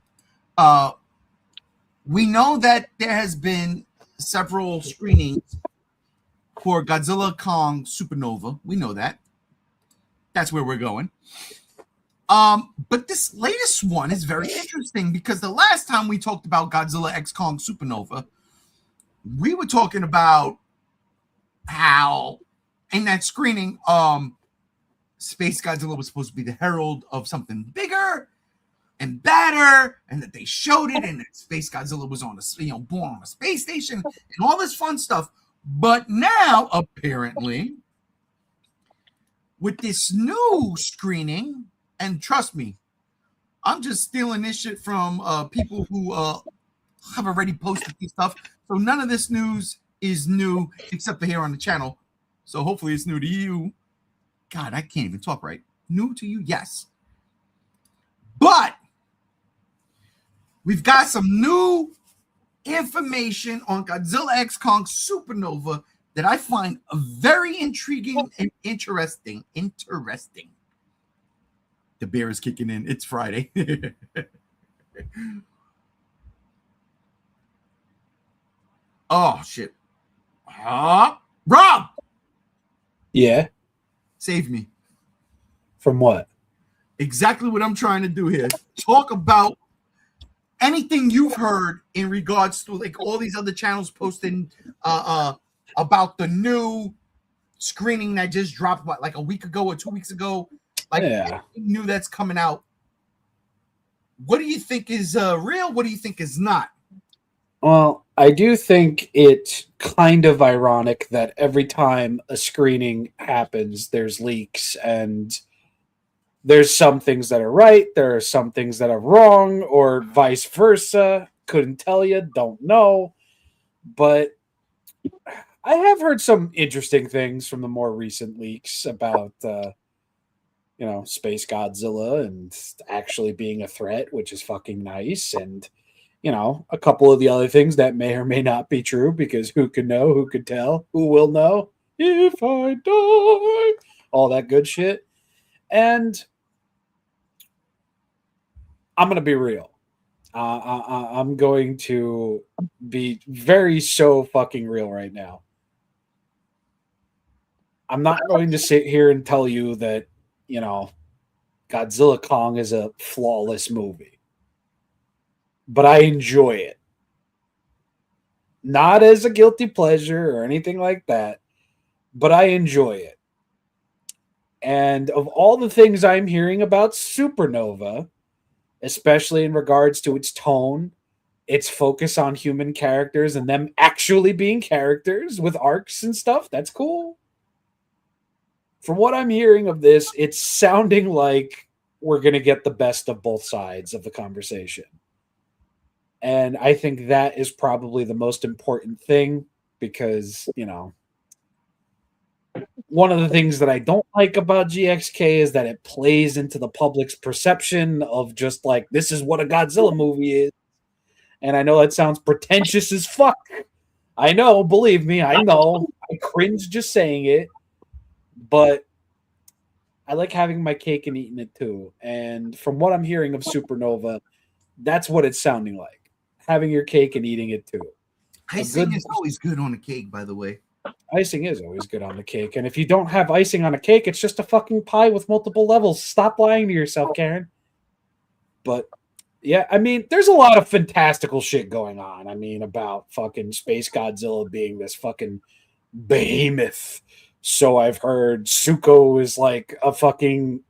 We know that there has been several screenings for Godzilla Kong Supernova. We know that. That's where we're going. But this latest one is very interesting because the last time we talked about Godzilla X Kong Supernova, we were talking about how in that screening, Space Godzilla was supposed to be the herald of something bigger and better, and that they showed it, and that Space Godzilla was on a born on a space station and all this fun stuff. But now, apparently, with this new screening, and trust me, I'm just stealing this shit from people who have already posted this stuff. So none of this news is new except for here on the channel. So hopefully it's new to you. God, I can't even talk right. New to you? Yes. But we've got some new information on Godzilla X Kong Supernova that I find very intriguing and interesting. The bear is kicking in. It's Friday. Oh, shit. Rob! Yeah. Save me. From what? Exactly what I'm trying to do here. Talk about anything you've heard in regards to like all these other channels posting about the new screening that just dropped like a week ago or 2 weeks ago. Like anything new that's coming out. What do you think is real? What do you think is not? Well, I do think it's kind of ironic that every time a screening happens, there's leaks, and there's some things that are right, there are some things that are wrong, or vice versa. Couldn't tell you, don't know. But I have heard some interesting things from the more recent leaks about, Space Godzilla and actually being a threat, which is fucking nice, and a couple of the other things that may or may not be true, because who can know, who could tell, who will know if I die, all that good shit. And I'm going to be real. I'm going to be so fucking real right now. I'm not going to sit here and tell you that, Godzilla Kong is a flawless movie. But I enjoy it. Not as a guilty pleasure or anything like that, but I enjoy it. And of all the things I'm hearing about Supernova, especially in regards to its tone, its focus on human characters and them actually being characters with arcs and stuff, that's cool. From what I'm hearing of this, it's sounding like we're going to get the best of both sides of the conversation. And I think that is probably the most important thing, because, one of the things that I don't like about GXK is that it plays into the public's perception of just like, this is what a Godzilla movie is. And I know that sounds pretentious as fuck. I know, believe me, I know. I cringe just saying it. But I like having my cake and eating it too. And from what I'm hearing of Supernova, that's what it's sounding like. Having your cake and eating it too. Icing is always good on a cake, by the way. Icing is always good on the cake. And if you don't have icing on a cake, it's just a fucking pie with multiple levels. Stop lying to yourself, Karen. But yeah, I mean, there's a lot of fantastical shit going on. I mean, about fucking Space Godzilla being this fucking behemoth. So I've heard. Zuko is like a fucking,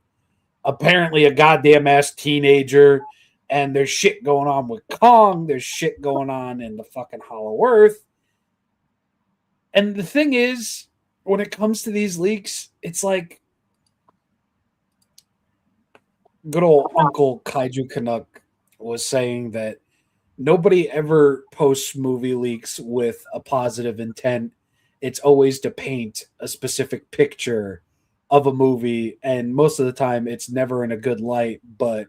apparently a goddamn ass teenager. And there's shit going on with Kong. There's shit going on in the fucking Hollow Earth. And the thing is, when it comes to these leaks, it's like good old Uncle Kaiju Canuck was saying that nobody ever posts movie leaks with a positive intent. It's always to paint a specific picture of a movie. And most of the time, it's never in a good light. But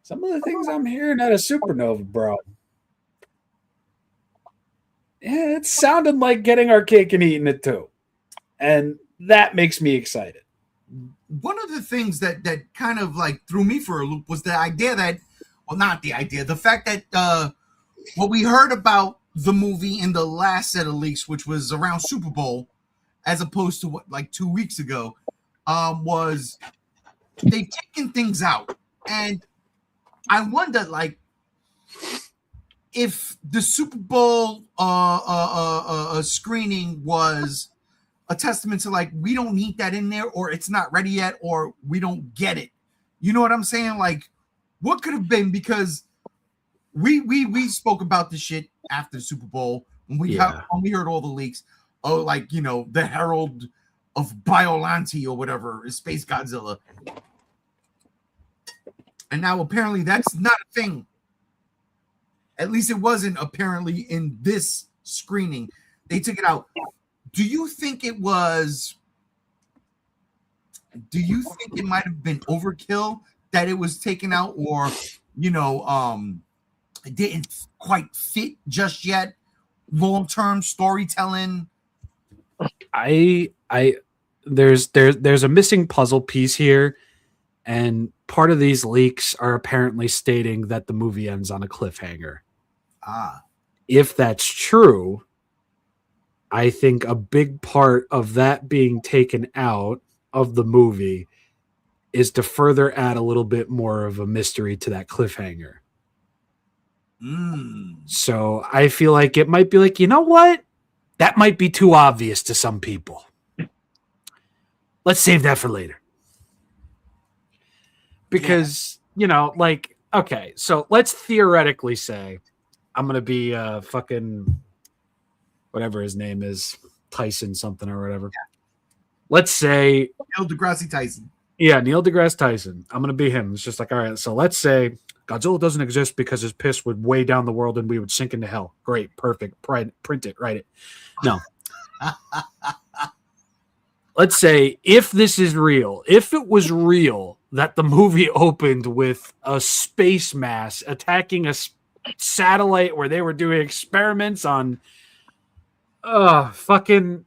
some of the things I'm hearing out of Supernova, bro. Yeah, it sounded like getting our cake and eating it too. And that makes me excited. One of the things that kind of like threw me for a loop was the idea that, well, not the idea, the fact that what we heard about the movie in the last set of leaks, which was around Super Bowl, as opposed to what, like 2 weeks ago, was they've taken things out. And I wonder, like, if the Super Bowl screening was a testament to like we don't need that in there, or it's not ready yet, or we don't get it. You know what I'm saying? Like, what could have been? Because we spoke about this shit after the Super Bowl when we heard all the leaks. Oh, like, you know, the Herald of Biollante or whatever is Space Godzilla, and now apparently that's not a thing. At least it wasn't apparently in this screening. They took it out. Do you think it was? Do you think it might have been overkill that it was taken out, or you know, it didn't quite fit just yet? Long-term storytelling. There's a missing puzzle piece here, and part of these leaks are apparently stating that the movie ends on a cliffhanger. If that's true, I think a big part of that being taken out of the movie is to further add a little bit more of a mystery to that cliffhanger. So I feel like it might be like, you know what? That might be too obvious to some people. Let's save that for later. Because, you know, like, okay, so let's theoretically say I'm going to be fucking whatever his name is, Tyson something or whatever. Yeah. Let's say Neil deGrasse Tyson. Yeah, Neil deGrasse Tyson. I'm going to be him. It's just like, all right, so let's say Godzilla doesn't exist because his piss would weigh down the world and we would sink into hell. Great, perfect. Print it, write it. No. Let's say if this is real, if it was real that the movie opened with a space mass attacking a satellite where they were doing experiments on fucking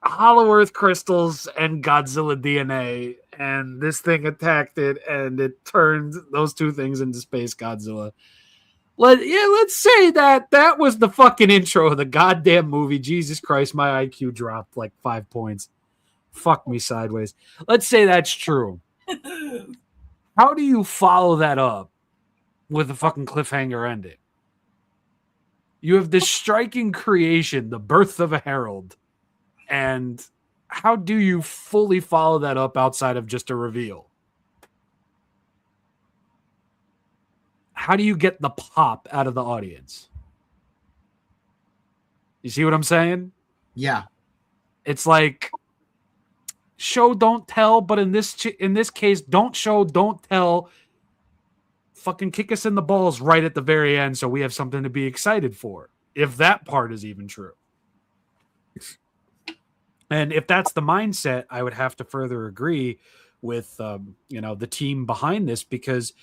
hollow earth crystals and Godzilla DNA, and this thing attacked it and it turned those two things into Space Godzilla. Let's say that was the fucking intro of the goddamn movie. Jesus Christ, my IQ dropped like 5 points. Fuck me sideways. Let's say that's true. How do you follow that up with a fucking cliffhanger ending? You have this striking creation, the birth of a herald, and how do you fully follow that up outside of just a reveal? How do you get the pop out of the audience? You see what I'm saying? Yeah. It's like show, don't tell, but in this case, don't show, don't tell. Fucking kick us in the balls right at the very end so we have something to be excited for, if that part is even true. And if that's the mindset, I would have to further agree with the team behind this, because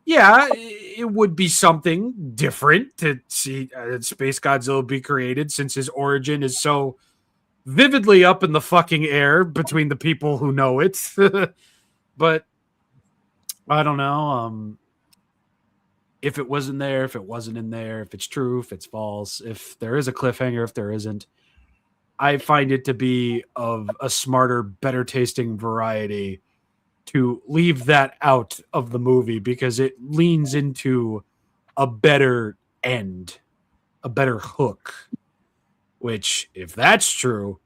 yeah, it would be something different to see Space Godzilla be created, since his origin is so vividly up in the fucking air between the people who know it. But I don't know. If it wasn't there, if it wasn't in there, if it's true, if it's false, if there is a cliffhanger, if there isn't, I find it to be of a smarter, better tasting variety to leave that out of the movie, because it leans into a better end, a better hook, which, if that's true,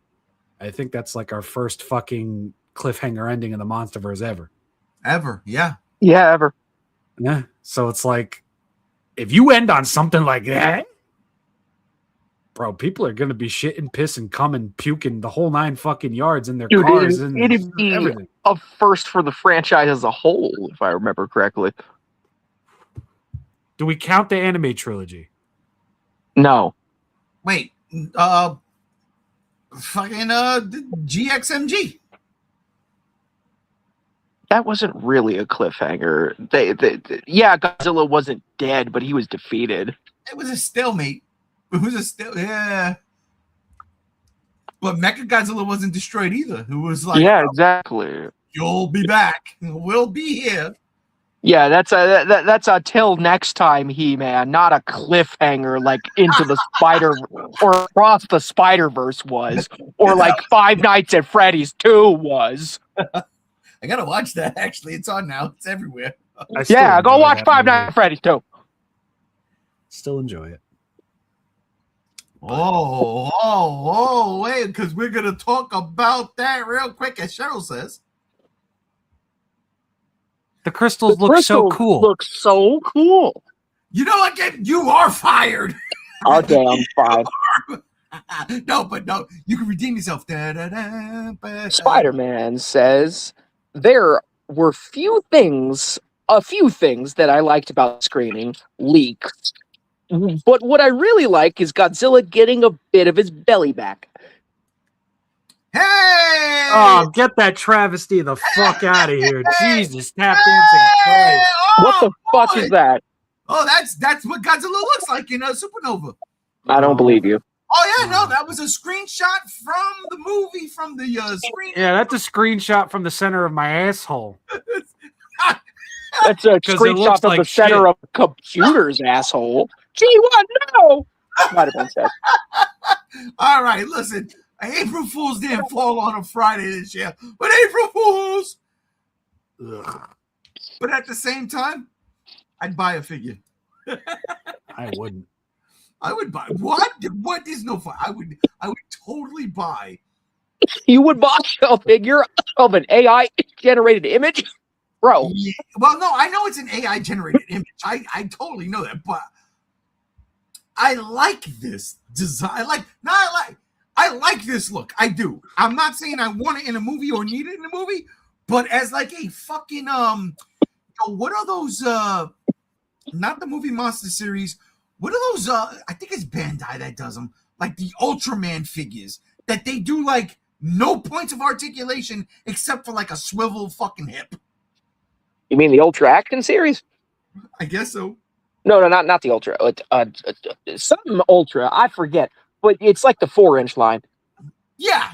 I think that's like our first fucking cliffhanger ending in the Monsterverse ever. Ever, yeah. Yeah, ever. Yeah. So it's like, if you end on something like that, bro, people are going to be shitting, pissing, coming, puking the whole 9 fucking yards in their cars. It'd be everything. A first for the franchise as a whole, if I remember correctly. Do we count the anime trilogy? No. Wait, fucking GXMG. That wasn't really a cliffhanger. Yeah, Godzilla wasn't dead, but he was defeated. It was a stalemate. It was a yeah. But Mechagodzilla wasn't destroyed either. It was like, yeah, exactly. You'll be back. We'll be here. Yeah, that's a till next time, He-Man, not a cliffhanger like Into the Spider or Across the Spider-Verse was, or like Five Nights at Freddy's 2 was. I gotta watch that. Actually, it's on now. It's everywhere. Yeah, go watch Five Nights at Freddy's 2. Still enjoy it. Wait, because we're going to talk about that real quick, as Cheryl says. The crystals look so cool. Look so cool. You know what? You are fired. Oh, damn, fine. No, you can redeem yourself. Spider-Man says there were a few things that I liked about Screaming leaks. But what I really like is Godzilla getting a bit of his belly back. Hey! Oh, get that travesty the fuck out of here. Jesus, tap dancing Christ. What the fuck is that? Oh, that's what Godzilla looks like in Supernova. I don't believe you. Oh, yeah, no, that was a screenshot from the movie, from the screen. Yeah, that's a screenshot from the center of my asshole. That's a screenshot of the center of a computer's asshole. G1, no! Spider-Man said. All right, listen. April Fool's didn't fall on a Friday this year, but April Fools. Ugh. But at the same time, I'd buy a figure. I wouldn't. I would buy what? What is no fun? I would totally buy. You would buy a figure of an AI generated image, bro? Yeah. Well, no, I know it's an AI generated image. I totally know that, but I like this design. I like this look. I do. I'm not saying I want it in a movie or need it in a movie, but as like a fucking what are those? Not the Movie Monster series. What are those? I think it's Bandai that does them. Like the Ultraman figures that they do like no points of articulation except for like a swivel fucking hip. You mean the Ultra Action series? I guess so. No, not the Ultra. Some Ultra, I forget, but it's like the 4-inch line. Yeah,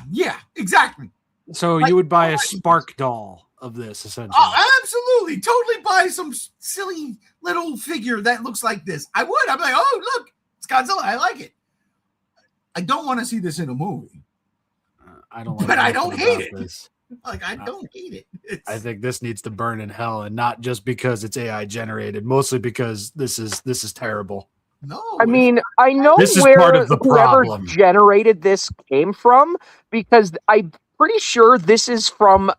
exactly. So you would buy a Spark doll of this, essentially. Oh, absolutely. Totally buy some silly little figure that looks like this. I would. I'm like, oh, look, it's Godzilla. I like it. I don't want to see this in a movie. I don't like but I don't hate it. This. Like, I don't hate it. I think this needs to burn in hell, and not just because it's AI generated, mostly because this is terrible. No, I mean, I know this is where part of the whoever problem. generated this came from, because I'm pretty sure this is from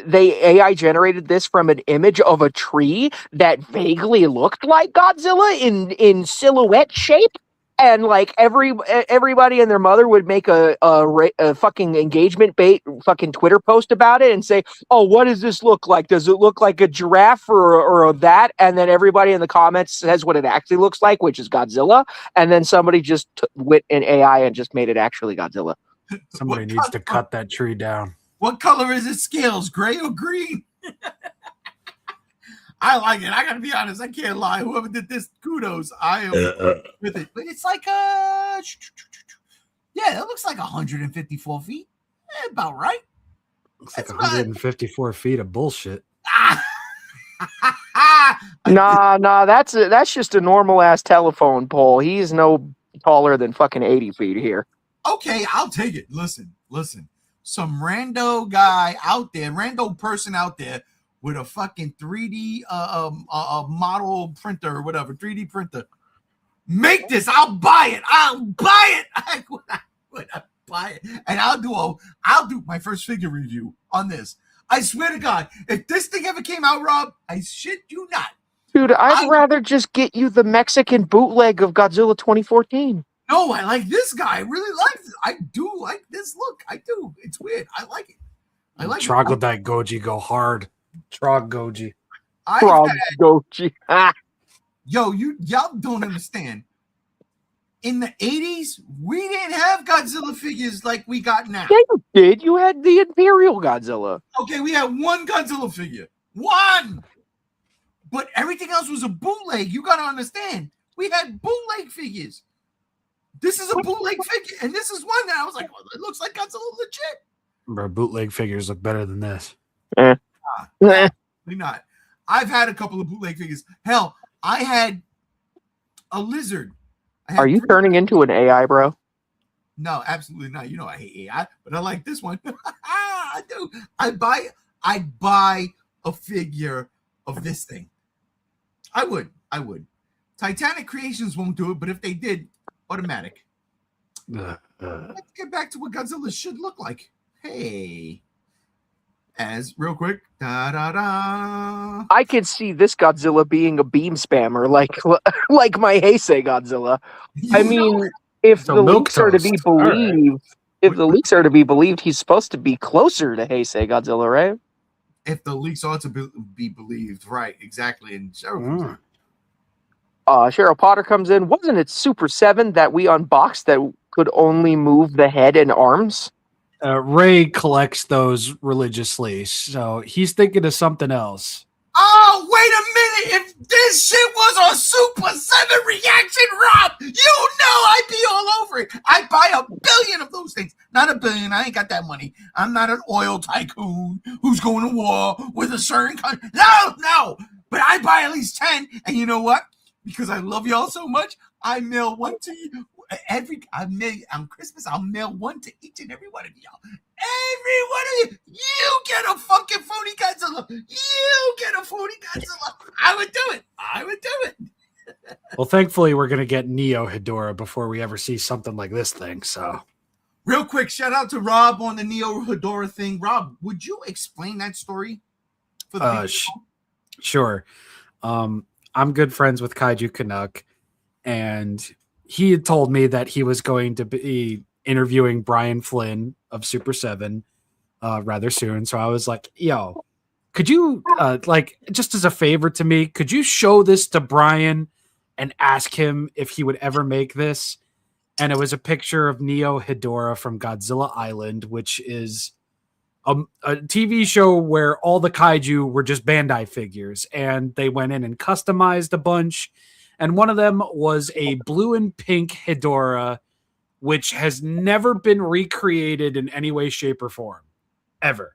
they AI generated this from an image of a tree that vaguely looked like Godzilla in silhouette shape. And like everybody and their mother would make a fucking engagement bait fucking Twitter post about it and say, "Oh, what does this look like? Does it look like a giraffe or that?" And then everybody in the comments says what it actually looks like, which is Godzilla. And then somebody just went in AI and just made it actually Godzilla. Somebody needs to cut that tree down. What color is its scales? Gray or green? I like it. I gotta be honest. I can't lie. Whoever did this, kudos. I am with it. But it's like yeah, it looks like 154 feet. About right. It's like 154 feet of bullshit. Nah. That's just a normal ass telephone pole. He's no taller than fucking 80 feet here. Okay, I'll take it. Listen. Some rando guy out there, rando person out there with a fucking 3D model printer or whatever, 3D printer. Make this. I'll buy it. I would buy it. And I'll do my first figure review on this. I swear to God, if this thing ever came out, Rob, I shit you not. Dude, I'd rather just get you the Mexican bootleg of Godzilla 2014. No, I like this guy. I really like this. I do like this look. I do. It's weird. I like it. I like Troglodyte Goji go hard. Trog Goji. Goji. Yo, y'all don't understand. In the 80s, we didn't have Godzilla figures like we got now. Yeah, you did. You had the Imperial Godzilla. Okay, we had one Godzilla figure. One! But everything else was a bootleg. You got to understand. We had bootleg figures. This is a bootleg figure. And this is one that I was like, well, it looks like Godzilla legit. Bro, bootleg figures look better than this. Probably not. I've had a couple of bootleg figures. Hell, I had a lizard. Are you turning into an AI, bro? No, absolutely not. You know I hate AI, but I like this one. I do. I'd buy a figure of this thing. I would. Titanic Creations won't do it, but if they did, automatic. Let's get back to what Godzilla should look like. Hey. As real quick, I could see this Godzilla being a beam spammer, like my Heisei Godzilla. I mean, if the leaks are to be believed, leaks are to be believed, he's supposed to be closer to Heisei Godzilla, right? If the leaks are to be believed, right? Exactly. And Cheryl Potter comes in. Wasn't it Super 7 that we unboxed that could only move the head and arms? Ray collects those religiously, so he's thinking of something else. Oh, wait a minute. If this shit was a Super 7 reaction, Rob, you know I'd be all over it. I'd buy 1 billion of those things. Not 1 billion. I ain't got that money. I'm not an oil tycoon who's going to war with a certain country. No. But I'd buy at least 10. And you know what? Because I love y'all so much, I mail one to you. On Christmas, I'll mail one to each and every one of y'all. Every one of you. You get a fucking phony Godzilla. You get a phony Godzilla. I would do it. Well, thankfully, we're going to get Neo Hedorah before we ever see something like this thing. So, real quick, shout out to Rob on the Neo Hedorah thing. Rob, would you explain that story for the people? Sure. I'm good friends with Kaiju Canuck, and he had told me that he was going to be interviewing Brian Flynn of Super 7 rather soon. So I was like, yo, could you, just as a favor to me, could you show this to Brian and ask him if he would ever make this? And it was a picture of Neo Hedorah from Godzilla Island, which is a TV show where all the kaiju were just Bandai figures, and they went in and customized a bunch. And one of them was a blue and pink Hedorah, which has never been recreated in any way, shape, or form, ever.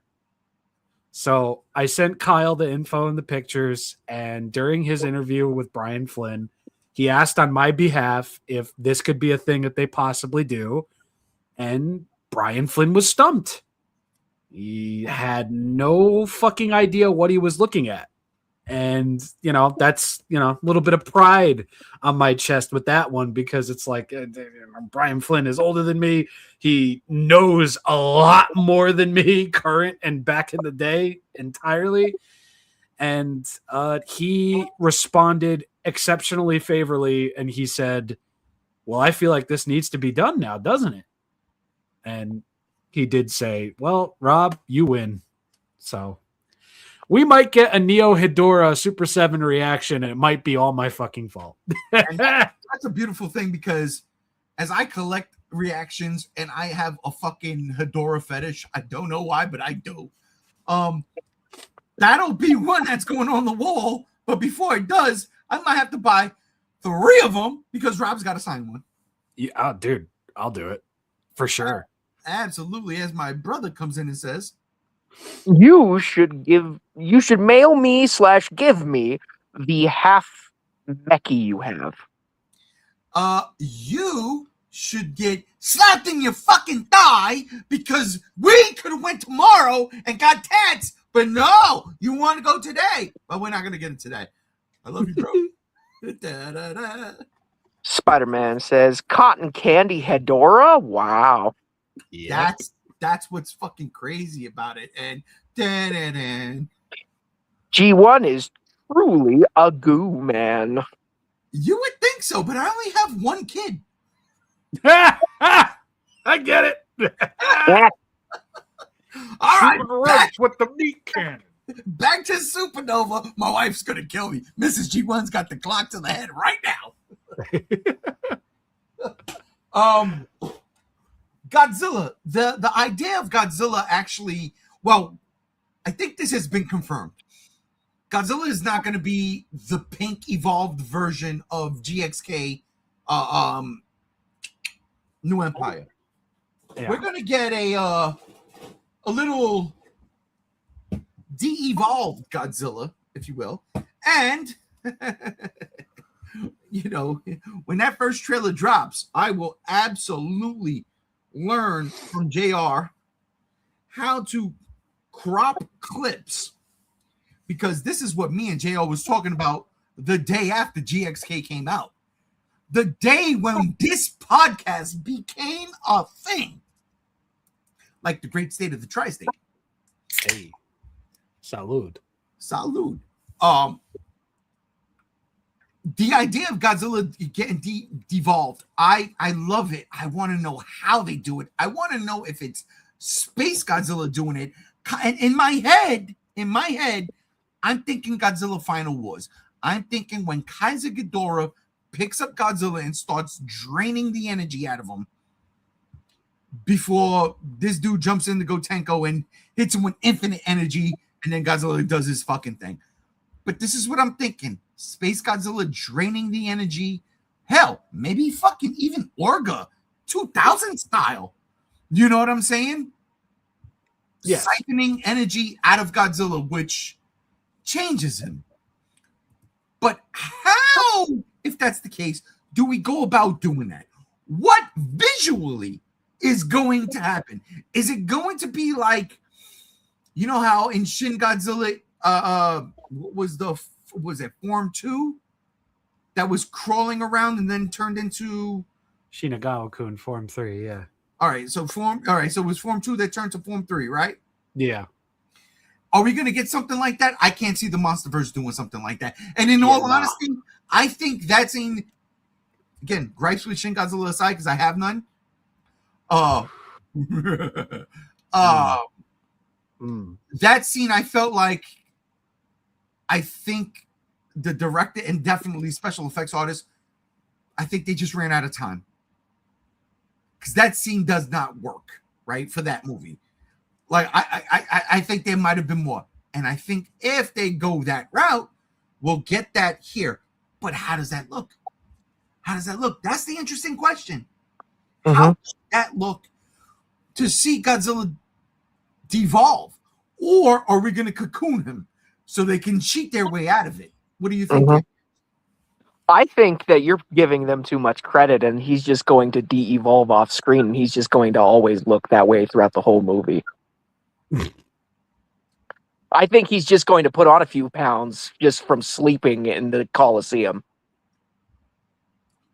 So I sent Kyle the info and the pictures, and during his interview with Brian Flynn, he asked on my behalf if this could be a thing that they possibly do, and Brian Flynn was stumped. He had no fucking idea what he was looking at. And, that's, a little bit of pride on my chest with that one, because it's like Brian Flynn is older than me. He knows a lot more than me, current and back in the day entirely. And he responded exceptionally favorably. And he said, well, I feel like this needs to be done now, doesn't it? And he did say, well, Rob, you win. So we might get a Neo Hedorah Super 7 reaction, and it might be all my fucking fault. And that's a beautiful thing, because as I collect reactions and I have a fucking Hedorah fetish, I don't know why, but I do. That'll be one that's going on the wall. But before it does, I might have to buy 3 of them, because Rob's got to sign one. Yeah, dude, I'll do it for sure. Absolutely. As my brother comes in and says, you should mail me / give me the half mechie you have. You should get slapped in your fucking thigh, because we could have went tomorrow and got tats, but no, you want to go today. But we're not going to get it today. I love you, bro. Spider-Man says, cotton candy Hedorah? Wow. Yeah. That's what's fucking crazy about it. And G1 is truly a goo man. You would think so, but I only have 1 kid. I get it. All right, back with the meat cannon. Back to Supernova. My wife's gonna kill me. Mrs. G1's got the clock to the head right now. Godzilla. The idea of Godzilla actually, well, I think this has been confirmed. Godzilla is not going to be the pink evolved version of GXK New Empire. Yeah. We're going to get a little de-evolved Godzilla, if you will. And when that first trailer drops, I will absolutely learn from JR how to crop clips, because this is what me and JR was talking about the day after GXK came out. The day when this podcast became a thing. Like the great state of the tri-state. Hey. Salud. Salud. The idea of Godzilla getting devolved, I love it. I want to know how they do it. I want to know if it's Space Godzilla doing it. And in my head, I'm thinking Godzilla Final Wars. I'm thinking when Kaiser Ghidorah picks up Godzilla and starts draining the energy out of him before this dude jumps in to go Tenko and hits him with infinite energy, and then Godzilla does his fucking thing. But this is what I'm thinking. Space Godzilla draining the energy. Hell, maybe fucking even Orga 2000 style. You know what I'm saying? Yes. Siphoning energy out of Godzilla, which changes him. But how, if that's the case, do we go about doing that? What visually is going to happen? Is it going to be like, you know how in Shin Godzilla, was it Form 2 that was crawling around and then turned into Shinagawa-kun Form 3, yeah. All right, so it was Form 2 that turned to Form 3, right? Yeah. Are we going to get something like that? I can't see the Monsterverse doing something like that. And in all honesty, I think that's again, gripes with Shin Godzilla aside, because I have none. That scene, I felt like, I think the director and definitely special effects artists, I think they just ran out of time. Because that scene does not work, right, for that movie. Like, I think there might have been more. And I think if they go that route, we'll get that here. But how does that look? How does that look? That's the interesting question. How does that look to see Godzilla devolve? Or are we going to cocoon him so they can cheat their way out of it? What do you think? I think that you're giving them too much credit, and he's just going to de-evolve off screen, and he's just going to always look that way throughout the whole movie. I think he's just going to put on a few pounds just from sleeping in the Coliseum.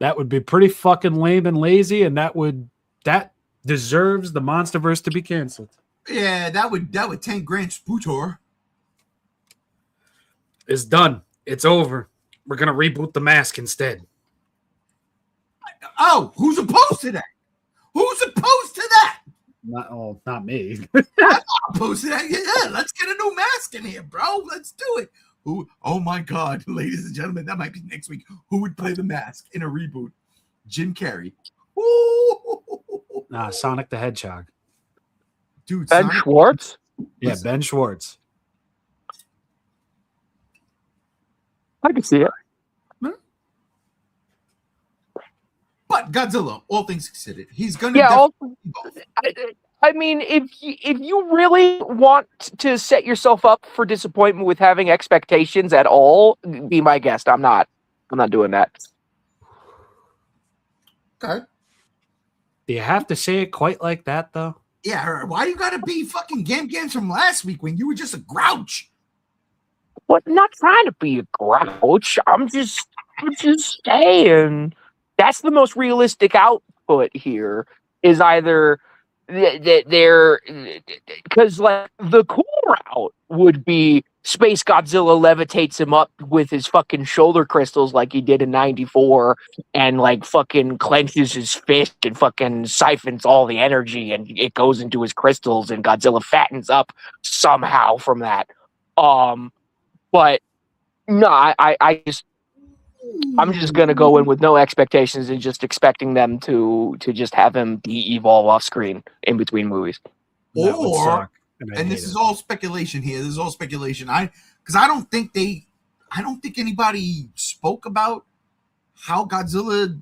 That would be pretty fucking lame and lazy, and that deserves the Monsterverse to be canceled. Yeah, that would 10 grand Sputor. It's done. It's over. We're gonna reboot the mask instead. Oh, who's opposed to that? Who's opposed to that? Not me. I'm opposed to that. Yeah, let's get a new mask in here, bro. Let's do it. Who? Oh my God, ladies and gentlemen, that might be next week. Who would play the mask in a reboot? Jim Carrey. Ooh. Nah, Sonic the Hedgehog. Dude, Ben Schwartz? Yeah, Ben Schwartz. I can see it. But Godzilla, all things considered, he's going to... I mean, if you really want to set yourself up for disappointment with having expectations at all, be my guest. I'm not doing that. Okay. Do you have to say it quite like that, though? Yeah, why you gotta be fucking Gams from last week when you were just a grouch? What? Not trying to be a grouch. I'm just saying that's the most realistic output here. Is either they're because like the cool route would be Space Godzilla levitates him up with his fucking shoulder crystals like he did in '94 and like fucking clenches his fist and fucking siphons all the energy and it goes into his crystals and Godzilla fattens up somehow from that. But no, I'm just gonna go in with no expectations and just expecting them to just have him de-evolve off screen in between movies. Or, and this is all speculation here. This is all speculation. Because I don't think anybody spoke about how Godzilla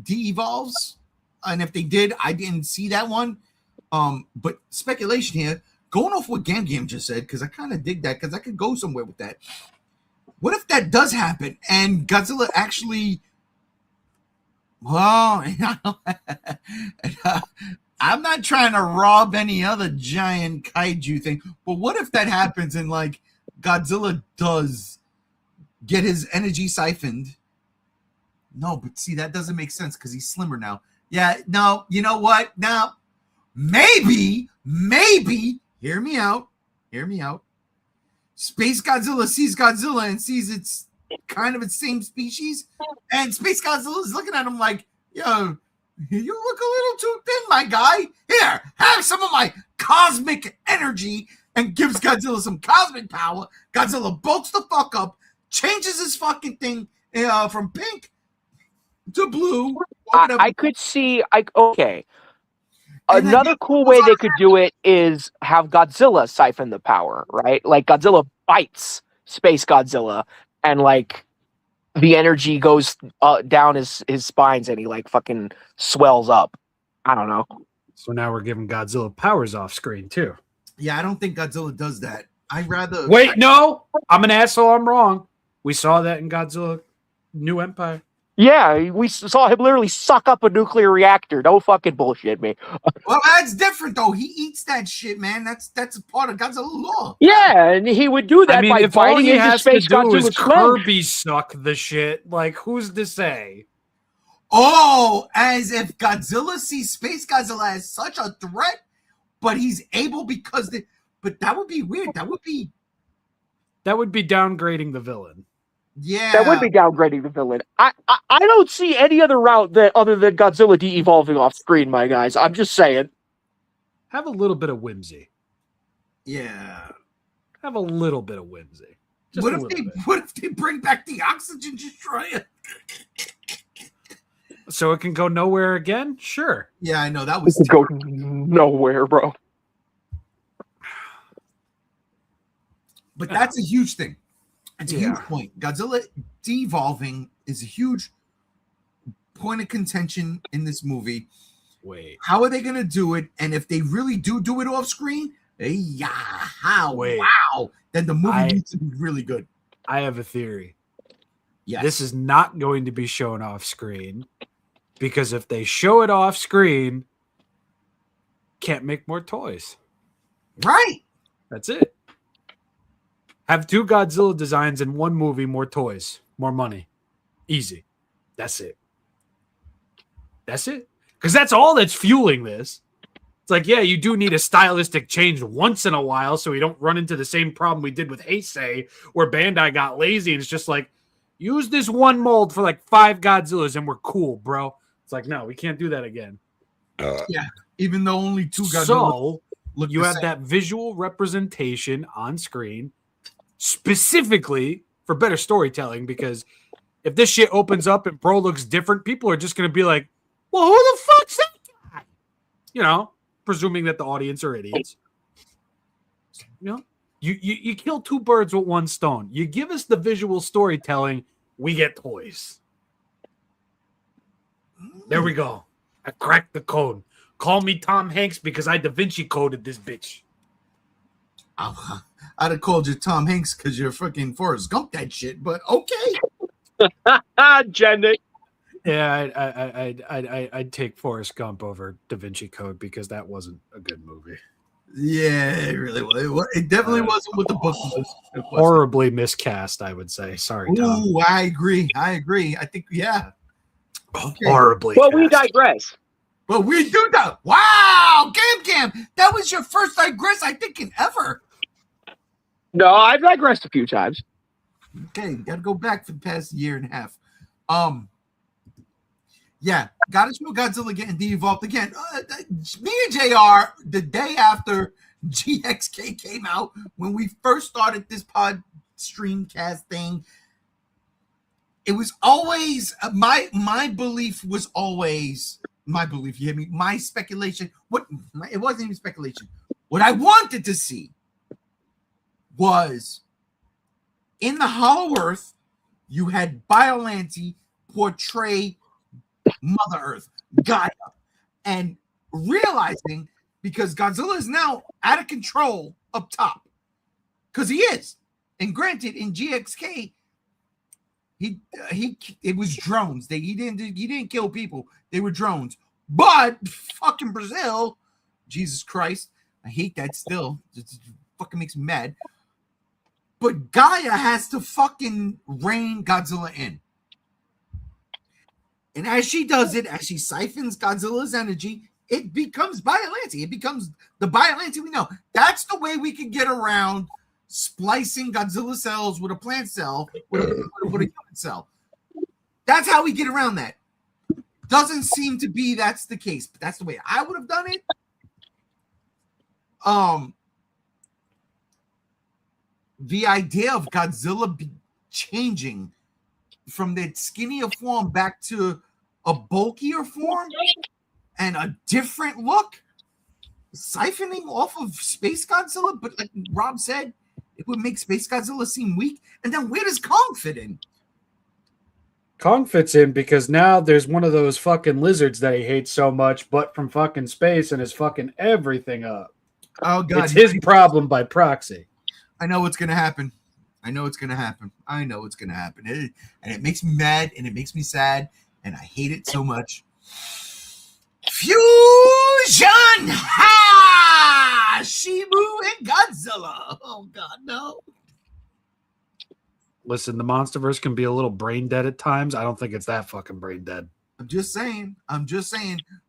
de-evolves, and if they did, I didn't see that one. But speculation here, going off what Gam just said, because I kind of dig that, because I could go somewhere with that. What if that does happen and Godzilla actually? Well, I'm not trying to rob any other giant kaiju thing, but what if that happens and like Godzilla does get his energy siphoned. No, but see, that doesn't make sense because he's slimmer now. Yeah, no, you know what? Now, maybe, hear me out. Space Godzilla sees Godzilla and sees it's kind of its same species. And Space Godzilla is looking at him like, yo, you look a little too thin, my guy. Here, have some of my cosmic energy, and gives Godzilla some cosmic power. Godzilla bulks the fuck up, changes his fucking thing from pink to blue. I could see, okay. Another cool way they could do it is have Godzilla siphon the power, right? Like Godzilla bites Space Godzilla, and like the energy goes down his spines, and he like fucking swells up. I don't know. So now we're giving Godzilla powers off screen too. Yeah, I don't think Godzilla does that. I'd rather no. I'm an asshole. I'm wrong. We saw that in Godzilla New Empire. Yeah, we saw him literally suck up a nuclear reactor. Don't fucking bullshit me. Well, that's different though. He eats that shit, man. That's a part of Godzilla law. Yeah, and he would do that by if all biting he into has Space to do is Godzilla's Kirby suck the shit, like who's to say? Oh, as if Godzilla sees Space Godzilla as such a threat, but he's able because but that would be weird. That would be downgrading the villain. Yeah, that would be downgrading the villain. I don't see any other route other than Godzilla de-evolving off screen, my guys. I'm just saying. Have a little bit of whimsy. Yeah. Have a little bit of whimsy. What if they bring back the oxygen destroyer? So it can go nowhere again? Sure. Yeah, I know that was go nowhere, bro. But that's a huge thing. It's a huge point. Godzilla de-evolving is a huge point of contention in this movie. Wait. How are they going to do it? And if they really do it off screen, wow, then the movie needs to be really good. I have a theory. Yes. This is not going to be shown off screen because if they show it off screen, can't make more toys. Right. That's it. Have 2 Godzilla designs in one movie, more toys, more money. Easy. That's it. That's it. Because that's all that's fueling this. It's like, yeah, you do need a stylistic change once in a while so we don't run into the same problem we did with Heisei where Bandai got lazy and it's just like, use this one mold for like 5 Godzillas and we're cool, bro. It's like, no, we can't do that again. Yeah, even though only 2 Godzillas So look you the have same. that visual representation on screen specifically for better storytelling, because if this shit opens up and Bro looks different, people are just going to be like, well, who the fuck's that guy? You know, presuming that the audience are idiots. You know, you kill 2 birds with 1 stone. You give us the visual storytelling, we get toys. There we go. I cracked the code. Call me Tom Hanks because I Da Vinci coded this bitch. I'd have called you Tom Hanks because you're fucking Forrest Gump that shit, but okay. Jenny. Yeah, I'd take Forrest Gump over Da Vinci Code because that wasn't a good movie. Yeah, it really was. It definitely wasn't what the book was. Horribly miscast, I would say. Sorry, Tom. Ooh, I agree. I think, yeah. Okay. Horribly. Well, we digress. But we do that. Wow, Cam, that was your first digress, I think, in ever. No, I've digressed a few times. Okay, got to go back for the past year and a half. Yeah, got to show Godzilla getting de-evolved again. Me and JR, the day after GXK came out, when we first started this pod streamcast thing, it was always my belief was always my belief. You hear me? My speculation. It wasn't even speculation. What I wanted to see was in the Hollow Earth, you had Biollante portray Mother Earth, Gaia, and realizing because Godzilla is now out of control up top, because he is. And granted, in GXK, it was drones. He didn't kill people. They were drones. But fucking Brazil, Jesus Christ, I hate that still. It fucking makes me mad. But Gaia has to fucking rein Godzilla in. And as she does it, as she siphons Godzilla's energy, it becomes Biollante. It becomes the Biollante we know. That's the way we can get around splicing Godzilla cells with a plant cell, with a human cell. That's how we get around that. Doesn't seem to be that's the case, but that's the way I would have done it. The idea of Godzilla changing from that skinnier form back to a bulkier form and a different look, siphoning off of Space Godzilla, but like Rob said, it would make Space Godzilla seem weak. And then where does Kong fit in? Kong fits in because now there's one of those fucking lizards that he hates so much, but from fucking space and is fucking everything up. Oh, God. It's his problem by proxy. I know what's going to happen. And it makes me mad and it makes me sad and I hate it so much. Fusion! Ha! Shimu and Godzilla. Oh, God, no. Listen, the Monsterverse can be a little brain dead at times. I don't think it's that fucking brain dead. I'm just saying.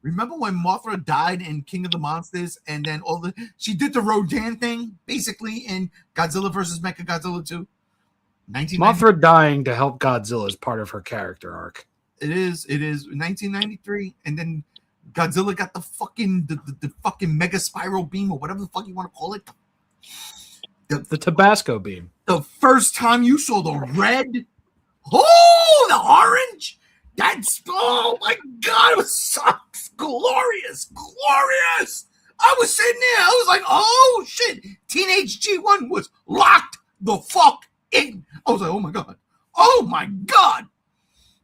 Remember when Mothra died in King of the Monsters, and then she did the Rodan thing basically in Godzilla versus Mechagodzilla 2? Mothra dying to help Godzilla is part of her character arc. It is 1993, and then Godzilla got the fucking mega spiral beam or whatever the fuck you want to call it. The Tabasco beam. The first time you saw the red, oh, the orange. Oh my God, it was so glorious. I was sitting there, I was like, oh shit, Teenage G1 was locked the fuck in. I was like, oh my God.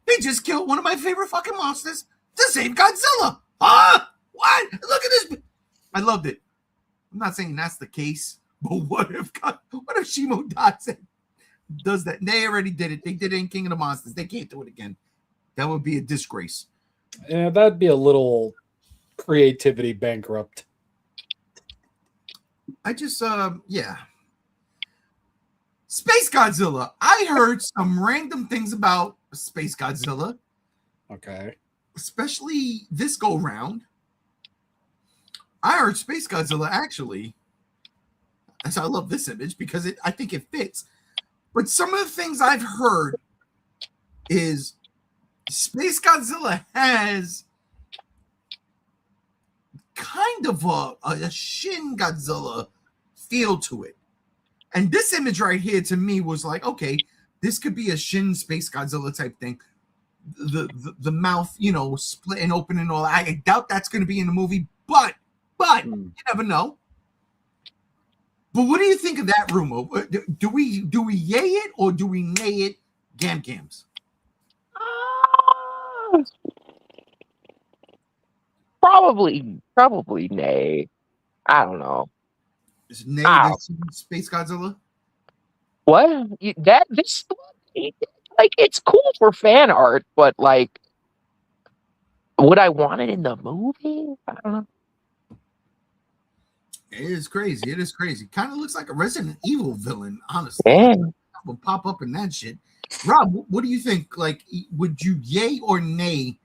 They just killed one of my favorite fucking monsters to save Godzilla. Huh? What? Look at this. I loved it. I'm not saying that's the case, but what if Shimo does that? They already did it. They did it in King of the Monsters. They can't do it again. That would be a disgrace. Yeah, that'd be a little creativity bankrupt. I just, yeah. Space Godzilla. I heard some random things about Space Godzilla. Okay. Especially this go round. I heard Space Godzilla actually. That's why I love this image because I think it fits. But some of the things I've heard is Space Godzilla has kind of a Shin Godzilla feel to it. And this image right here to me was like, okay, this could be a Shin Space Godzilla type thing. The mouth, split and open and all. I doubt that's going to be in the movie, but you never know. But what do you think of that rumor? Do we yay it or do we nay it? Gams. Probably nay. I don't know. Is nay Space Godzilla? What? This like it's cool for fan art, but like, would I want it in the movie? I don't know. It is crazy. Kind of looks like a Resident Evil villain, honestly. Yeah. Will pop up in that shit. Rob, what do you think? Like, would you yay or nay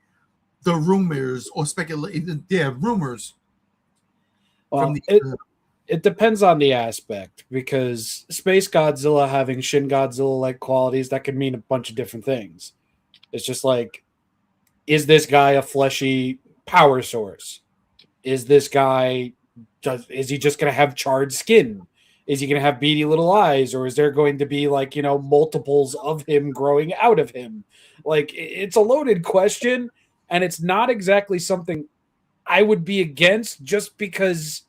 the rumors or speculate? Yeah, rumors. Well, it depends on the aspect because Space Godzilla having Shin Godzilla-like qualities, that could mean a bunch of different things. It's just like, is this guy a fleshy power source? Is this guy, is he just going to have charred skin? Is he going to have beady little eyes? Or is there going to be like, multiples of him growing out of him? Like, it's a loaded question, and it's not exactly something I would be against just because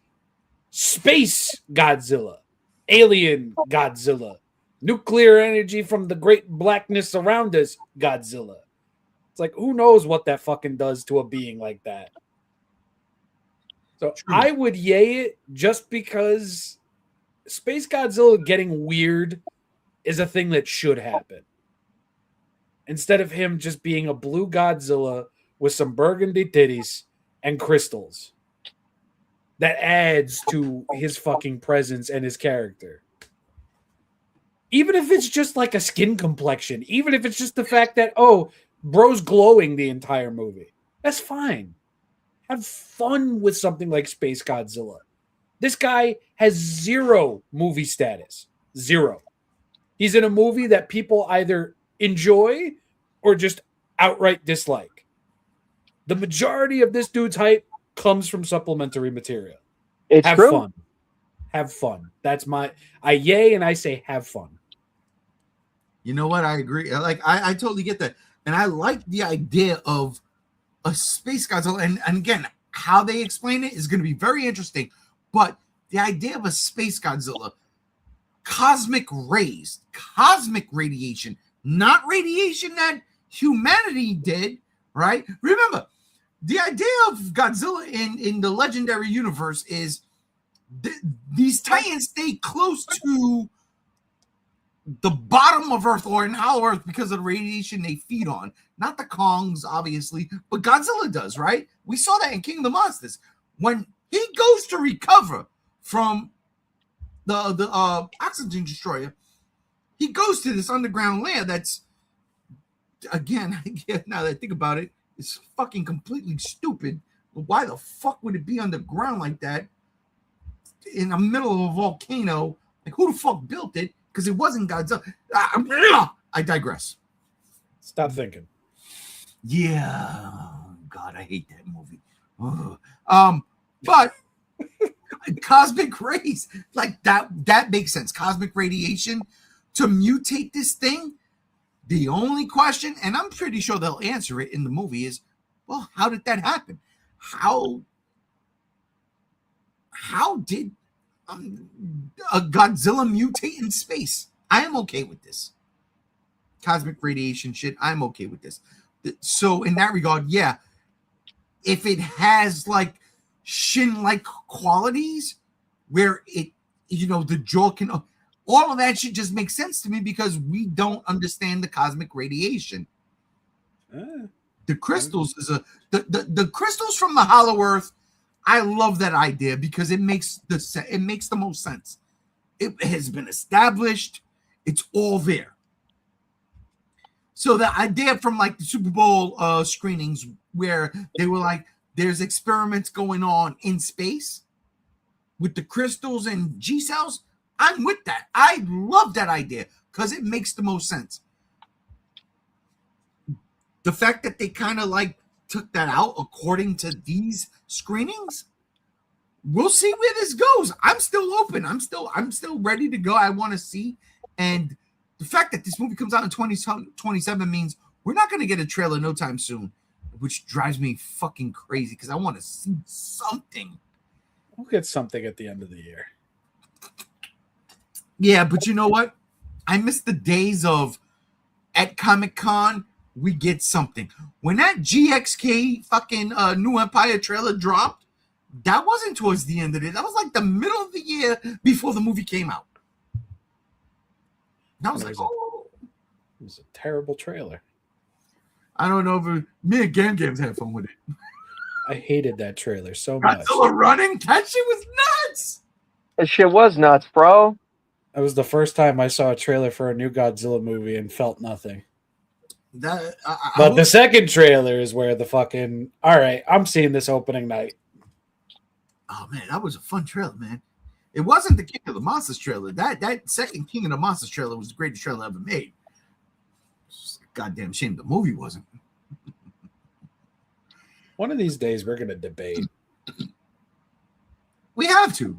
Space Godzilla, alien Godzilla, nuclear energy from the great blackness around us Godzilla. It's like, who knows what that fucking does to a being like that? So I would yay it just because Space Godzilla getting weird is a thing that should happen. Instead of him just being a blue Godzilla with some burgundy titties and crystals. That adds to his fucking presence and his character. Even if it's just like a skin complexion, even if it's just the fact that, oh, bro's glowing the entire movie, that's fine. Have fun with something like Space Godzilla. This guy has 0 movie status. 0. He's in a movie that people either enjoy or just outright dislike. The majority of this dude's hype comes from supplementary material. It's have true. fun. Have fun. That's I yay and I say have fun. You know what? I agree. Like I totally get that. And I like the idea of a Space Godzilla. And again, how they explain it is going to be very interesting. But the idea of a Space Godzilla, cosmic rays, cosmic radiation, not radiation that humanity did, right? Remember, the idea of Godzilla in the legendary universe is these Titans stay close to the bottom of Earth or in hollow Earth because of the radiation they feed on. Not the Kongs, obviously, but Godzilla does, right? We saw that in King of the Monsters. When he goes to recover from the oxygen destroyer, he goes to this underground lair that's, again, now that I think about it, it's fucking completely stupid. But why the fuck would it be underground like that in the middle of a volcano? Like, who the fuck built it? Because it wasn't Godzilla. I digress. Stop thinking. Yeah. God, I hate that movie. But cosmic rays, like that makes sense. Cosmic radiation to mutate this thing. The only question, and I'm pretty sure they'll answer it in the movie, is, well, how did that happen? How did a Godzilla mutate in space? I am okay with this. Cosmic radiation shit, I'm okay with this. So in that regard, yeah, if it has like Shin-like qualities where it, the jaw can, all of that shit just makes sense to me because we don't understand the cosmic radiation. The crystals the crystals from the hollow Earth. I love that idea because it makes the most sense. It has been established. It's all there. So the idea from like the Super Bowl screenings where they were like, there's experiments going on in space with the crystals and G cells. I'm with that. I love that idea because it makes the most sense. The fact that they kind of like took that out according to these screenings, we'll see where this goes. I'm still open. I'm still ready to go. I want to see. And the fact that this movie comes out in 2027 means we're not going to get a trailer no time soon, which drives me fucking crazy because I want to see something. We'll get something at the end of the year. Yeah, but you know what? I miss the days of at Comic-Con, we get something. When that GXK fucking New Empire trailer dropped, that wasn't towards the end of it. That was like the middle of the year before the movie came out. And I was like, oh. It was a terrible trailer. I don't know if me and Gams had fun with it. I hated that trailer so much. Godzilla running? That shit was nuts. That shit was nuts, bro. That was the first time I saw a trailer for a new Godzilla movie and felt nothing. But the second trailer is where the fucking, all right, I'm seeing this opening night. Oh man, that was a fun trailer, man. It wasn't the King of the Monsters trailer. That second King of the Monsters trailer was the greatest trailer ever made. It's a goddamn shame the movie wasn't. One of these days we're gonna debate. We have to.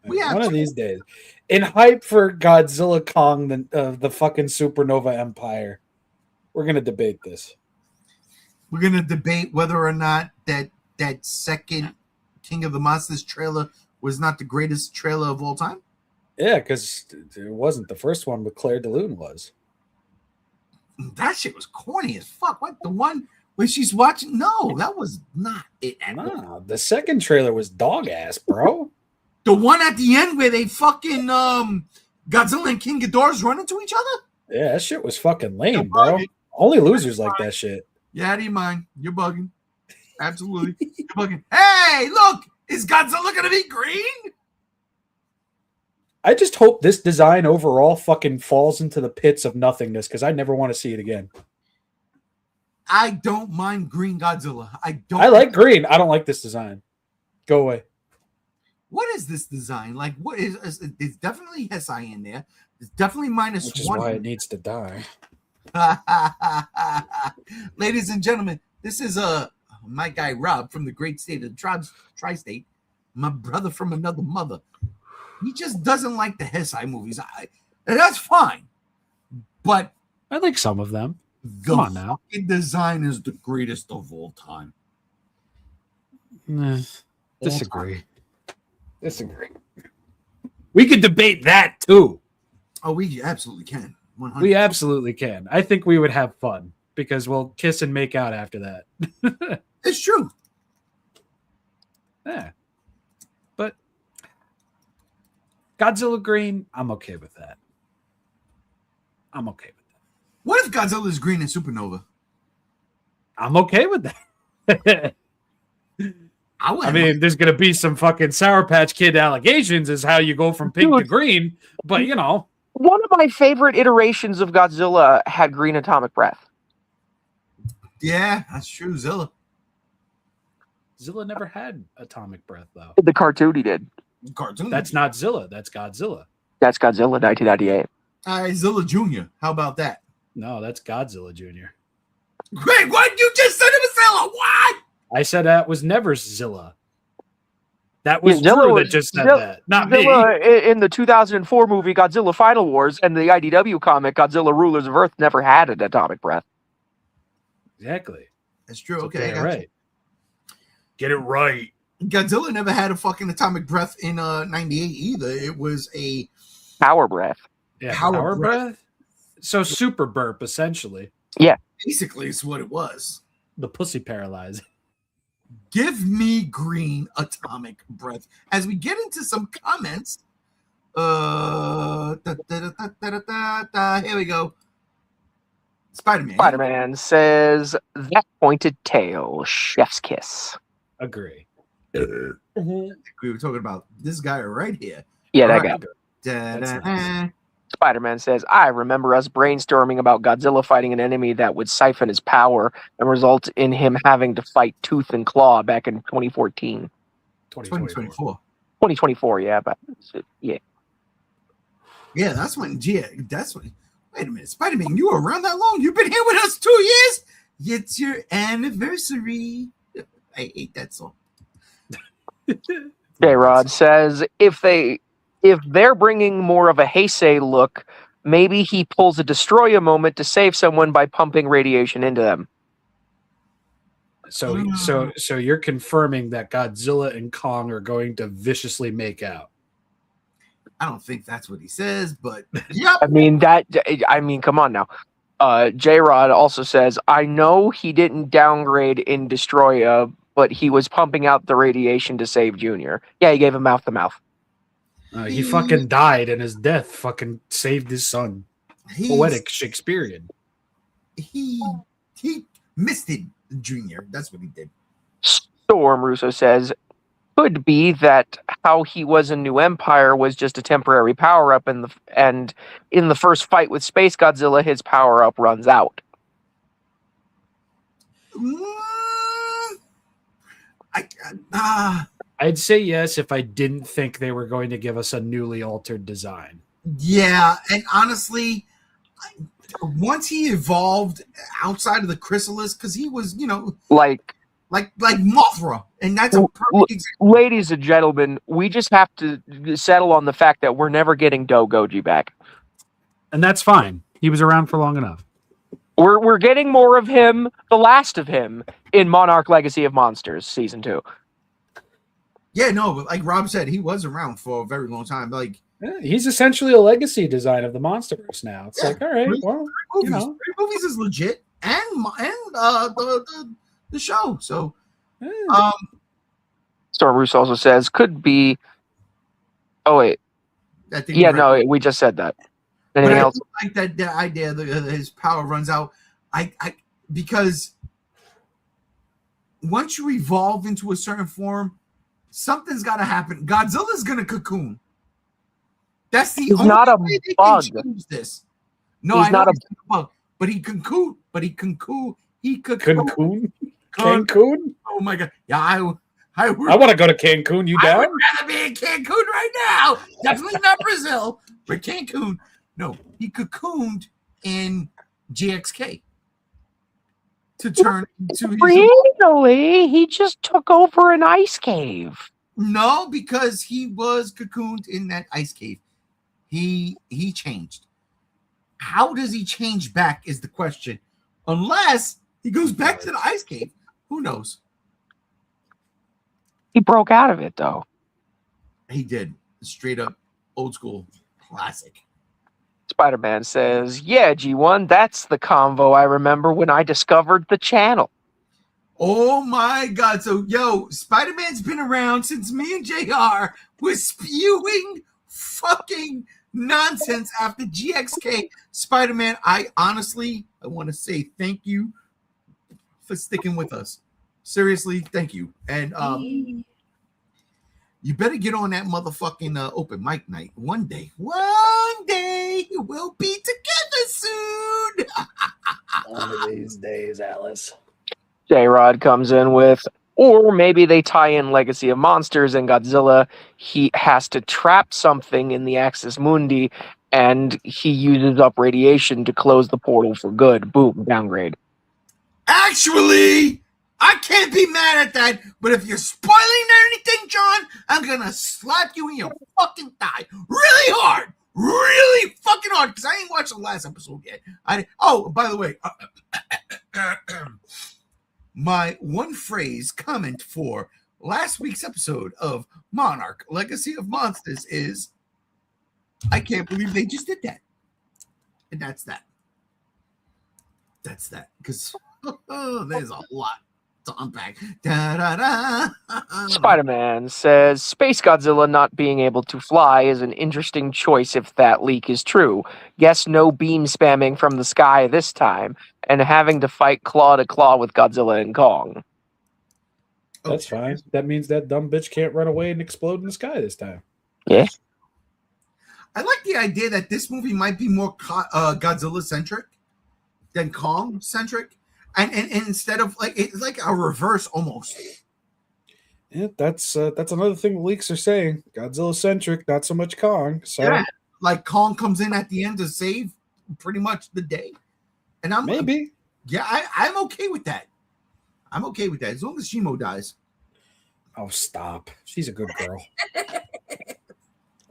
One of these days. In hype for Godzilla Kong, the fucking Supernova Empire, we're gonna debate this. We're gonna debate whether or not that second King of the Monsters trailer was not the greatest trailer of all time. Yeah, because it wasn't. The first one with Claire de Lune was. That shit was corny as fuck. What, the one where she's watching? No, that was not it. No, the second trailer was dog ass, bro. The one at the end where they fucking Godzilla and King Ghidorah's run into each other? Yeah, that shit was fucking lame, bro. Only losers like that shit. Yeah, out of your mind. You're bugging. Absolutely. You're bugging. Hey, look! Is Godzilla gonna be green? I just hope this design overall fucking falls into the pits of nothingness because I never want to see it again. I don't mind green Godzilla. I like green. I don't like this design. Go away. What is this design? Like, what is it's definitely Hesai in there. It's definitely minus Which is one. why it needs to die. Ladies and gentlemen, this is my guy Rob from the great state of Tri-State, my brother from another mother. He just doesn't like the Hesai movies. And that's fine. But I like some of them. Come on now. The design is the greatest of all time. Disagree. We could debate that too. Oh, we absolutely can. 100%. We absolutely can. I think we would have fun because we'll kiss and make out after that. It's true. Yeah. But Godzilla green, I'm okay with that. I'm okay with that. What if Godzilla is green in Supernova? I'm okay with that. I mean, there's going to be some fucking Sour Patch Kid allegations as how you go from pink to green, but you know. One of my favorite iterations of Godzilla had green atomic breath. Yeah, that's true. Zilla never had atomic breath, though. The cartoon he did. That's not Zilla. That's Godzilla. That's Godzilla 1998. Zilla Jr. How about that? No, that's Godzilla Jr. Great, what? You just said it was Zilla. What? I said that was never Zilla. That was Zilla Drew that just said that, not Zilla, me. In the 2004 movie Godzilla Final Wars and the IDW comic Godzilla Rulers of Earth never had an atomic breath. Exactly. That's true. So Okay, get it right. Get it right. Godzilla never had a fucking atomic breath in 98 either. It was a power breath. Yeah, power breath. So super burp, essentially. Yeah. Basically, it's what it was. The pussy paralyzer. Give me green atomic breath. As we get into some comments, here we go. Spider-Man says that pointed tail, chef's kiss. Agree. We were talking about this guy right here. Yeah, that All guy. Nice. Spider-Man says, I remember us brainstorming about Godzilla fighting an enemy that would siphon his power and result in him having to fight tooth and claw back in 2014. 2024, yeah, but yeah. Yeah, that's when, wait a minute, Spider-Man, you were around that long? You've been here with us 2 years? It's your anniversary. I hate that song. J-Rod says, if they're bringing more of a Heisei look, maybe he pulls a Destroyer moment to save someone by pumping radiation into them. So you're confirming that Godzilla and Kong are going to viciously make out. I don't think that's what he says, but yep. I mean, come on now. J-Rod also says, I know he didn't downgrade in Destroyer, but he was pumping out the radiation to save Junior. Yeah, he gave him mouth to mouth. He fucking died, and his death fucking saved his son. Poetic Shakespearean. He missed it, Junior. That's what he did. Storm Russo says, could be that how he was in New Empire was just a temporary power-up, and in the first fight with Space Godzilla, his power-up runs out. I'd say yes if I didn't think they were going to give us a newly altered design. Yeah, and honestly, once he evolved outside of the chrysalis, because he was, like Mothra, and that's a perfect example. Ladies and gentlemen, we just have to settle on the fact that we're never getting Dogoji back, and that's fine. He was around for long enough. We're getting more of him, the last of him, in Monarch: Legacy of Monsters Season 2. Yeah, no, but like Rob said, he was around for a very long time. Like, yeah, he's essentially a legacy design of the MonsterVerse now. It's like, all right, well, three movies is legit, and the show. So, Storm Roos also says could be. Oh wait, yeah, no, we just said that. Anything else? Like that the idea that his power runs out. Because once you evolve into a certain form, something's got to happen. Godzilla's gonna cocoon. That's the He's only not a way they bug. can choose this. No, He's I know not a he's not a bug, but he cocooned. Cancun? Oh my god! Yeah, I want to go to Cancun. You I down? would rather be in Cancun right now. Definitely not Brazil, but Cancun. No, he cocooned in GXK to turn into his. Really? He just took over an ice cave. No, because he was cocooned in that ice cave. He changed. How does he change back is the question. Unless he goes back to the ice cave. Who knows? He broke out of it, though. He did. Straight up old school classic. Spider-Man says, yeah, G1, that's the convo I remember when I discovered the channel. Oh my god. So, yo, Spider-Man's been around since me and JR was spewing fucking nonsense after GXK. Spider-Man, I want to say thank you for sticking with us. Seriously, thank you. And you better get on that motherfucking open mic night one day. One day we'll be together soon. One of these days, Alice. J-Rod comes in with, or maybe they tie in Legacy of Monsters and Godzilla. He has to trap something in the Axis Mundi, and he uses up radiation to close the portal for good. Boom, downgrade. Actually, I can't be mad at that, but if you're spoiling anything, John, I'm gonna slap you in your fucking thigh really hard. Really fucking hard, because I ain't watched the last episode yet. Oh, by the way, my one phrase comment for last week's episode of Monarch Legacy of Monsters is, I can't believe they just did that. And that's that. That's that. Because there's a lot to unpack. Spider-Man says, Space Godzilla not being able to fly is an interesting choice if that leak is true. Guess no beam spamming from the sky this time, and having to fight claw to claw with Godzilla and Kong. That's fine. That means that dumb bitch can't run away and explode in the sky this time. Yeah. I like the idea that this movie might be more Godzilla-centric than Kong-centric. And instead of it's like a reverse almost. Yeah, that's another thing the leaks are saying. Godzilla-centric, not so much Kong. So yeah, like Kong comes in at the end to save pretty much the day. And I'm I'm okay with that. I'm okay with that as long as Shimo dies. Oh, stop. She's a good girl.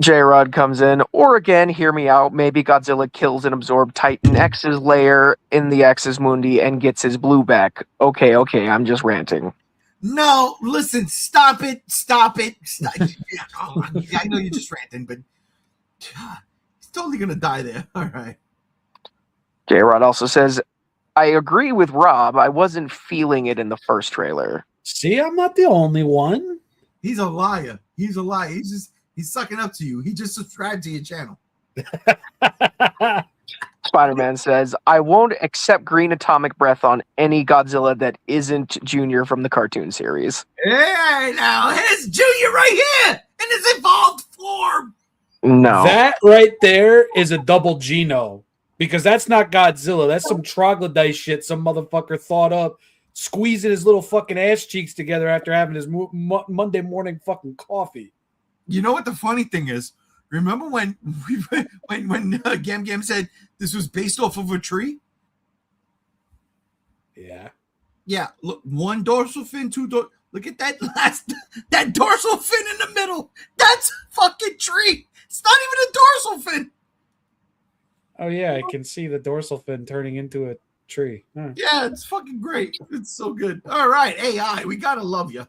J-Rod comes in, or again, hear me out, maybe Godzilla kills and absorbs Titan X's lair in the Axis Mundi and gets his blue back. Okay, I'm just ranting. No, listen, stop it. Stop. I know you're just ranting, but he's totally going to die there. All right. J-Rod also says, I agree with Rob. I wasn't feeling it in the first trailer. See, I'm not the only one. He's a liar. He's sucking up to you. He just subscribed to your channel. Spider-Man says, I won't accept green atomic breath on any Godzilla that isn't Junior from the cartoon series. Hey, now, here's Junior right here in his evolved form. No. That right there is a double Geno. Because that's not Godzilla. That's some troglodyte shit some motherfucker thought up, squeezing his little fucking ass cheeks together after having his Monday morning fucking coffee. You know what the funny thing is? Remember when Gam Gam said this was based off of a tree? Yeah. Yeah. Look, one dorsal fin, look at that dorsal fin in the middle. That's a fucking tree. It's not even a dorsal fin. Oh yeah, I can see the dorsal fin turning into a tree. Huh. Yeah, it's fucking great. It's so good. All right, AI, we gotta love you.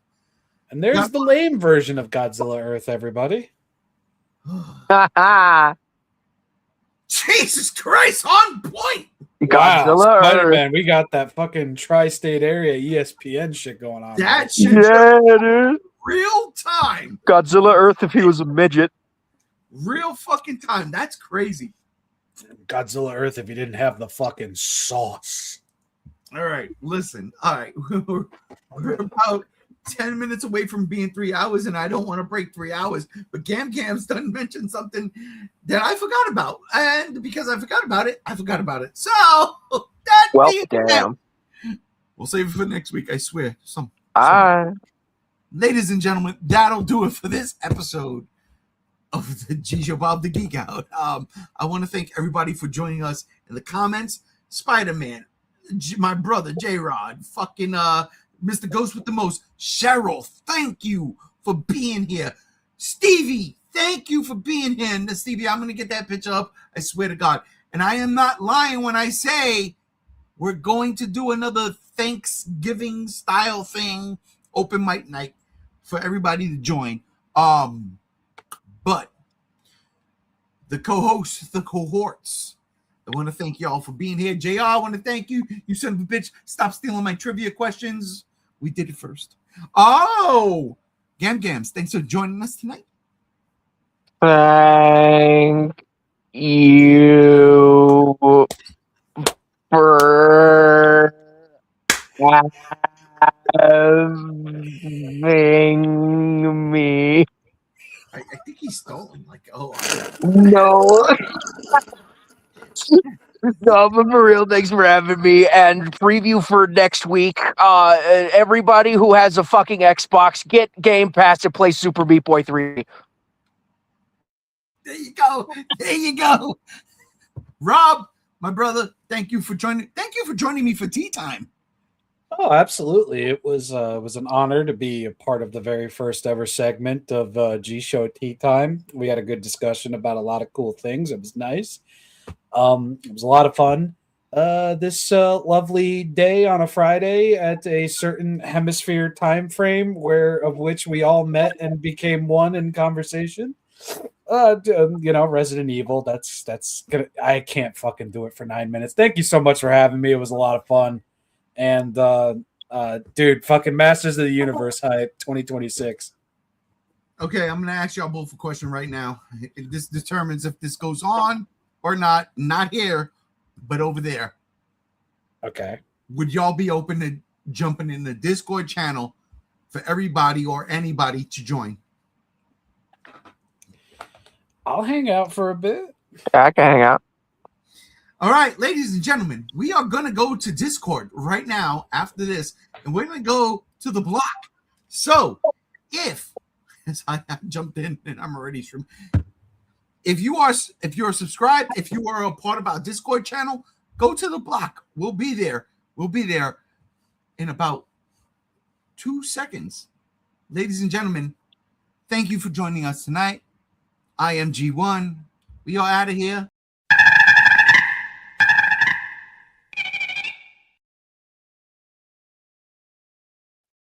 And there's the lame version of Godzilla Earth, everybody. Jesus Christ, on point. Godzilla Spider-Man, we got that fucking tri-state area ESPN shit going on. That shit, dude. Real time. Godzilla Earth if he was a midget. Real fucking time. That's crazy. Godzilla Earth if he didn't have the fucking sauce. All right, listen. All right, we're about 10 minutes away from being 3 hours, and I don't want to break 3 hours. But Gam's done mentioned something that I forgot about. And because I forgot about it, I forgot about it. So, damn. We'll save it for next week, I swear. Ah. Ladies and gentlemen, that'll do it for this episode of the G Show Bob the Geek Out. I want to thank everybody for joining us in the comments. Spider-Man, my brother J-Rod, fucking Mr. Ghost with the Most, Cheryl, thank you for being here. Stevie, thank you for being here. And Stevie, I'm going to get that picture up, I swear to God. And I am not lying when I say we're going to do another Thanksgiving style thing, open mic night for everybody to join. But the co-hosts, the cohorts, I want to thank y'all for being here. JR, I want to thank you. You son of a bitch. Stop stealing my trivia questions. We did it first. Oh, Gams, thanks for joining us tonight. Thank you for having me. I think he's stolen. No. No, but for real, thanks for having me. And preview for next week. Everybody who has a fucking Xbox, get Game Pass and play Super Meat Boy 3. There you go. There you go. Rob, my brother, thank you for joining. Thank you for joining me for tea time. Oh, absolutely. It was an honor to be a part of the very first ever segment of G Show Tea Time. We had a good discussion about a lot of cool things. It was nice. It was a lot of fun. This lovely day on a Friday at a certain hemisphere time frame of which we all met and became one in conversation. Resident Evil. That's gonna. I can't fucking do it for 9 minutes. Thank you so much for having me. It was a lot of fun. And dude, fucking Masters of the Universe hype 2026. Okay, I'm gonna ask y'all both a question right now. This determines if this goes on or not. Not here, but over there. Okay. Would y'all be open to jumping in the Discord channel for everybody or anybody to join? I'll hang out for a bit. Yeah, I can hang out. All right, ladies and gentlemen, we are going to go to Discord right now after this, and we're going to go to the block. So, as I jumped in and I'm already streaming, if you're subscribed, if you are a part of our Discord channel, go to the block. We'll be there. We'll be there in about 2 seconds. Ladies and gentlemen, thank you for joining us tonight. I am G1. We are out of here.